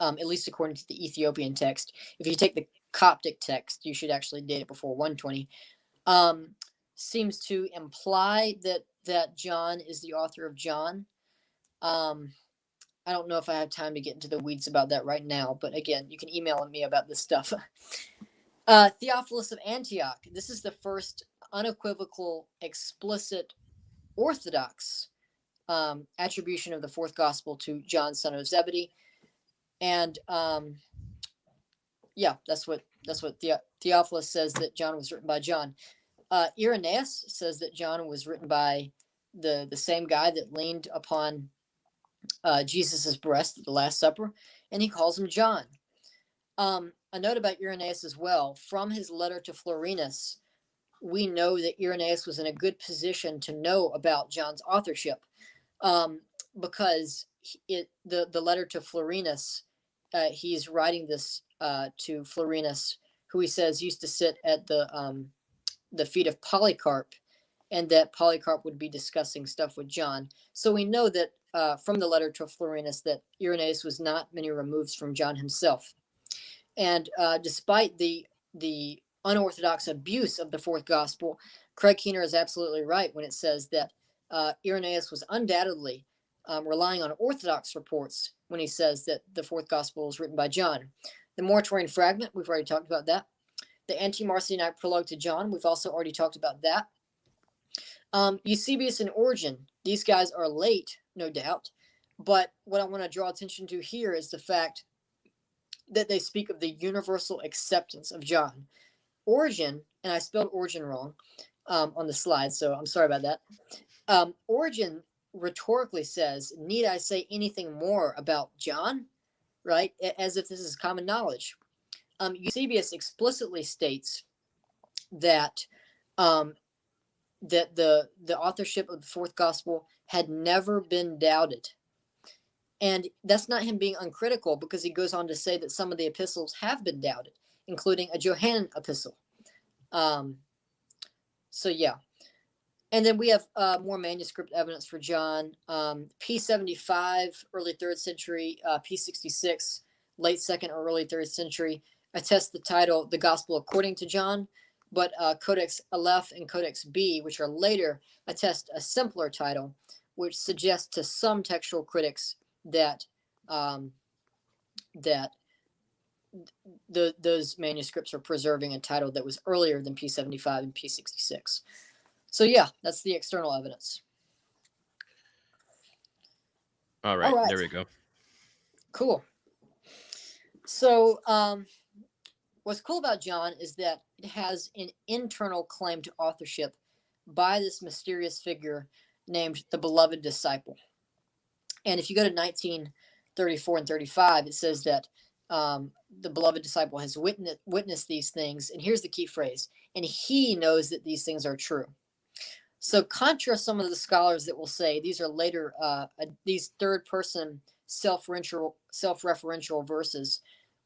at least according to the Ethiopian text. If you take the Coptic text, you should actually date it before 120. Seems to imply that John is the author of John. I don't know if I have time to get into the weeds about that right now, but again, you can email me about this stuff. Theophilus of Antioch. This is the first unequivocal, explicit, orthodox attribution of the fourth gospel to John, son of Zebedee. And that's what Theophilus says, that John was written by John. Irenaeus says that John was written by the same guy that leaned upon Jesus's breast at the Last Supper, and he calls him John. A note about Irenaeus as well: from his letter to Florinus, we know that Irenaeus was in a good position to know about John's authorship, because the letter to Florinus, he's writing this to Florinus, who he says used to sit at the feet of Polycarp, and that Polycarp would be discussing stuff with John. So we know that from the letter to Florinus that Irenaeus was not many removes from John himself. And despite the unorthodox abuse of the fourth gospel, Craig Keener is absolutely right when it says that Irenaeus was undoubtedly relying on orthodox reports when he says that the fourth gospel is written by John. The Muratorian fragment, we've already talked about that. The Anti-Marcionite prologue to John, we've also already talked about that. Eusebius and Origen, these guys are late, no doubt. But what I want to draw attention to here is the fact that they speak of the universal acceptance of John. Origen, and I spelled Origen wrong on the slide, so I'm sorry about that. Origen rhetorically says, need I say anything more about John? Right? As if this is common knowledge. Eusebius explicitly states that that the authorship of the fourth gospel had never been doubted. And that's not him being uncritical, because he goes on to say that some of the epistles have been doubted, including a Johannine epistle. So yeah. And then we have more manuscript evidence for John. P75, early 3rd century, P66, late 2nd or early 3rd century, attest the title, The Gospel According to John. But Codex Aleph and Codex B, which are later, attest a simpler title, which suggests to some textual critics that those manuscripts are preserving a title that was earlier than P75 and P66. So yeah, that's the external evidence.
All right. There we go.
Cool. So what's cool about John is that it has an internal claim to authorship by this mysterious figure named the beloved disciple. And if you go to 1934 and 35, it says that the beloved disciple has witnessed these things. And here's the key phrase: and he knows that these things are true. So contra some of the scholars that will say these are later, these third-person self-referential verses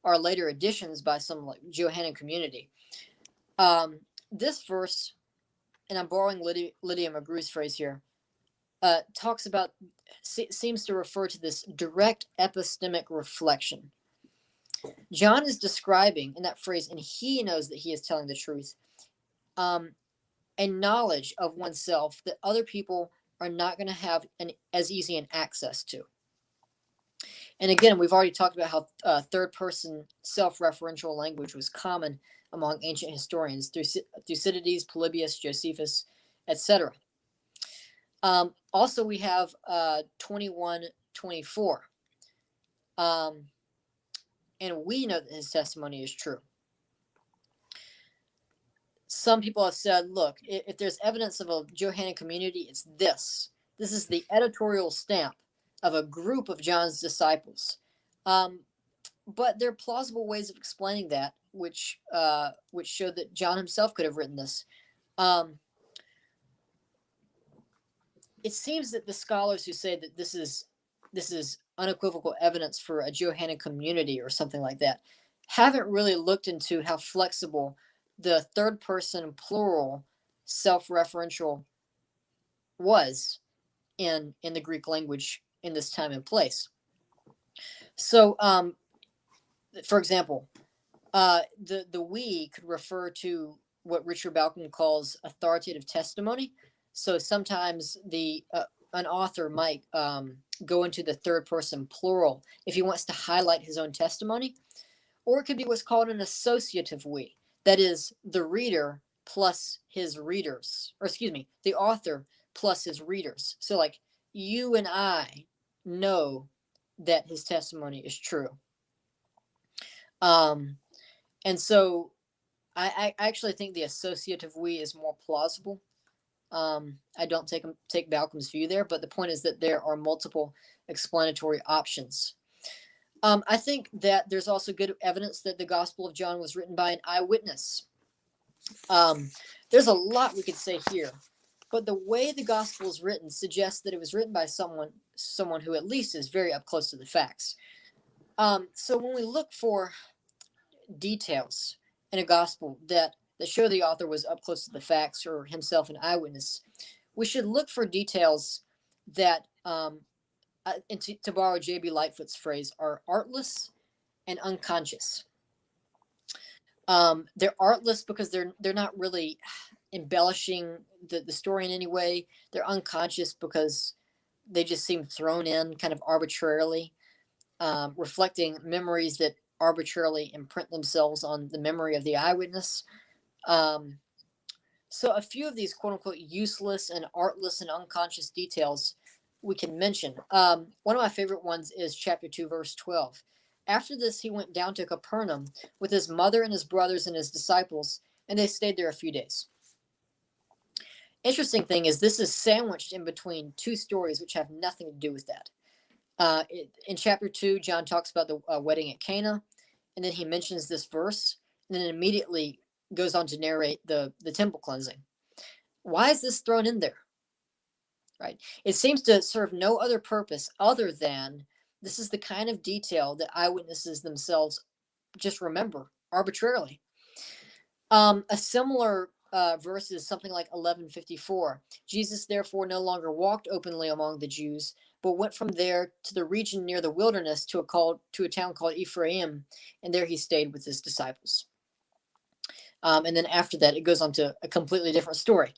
are later additions by some like Johannine community. This verse, and I'm borrowing Lydia McGrew's phrase here, talks about, seems to refer to this direct epistemic reflection. John is describing in that phrase, and he knows that he is telling the truth, a knowledge of oneself that other people are not going to have as easy an access to. And again, we've already talked about how third-person self-referential language was common among ancient historians, Thucydides, Polybius, Josephus, etc. Also, we have 21:24. And we know that his testimony is true. Some people have said, look, if there's evidence of a Johannine community, it's this. This is the editorial stamp of a group of John's disciples. But there are plausible ways of explaining that, which show that John himself could have written this. It seems that the scholars who say that this is unequivocal evidence for a Johannine community or something like that haven't really looked into how flexible the third person plural self-referential was in the Greek language in this time and place. So for example, the we could refer to what Richard Balcom calls authoritative testimony. So sometimes an author might go into the third person plural if he wants to highlight his own testimony, or it could be what's called an associative we. That is, the reader plus his readers, or excuse me, the author plus his readers. So like, you and I know that his testimony is true. And so I actually think the associative we is more plausible. I don't take Balcom's view there, but the point is that there are multiple explanatory options. I think that there's also good evidence that the Gospel of John was written by an eyewitness. There's a lot we could say here, but the way the Gospel is written suggests that it was written by someone who at least is very up close to the facts. So when we look for details in a Gospel that show the author was up close to the facts or himself an eyewitness, we should look for details that, and to borrow J.B. Lightfoot's phrase, are artless and unconscious. They're artless because they're not really embellishing the story in any way. They're unconscious because they just seem thrown in kind of arbitrarily, reflecting memories that arbitrarily imprint themselves on the memory of the eyewitness. Um, so a few of these quote unquote useless and artless and unconscious details we can mention. One of my favorite ones is chapter 2, verse 12. After this, he went down to Capernaum with his mother and his brothers and his disciples, and they stayed there a few days. Interesting thing is, this is sandwiched in between two stories which have nothing to do with that. In chapter 2, John talks about the wedding at Cana, and then he mentions this verse, and then immediately goes on to narrate the temple cleansing. Why is this thrown in there? Right? It seems to serve no other purpose other than this is the kind of detail that eyewitnesses themselves just remember arbitrarily. A similar verse is something like 11:54. Jesus therefore no longer walked openly among the Jews, but went from there to the region near the wilderness to a town called Ephraim, and there he stayed with his disciples. And then after that, it goes on to a completely different story.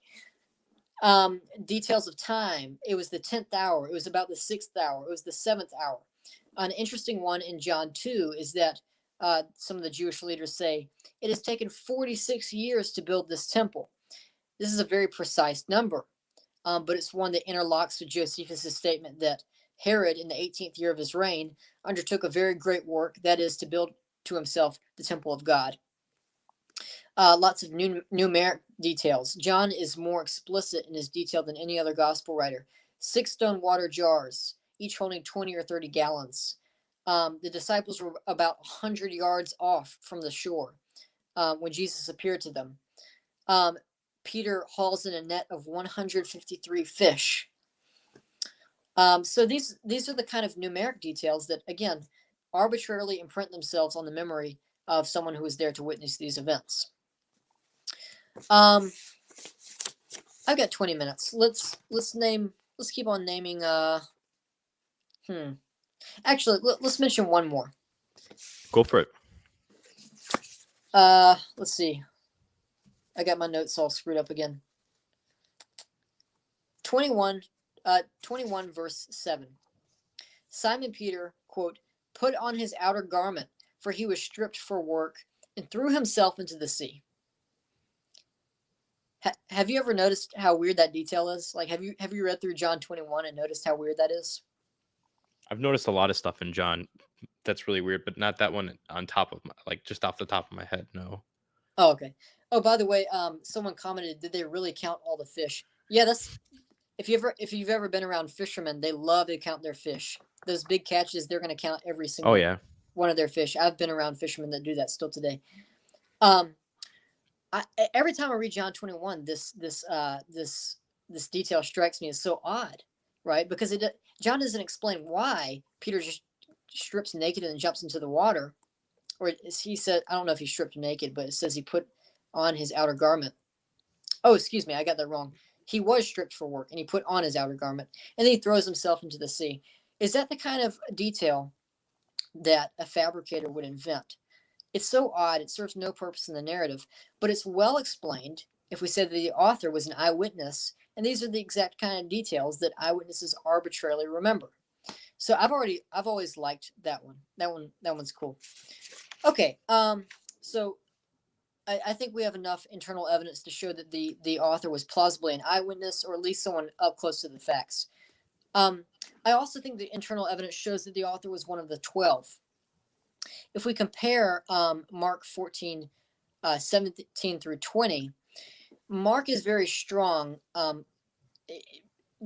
Details of time. It was the 10th hour. It was about the 6th hour. It was the 7th hour. An interesting one in John 2 is that some of the Jewish leaders say, it has taken 46 years to build this temple. This is a very precise number, but it's one that interlocks with Josephus' statement that Herod, in the 18th year of his reign, undertook a very great work, that is, to build to himself the temple of God. Lots of numeric details. John is more explicit in his detail than any other gospel writer. 6 stone water jars, each holding 20 or 30 gallons. The disciples were about 100 yards off from the shore when Jesus appeared to them. Peter hauls in a net of 153 fish. So these are the kind of numeric details that, again, arbitrarily imprint themselves on the memory of someone who was there to witness these events. I've got 20 minutes. Let's keep on naming. Actually, let's mention one more.
Go for it.
Let's see. I got my notes all screwed up again. 21 verse 7. Simon Peter, quote, put on his outer garment, for he was stripped for work, and threw himself into the sea. Have you ever noticed how weird that detail is? Like, have you read through John 21 and noticed how weird that is?
I've noticed a lot of stuff in John that's really weird, but not that one on top of just off the top of my head. No.
Oh, okay. Oh, by the way, someone commented, did they really count all the fish? Yeah, that's if you've ever been around fishermen, they love to count their fish. Those big catches, they're going to count every single one of their fish. I've been around fishermen that do that still today. Every time I read John 21, this detail strikes me as so odd, right? Because John doesn't explain why Peter just strips naked and jumps into the water, or he said, I don't know if he stripped naked, but it says he put on his outer garment. Oh, excuse me, I got that wrong. He was stripped for work, and he put on his outer garment, and then he throws himself into the sea. Is that the kind of detail that a fabricator would invent? It's so odd, it serves no purpose in the narrative, but it's well explained if we say that the author was an eyewitness, and these are the exact kind of details that eyewitnesses arbitrarily remember. So I've always liked that one. That one's cool. Okay, so I think we have enough internal evidence to show that the author was plausibly an eyewitness, or at least someone up close to the facts. I also think the internal evidence shows that the author was one of the 12. If we compare Mark 14, 17 through 20, Mark is very strong,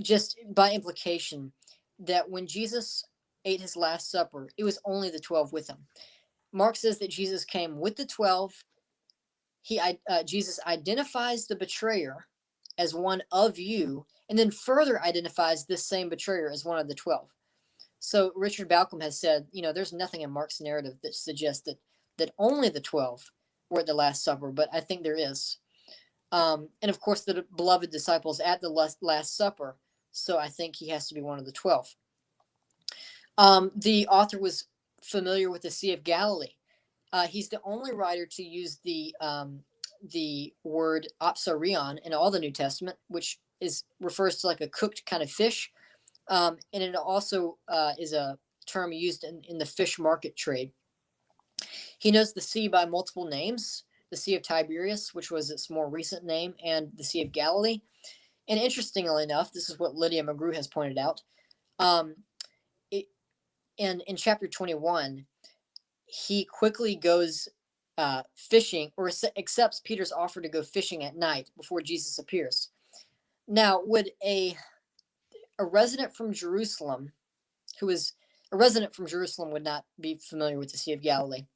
just by implication, that when Jesus ate his Last Supper, it was only the 12 with him. Mark says that Jesus came with the 12. Jesus identifies the betrayer as one of you, and then further identifies this same betrayer as one of the 12. So Richard Balcom has said, there's nothing in Mark's narrative that suggests that only the 12 were at the Last Supper, but I think there is. And of course, the beloved disciples at the Last Supper, so I think he has to be one of the 12. The author was familiar with the Sea of Galilee. He's the only writer to use the word opsarion in all the New Testament, which refers to like a cooked kind of fish, and it also is a term used in the fish market trade. He knows the sea by multiple names: the Sea of Tiberias, which was its more recent name, and the Sea of Galilee. And interestingly enough, this is what Lydia McGrew has pointed out. In chapter 21, he quickly goes fishing, or accepts Peter's offer to go fishing at night before Jesus appears. Now, would a resident from Jerusalem, would not be familiar with the Sea of Galilee.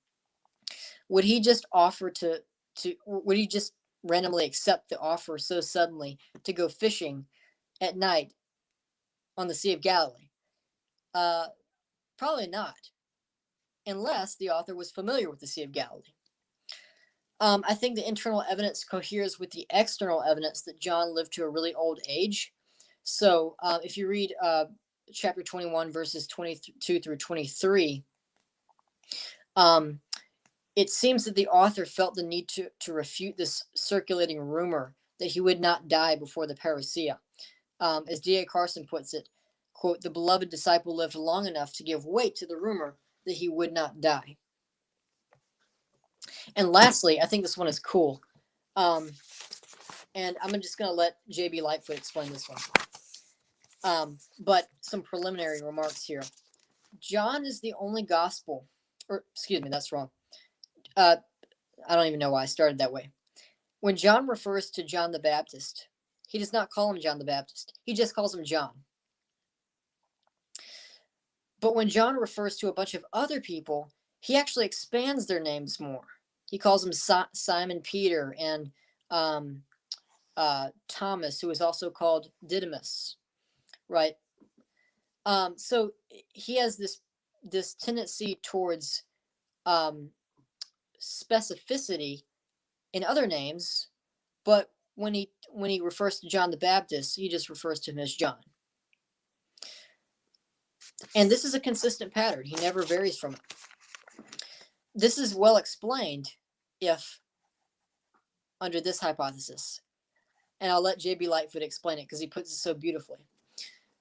Would he just would he just randomly accept the offer so suddenly to go fishing at night on the Sea of Galilee? Probably not, unless the author was familiar with the Sea of Galilee. I think the internal evidence coheres with the external evidence that John lived to a really old age. So if you read chapter 21, verses 22 through 23, it seems that the author felt the need to refute this circulating rumor that he would not die before the parousia. As D.A. Carson puts it, quote, "The beloved disciple lived long enough to give weight to the rumor that he would not die." And lastly, I think this one is cool. And I'm just going to let J.B. Lightfoot explain this one. But some preliminary remarks here. John is the only gospel, or excuse me, that's wrong. I don't even know why I started that way. When John refers to John the Baptist, he does not call him John the Baptist. He just calls him John. But when John refers to a bunch of other people, he actually expands their names more. He calls them Simon Peter and Thomas, who is also called Didymus, right? So he has this tendency towards specificity in other names, but when he refers to John the Baptist, he just refers to him as John. And this is a consistent pattern. He never varies from it. This is well explained if under this hypothesis. And I'll let J.B. Lightfoot explain it because he puts it so beautifully.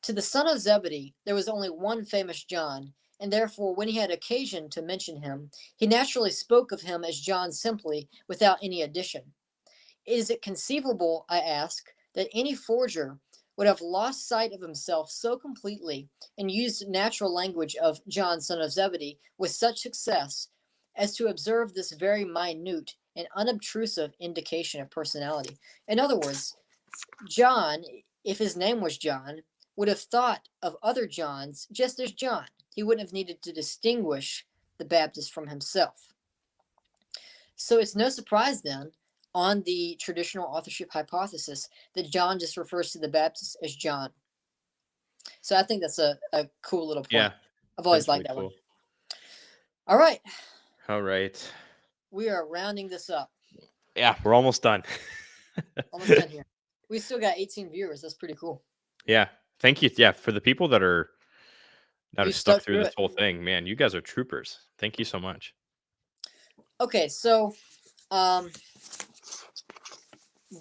To the son of Zebedee, there was only one famous John, and therefore when he had occasion to mention him, he naturally spoke of him as John simply, without any addition. Is it conceivable, I ask, that any forger would have lost sight of himself so completely and used natural language of John, son of Zebedee, with such success as to observe this very minute and unobtrusive indication of personality? In other words, John, if his name was John, would have thought of other Johns just as John. He wouldn't have needed to distinguish the Baptist from himself. So it's no surprise then, on the traditional authorship hypothesis, that John just refers to the Baptist as John. So I think that's a cool little point.
Yeah,
I've always liked
really
that
cool.
one. All right.
All right.
We are rounding this up.
Yeah, we're almost done.
Almost done here. We still got 18 viewers. That's pretty cool.
Yeah. Thank you. Yeah, for the people that are stuck through this whole thing, man, you guys are troopers. Thank you so much.
Okay, so here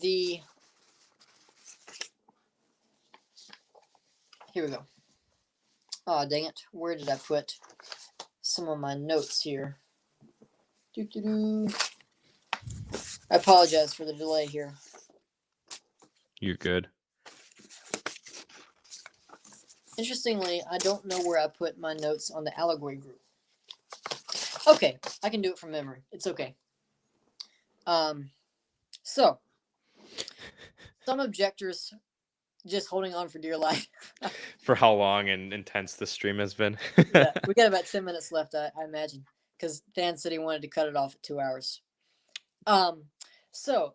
we go. Oh, dang it. Where did I put some of my notes here? I apologize for the delay here.
You're good.
Interestingly, I don't know where I put my notes on the allegory group. Okay, I can do it from memory. It's okay. So, some objectors just holding on for dear life.
For how long and intense this stream has been.
Yeah, we got about 10 minutes left, I imagine, because Dan said he wanted to cut it off at 2 hours. So,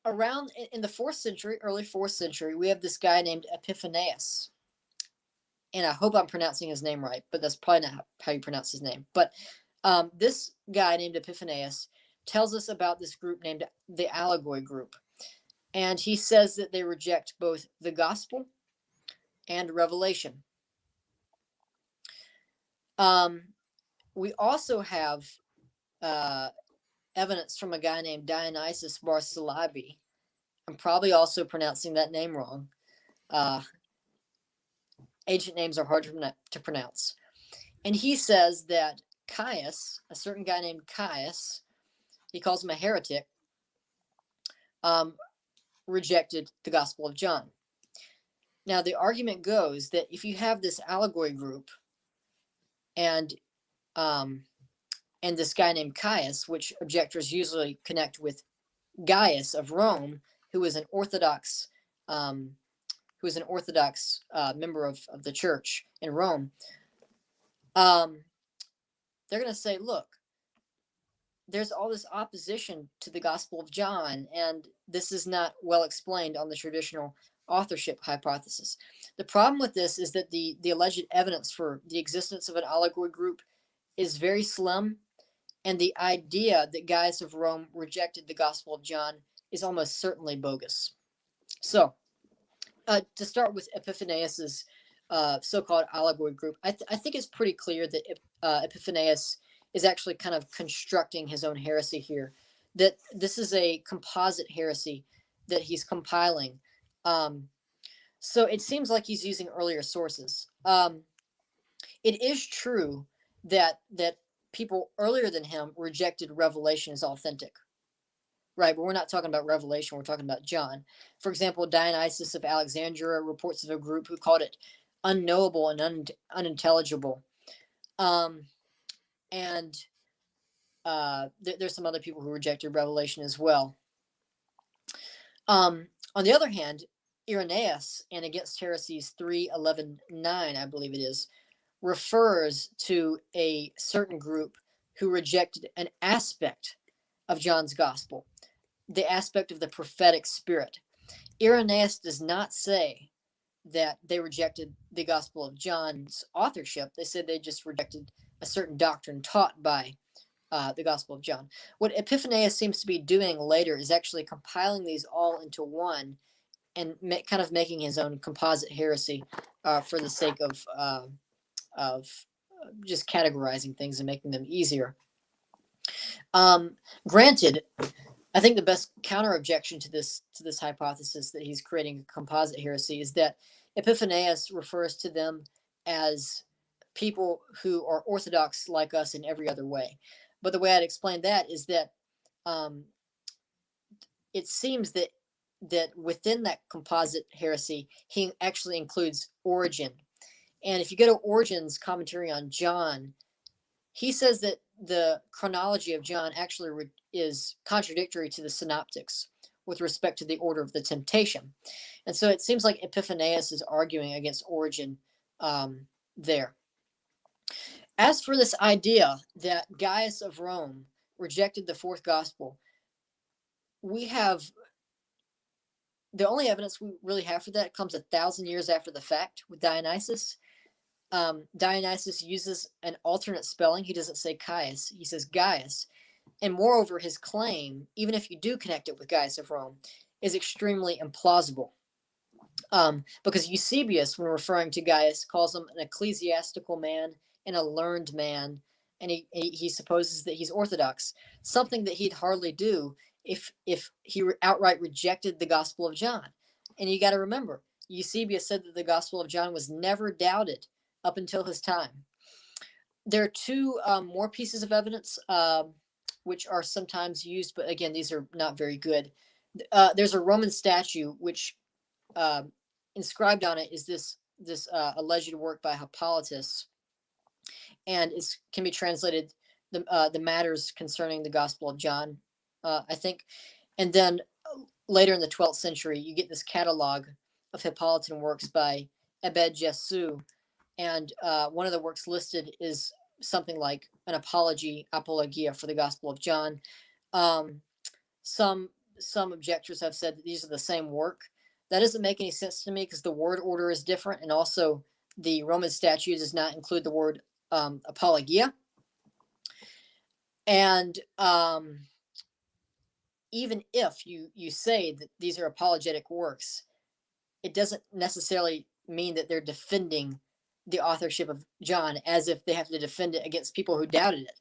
around in the 4th century, early 4th century, we have this guy named Epiphanius. And I hope I'm pronouncing his name right, but that's probably not how you pronounce his name. But this guy named Epiphanius tells us about this group named the Allegory group. And he says that they reject both the gospel and revelation. We also have evidence from a guy named Dionysius Barsalabi. I'm probably also pronouncing that name wrong. Ancient names are hard to pronounce. And he says that Caius, a certain guy named Caius, he calls him a heretic, rejected the Gospel of John. Now, the argument goes that if you have this allegory group and this guy named Caius, which objectors usually connect with Gaius of Rome, who was an Orthodox member of the church in Rome, they're going to say, look, there's all this opposition to the Gospel of John, and this is not well explained on the traditional authorship hypothesis. The problem with this is that the alleged evidence for the existence of an allegory group is very slim, and the idea that Gaius of Rome rejected the Gospel of John is almost certainly bogus. So, to start with Epiphanius's so-called allegory group, I think it's pretty clear that Epiphanius is actually kind of constructing his own heresy here, that this is a composite heresy that he's compiling. So it seems like he's using earlier sources. It is true that people earlier than him rejected Revelation as authentic, right? But we're not talking about Revelation, we're talking about John. For example, Dionysius of Alexandria reports of a group who called it unknowable and unintelligible. And there's some other people who rejected Revelation as well. On the other hand, Irenaeus, in Against Heresies 3:11-9, I believe it is, refers to a certain group who rejected an aspect of John's gospel, the aspect of the prophetic spirit. Irenaeus does not say that they rejected the Gospel of John's authorship. They said they just rejected a certain doctrine taught by the Gospel of John. What Epiphanius seems to be doing later is actually compiling these all into one and kind of making his own composite heresy for the sake of just categorizing things and making them easier. Granted, I think the best counter objection to this hypothesis that he's creating a composite heresy is that Epiphanius refers to them as people who are orthodox like us in every other way. But the way I'd explain that is that it seems that within that composite heresy, he actually includes Origen. And if you go to Origen's commentary on John, he says that the chronology of John actually is contradictory to the synoptics with respect to the order of the temptation. And so it seems like Epiphanius is arguing against Origen there. As for this idea that Gaius of Rome rejected the fourth gospel, we have the only evidence we really have for that comes 1,000 years after the fact with Dionysius. Dionysius uses an alternate spelling. He doesn't say Caius, he says Gaius. And moreover, his claim, even if you do connect it with Gaius of Rome, is extremely implausible. Because Eusebius, when referring to Gaius, calls him an ecclesiastical man and a learned man, and he supposes that he's orthodox, something that he'd hardly do if he outright rejected the Gospel of John. And you got to remember, Eusebius said that the Gospel of John was never doubted up until his time. There are two more pieces of evidence which are sometimes used, but again, these are not very good. There's a Roman statue which inscribed on it is this alleged work by Hippolytus, and it can be translated the matters concerning the Gospel of John, I think. And then later in the 12th century, you get this catalog of Hippolytan works by Abed Jesu, and one of the works listed is something like an apologia for the Gospel of John. Some objectors have said that these are the same work. That doesn't make any sense to me because the word order is different, and also the Roman statute does not include the word apologia. And even if you say that these are apologetic works, it doesn't necessarily mean that they're defending the authorship of John as if they have to defend it against people who doubted it.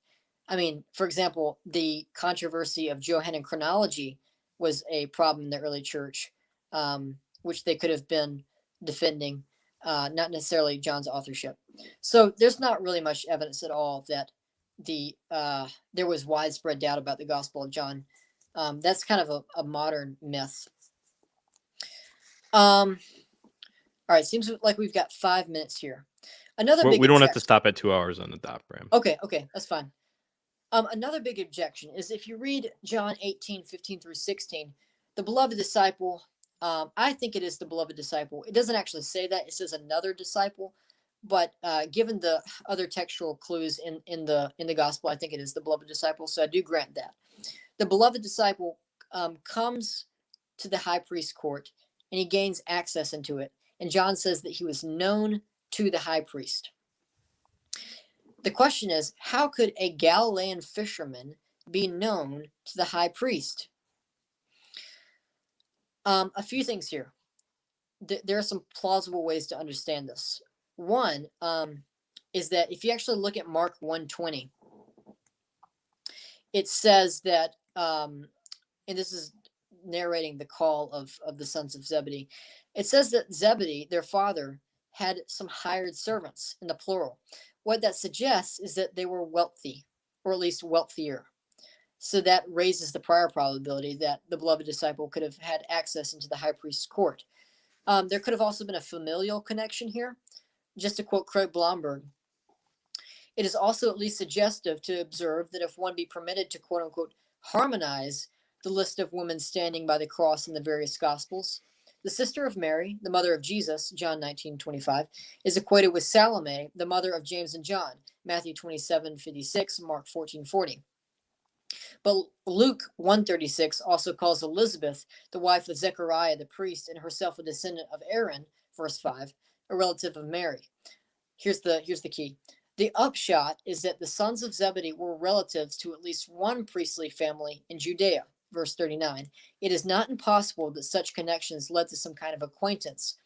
I mean, for example, the controversy of Johannine chronology was a problem in the early church, which they could have been defending, not necessarily John's authorship. So there's not really much evidence at all that there was widespread doubt about the Gospel of John. That's kind of a modern myth. All right, seems like we've got 5 minutes here. Another big
we don't have to
objection.
stop at 2 hours on the dot, Bram.
Okay, that's fine. Another big objection is if you read John 18:15 through 16, the beloved disciple, I think it is the beloved disciple. It doesn't actually say that. It says another disciple. But given the other textual clues in the gospel, I think it is the beloved disciple. So I do grant that. The beloved disciple comes to the high priest's court, and he gains access into it. And John says that he was known to the high priest. The question is, how could a Galilean fisherman be known to the high priest? A few things here. There are some plausible ways to understand this. One is that if you actually look at Mark 1:20, it says that, and this is narrating the call of the sons of Zebedee. It says that Zebedee, their father, had some hired servants in the plural. What that suggests is that they were wealthy, or at least wealthier. So that raises the prior probability that the beloved disciple could have had access into the high priest's court. There could have also been a familial connection here. Just to quote Craig Blomberg, it is also at least suggestive to observe that if one be permitted to quote unquote harmonize the list of women standing by the cross in the various gospels, the sister of Mary, the mother of Jesus, John 19:25, is equated with Salome, the mother of James and John, Matthew 27:56, Mark 14:40. But Luke 1:36 also calls Elizabeth, the wife of Zechariah the priest, and herself a descendant of Aaron, verse 5, a relative of Mary. Here's the key. The upshot is that the sons of Zebedee were relatives to at least one priestly family in Judea, verse 39. It is not impossible that such connections led to some kind of acquaintance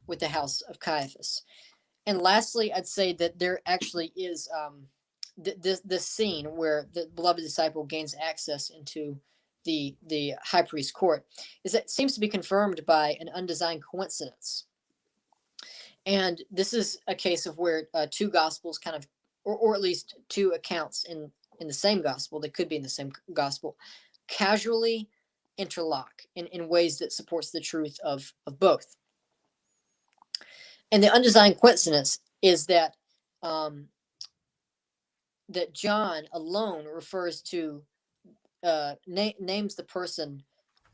with the house of Caiaphas. And lastly, I'd say that there actually is this scene where the beloved disciple gains access into the high priest's court. It seems to be confirmed by an undesigned coincidence. And this is a case of where two gospels kind of, or at least two accounts in the same gospel, they could be in the same gospel, casually interlock in ways that supports the truth of both. And the undesigned coincidence is that that John alone refers to, names the person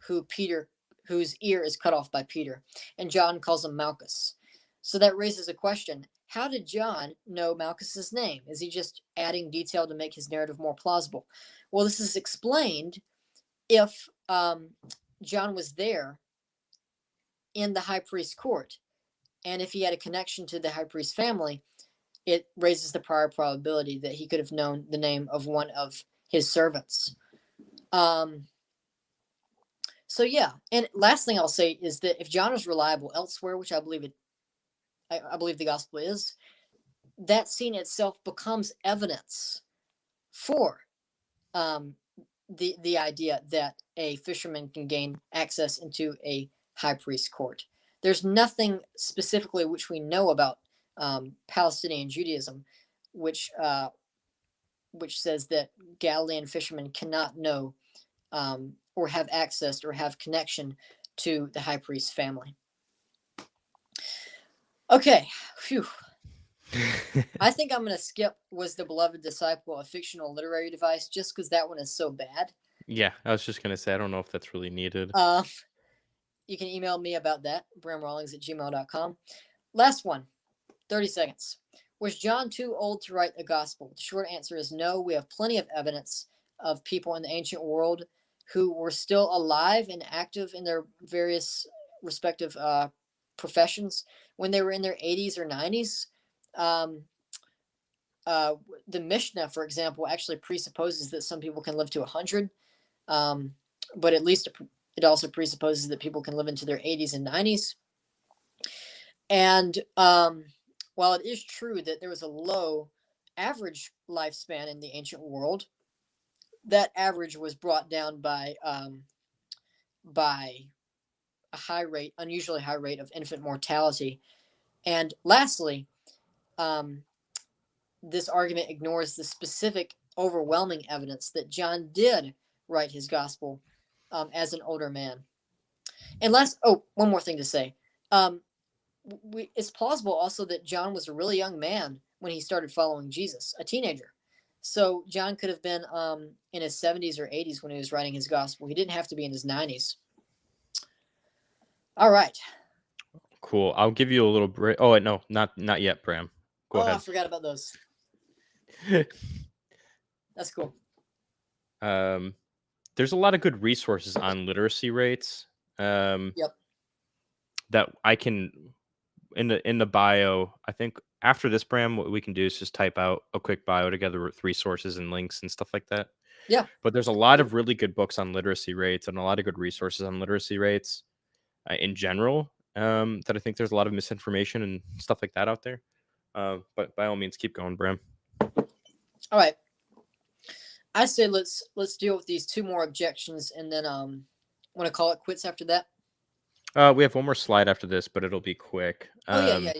whose ear is cut off by Peter, and John calls him Malchus. So that raises a question. How did John know Malchus's name? Is he just adding detail to make his narrative more plausible? Well, this is explained if John was there in the high priest's court, and if he had a connection to the high priest's family, it raises the prior probability that he could have known the name of one of his servants. So yeah, and last thing I'll say is that if John is reliable elsewhere, which I believe the gospel is, that scene itself becomes evidence for the idea that a fisherman can gain access into a high priest's court. There's nothing specifically which we know about Palestinian Judaism, which says that Galilean fishermen cannot know or have access or have connection to the high priest's family. Okay, phew. I think I'm going to skip Was the Beloved Disciple a Fictional Literary Device, just because that one is so bad.
Yeah, I was just going to say, I don't know if that's really needed.
You can email me about that, bramrawlings@gmail.com. Last one, 30 seconds. Was John too old to write a gospel? The short answer is no. We have plenty of evidence of people in the ancient world who were still alive and active in their various respective professions when they were in their 80s or 90s. The Mishnah, for example, actually presupposes that some people can live to 100, but at least it also presupposes that people can live into their 80s and 90s. And while it is true that there was a low average lifespan in the ancient world, that average was brought down by a high rate, unusually high rate of infant mortality. And lastly, this argument ignores the specific, overwhelming evidence that John did write his gospel as an older man. And one more thing to say. It's plausible also that John was a really young man when he started following Jesus, a teenager. So John could have been in his 70s or 80s when he was writing his gospel. He didn't have to be in his 90s. All right.
Cool. I'll give you a little break. Oh, wait, no, not yet, Bram. Go ahead.
I forgot about those. That's cool.
There's a lot of good resources on literacy rates.
Yep.
That I can in the bio. I think after this, Bram, what we can do is just type out a quick bio together with resources and links and stuff like that.
Yeah.
But there's a lot of really good books on literacy rates and a lot of good resources on literacy rates in general. That I think there's a lot of misinformation and stuff like that out there. But by all means, keep going, Bram.
All right. I say let's deal with these two more objections, and then want to call it quits after that.
We have one more slide after this, but it'll be quick.
Yeah.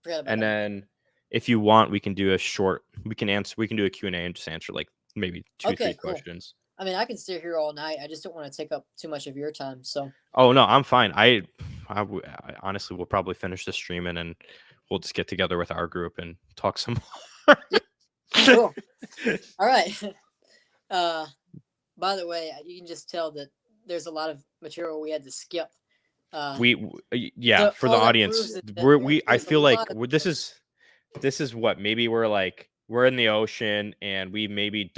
Forgot about
and
that.
Then if you want, we can do a short. We can do a Q&A and just answer like maybe two, 3
cool.
questions.
I mean, I can stay here all night. I just don't want to take up too much of your time. So.
Oh no, I'm fine. I honestly will probably finish the stream and we'll just get together with our group and talk some more.
Cool. All right. By the way, you can just tell that there's a lot of material we had to skip.
For the audience, I feel like this is what maybe we're in the ocean and we maybe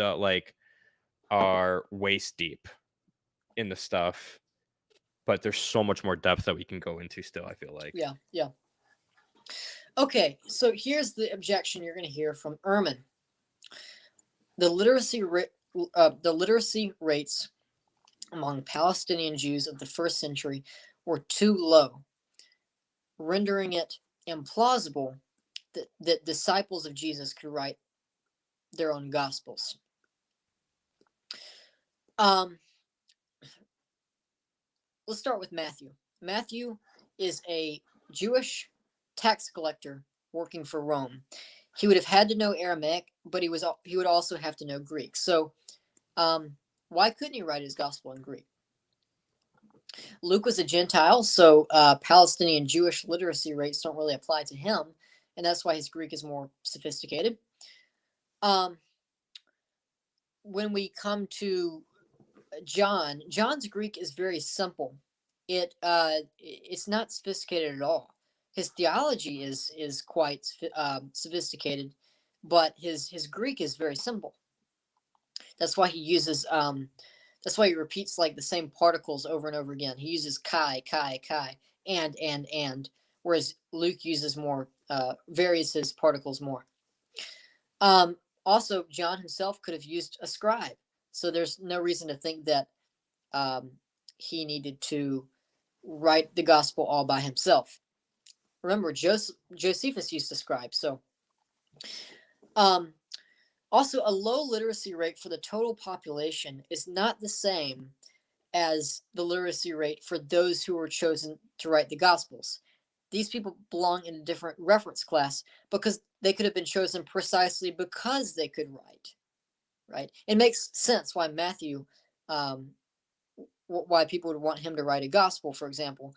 are waist deep in the stuff, but there's so much more depth that we can go into still, I feel like.
Yeah. Okay, so here's the objection you're going to hear from Ehrman. The literacy rates among Palestinian Jews of the first century were too low, rendering it implausible that disciples of Jesus could write their own gospels. Let's start with Matthew. Matthew is a Jewish tax collector working for Rome. He would have had to know Aramaic, but he would also have to know Greek. So why couldn't he write his gospel in Greek? Luke was a Gentile, so Palestinian Jewish literacy rates don't really apply to him, and that's why his Greek is more sophisticated. When we come to John's Greek is very simple. It's not sophisticated at all. His theology is quite sophisticated, but his Greek is very simple. That's why he uses that's why he repeats like the same particles over and over again. He uses kai, and, whereas Luke uses more, varies his particles more. Also, John himself could have used a scribe, so there's no reason to think that he needed to write the gospel all by himself. Remember, Josephus used to scribe. So, also, a low literacy rate for the total population is not the same as the literacy rate for those who were chosen to write the Gospels. These people belong in a different reference class because they could have been chosen precisely because they could write, right? It makes sense why Matthew, why people would want him to write a Gospel, for example,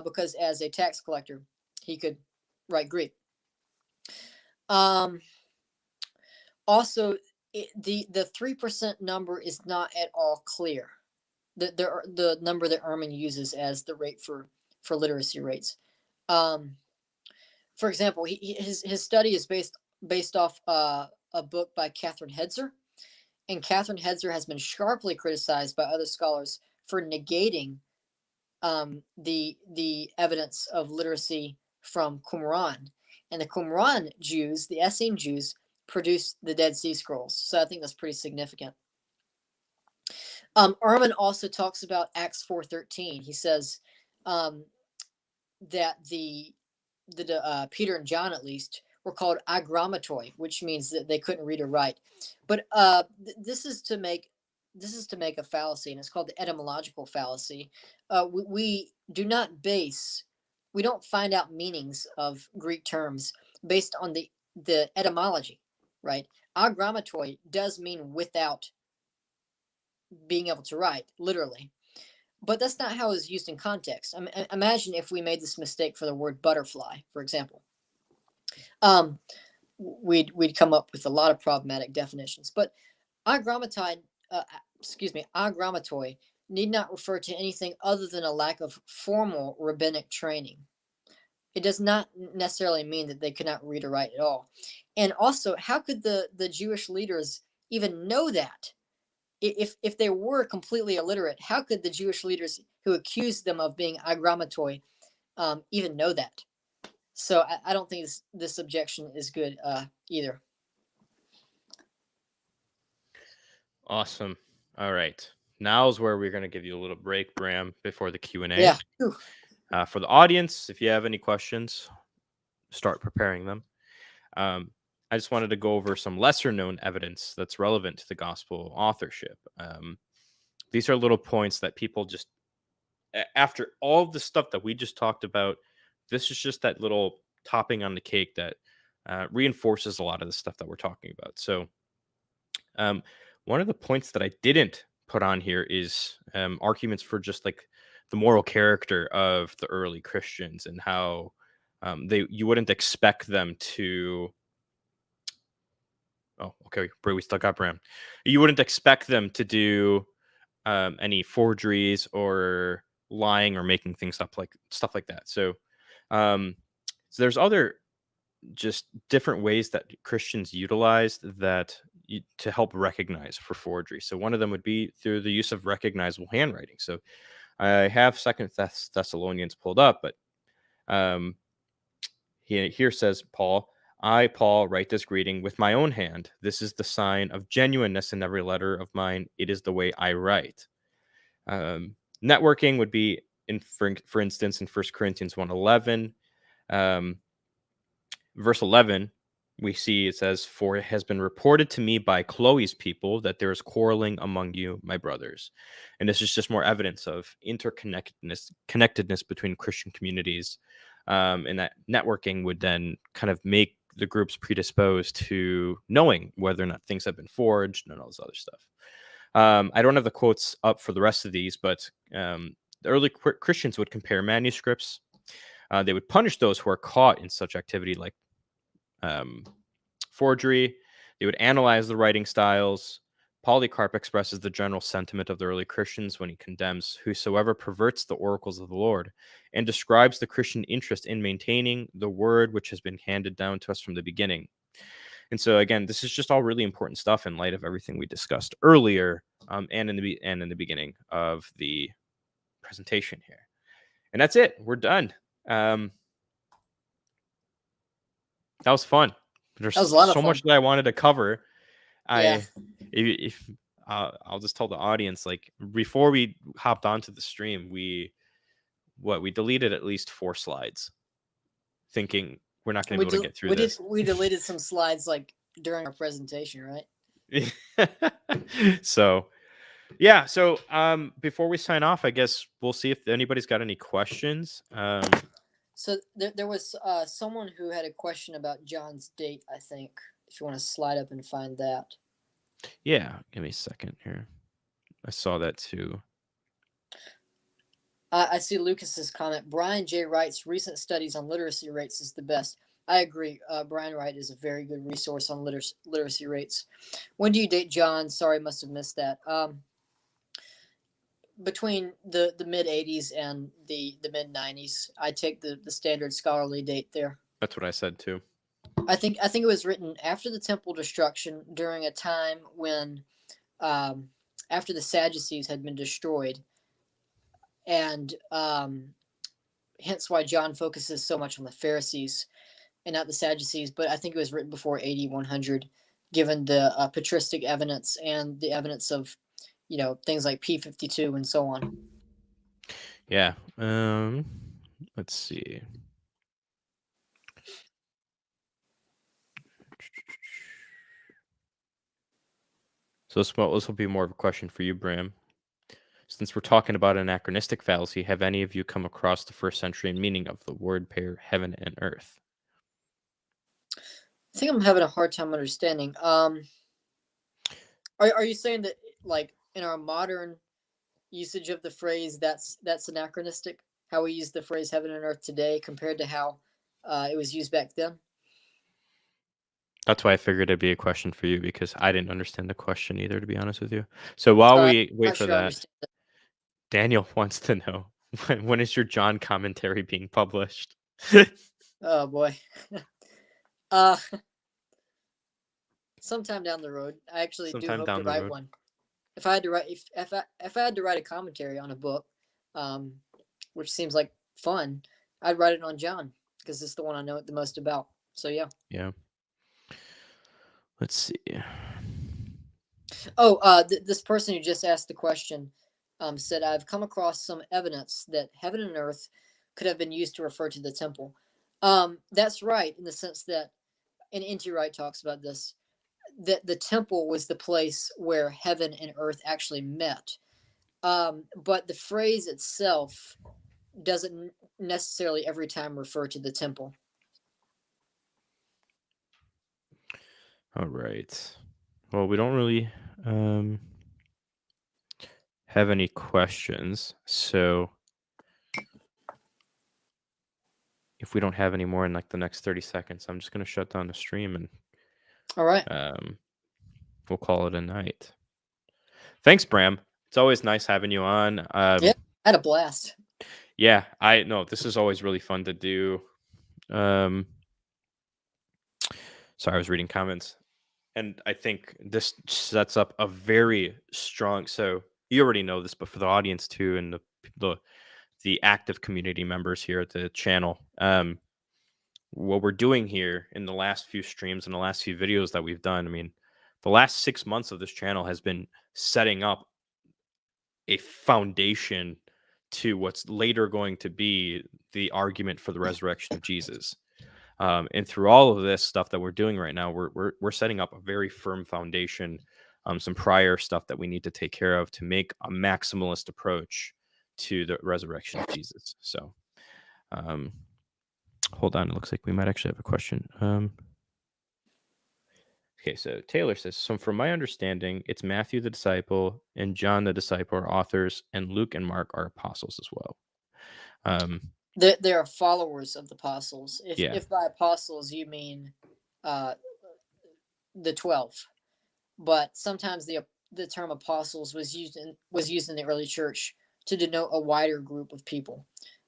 because as a tax collector, he could write Greek. Also, the 3% number is not at all clear. The number that Ehrman uses as the rate for literacy rates. For example, his study is based off a book by Catherine Hedzer, and Catherine Hedzer has been sharply criticized by other scholars for negating the evidence of literacy from Qumran. And the Qumran Jews, the Essene Jews, produced the Dead Sea Scrolls. So I think that's pretty significant. Ehrman also talks about Acts 4:13. He says that the Peter and John at least were called agrammatoi, which means that they couldn't read or write. But this is to make a fallacy, and it's called the etymological fallacy. We do not base, we don't find out meanings of Greek terms based on the etymology, right? Agrammatoi does mean without being able to write, literally. But that's not how it's used in context. Imagine if we made this mistake for the word butterfly, for example. We'd come up with a lot of problematic definitions. But agrammatoi, agrammatoi need not refer to anything other than a lack of formal rabbinic training. It does not necessarily mean that they could not read or write at all. And also, how could the Jewish leaders even know that? If they were completely illiterate, how could the Jewish leaders who accused them of being agrammatoi even know that? So I don't think this objection is good either.
Awesome. All right. Now's where we're going to give you a little break, Bram, before the Q&A.
Yeah.
For the audience, if you have any questions, start preparing them. I just wanted to go over some lesser known evidence that's relevant to the gospel authorship. These are little points that people just, after all of the stuff that we just talked about, this is just that little topping on the cake that reinforces a lot of the stuff that we're talking about. So one of the points that I didn't put on here is arguments for just like the moral character of the early Christians and how you wouldn't expect them to. Oh, okay. We still got Bram. You wouldn't expect them to do any forgeries or lying or making things up, like stuff like that. So there's other just different ways that Christians utilized that to help recognize for forgery. So one of them would be through the use of recognizable handwriting. So I have Second Thessalonians pulled up, but here says Paul, I, Paul, write this greeting with my own hand. This is the sign of genuineness in every letter of mine. It is the way I write. Networking would be, for instance, in 1 Corinthians 1:11. Verse 11, we see it says, for it has been reported to me by Chloe's people that there is quarreling among you, my brothers. And this is just more evidence of connectedness between Christian communities. And that networking would then kind of make the groups predisposed to knowing whether or not things have been forged and all this other stuff. I don't have the quotes up for the rest of these, but the early Christians would compare manuscripts. They would punish those who are caught in such activity like forgery. They would analyze the writing styles. Polycarp expresses the general sentiment of the early Christians when he condemns whosoever perverts the oracles of the Lord and describes the Christian interest in maintaining the word which has been handed down to us from the beginning. And so again, this is just all really important stuff in light of everything we discussed earlier and in the beginning of the presentation here. And that's it. We're done. That was fun. There's so much that I wanted to cover.
Yeah.
If I'll just tell the audience, like before we hopped onto the stream, we deleted at least 4 slides, thinking we're not going to be able to get through this.
We deleted some slides like during our presentation, right?
So yeah. So before we sign off, I guess we'll see if anybody's got any questions.
So there was someone who had a question about John's date, I think, if you want to slide up and find that.
Yeah, give me a second here. I saw that too.
I see Lucas's comment. Brian J. Wright's recent studies on literacy rates is the best. I agree. Brian Wright is a very good resource on literacy rates. When do you date John? Sorry, must have missed that. Between the mid 80s and the mid 90s, I take the standard scholarly date there.
That's what I said too.
I think it was written after the temple destruction, during a time when after the Sadducees had been destroyed, and hence why John focuses so much on the Pharisees and not the Sadducees. But I think it was written before AD 100, given the patristic evidence and the evidence of things like P52 and so on.
Yeah. Let's see. So this will be more of a question for you, Bram. Since we're talking about anachronistic fallacy, have any of you come across the first century meaning of the word pair heaven and earth?
I think I'm having a hard time understanding. Are you saying that like in our modern usage of the phrase that's anachronistic? How we use the phrase heaven and earth today compared to how it was used back then?
That's why I figured it'd be a question for you because I didn't understand the question either, to be honest with you. So while
All right,
we wait
not
for
sure I
that,
understand.
Daniel wants to know when is your John commentary being published?
Oh boy. uh Sometime down the road. I actually do
Sometime
hope to
down the
write
road.
one. If I had to write if I had to write a commentary on a book, um, which seems like fun, I'd write it on John because it's the one I know the most about. So yeah.
Yeah. Let's see.
Oh, this person who just asked the question said, "I've come across some evidence that heaven and earth could have been used to refer to the temple." That's right in the sense that, and N.T. Wright talks about this, that the temple was the place where heaven and earth actually met. But the phrase itself doesn't necessarily every time refer to the temple.
All right. Well, we don't really have any questions. So if we don't have any more in like the next 30 seconds, I'm just going to shut down the stream and
All right.
we'll call it a night. Thanks, Bram. It's always nice having you on.
Yeah, I had a blast.
Yeah, I know this is always really fun to do. Sorry, I was reading comments. And I think this sets up a very strong. So you already know this, but for the audience too, and the the active community members here at the channel, what we're doing here in the last few streams and the last few videos that we've done. I mean, the last 6 months of this channel has been setting up a foundation to what's later going to be the argument for the resurrection of Jesus. And through all of this stuff that we're doing right now, we're setting up a very firm foundation, some prior stuff that we need to take care of to make a maximalist approach to the resurrection of Jesus. So, um, hold on, it looks like we might actually have a question. Okay, so Taylor says, so from my understanding, it's Matthew the disciple and John the disciple are authors, and Luke and Mark are apostles as well.
They are followers of the apostles.
Yeah.
If by apostles you mean uh, the 12, but sometimes the term apostles was used in the early church to denote a wider group of people.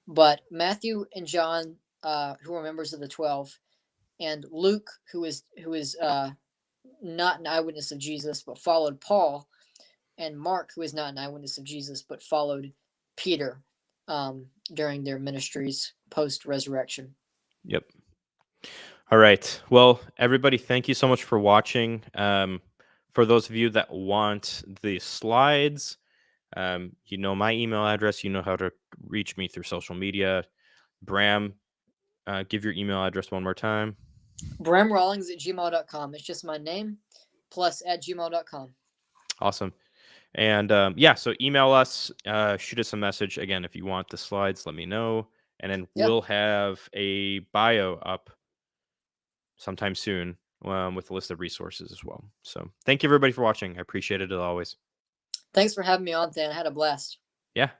But Matthew and John, who were members of the 12, and Luke, who is not an eyewitness of Jesus but followed Paul, and Mark, who is not an eyewitness of Jesus but followed Peter during their ministries post resurrection.
Yep. All right. Well, everybody, thank you so much for watching. For those of you that want the slides, you know my email address. You know how to reach me through social media. Bram, give your email address one more time.
BramRawlings@gmail.com. It's just my name plus @gmail.com.
Awesome. And yeah, so email us, shoot us a message. Again, if you want the slides, let me know. And then
Yeah.
we'll have a bio up sometime soon with a list of resources as well. So thank you everybody for watching. I appreciate it as always.
Thanks for having me on, Dan. I had a blast.
Yeah.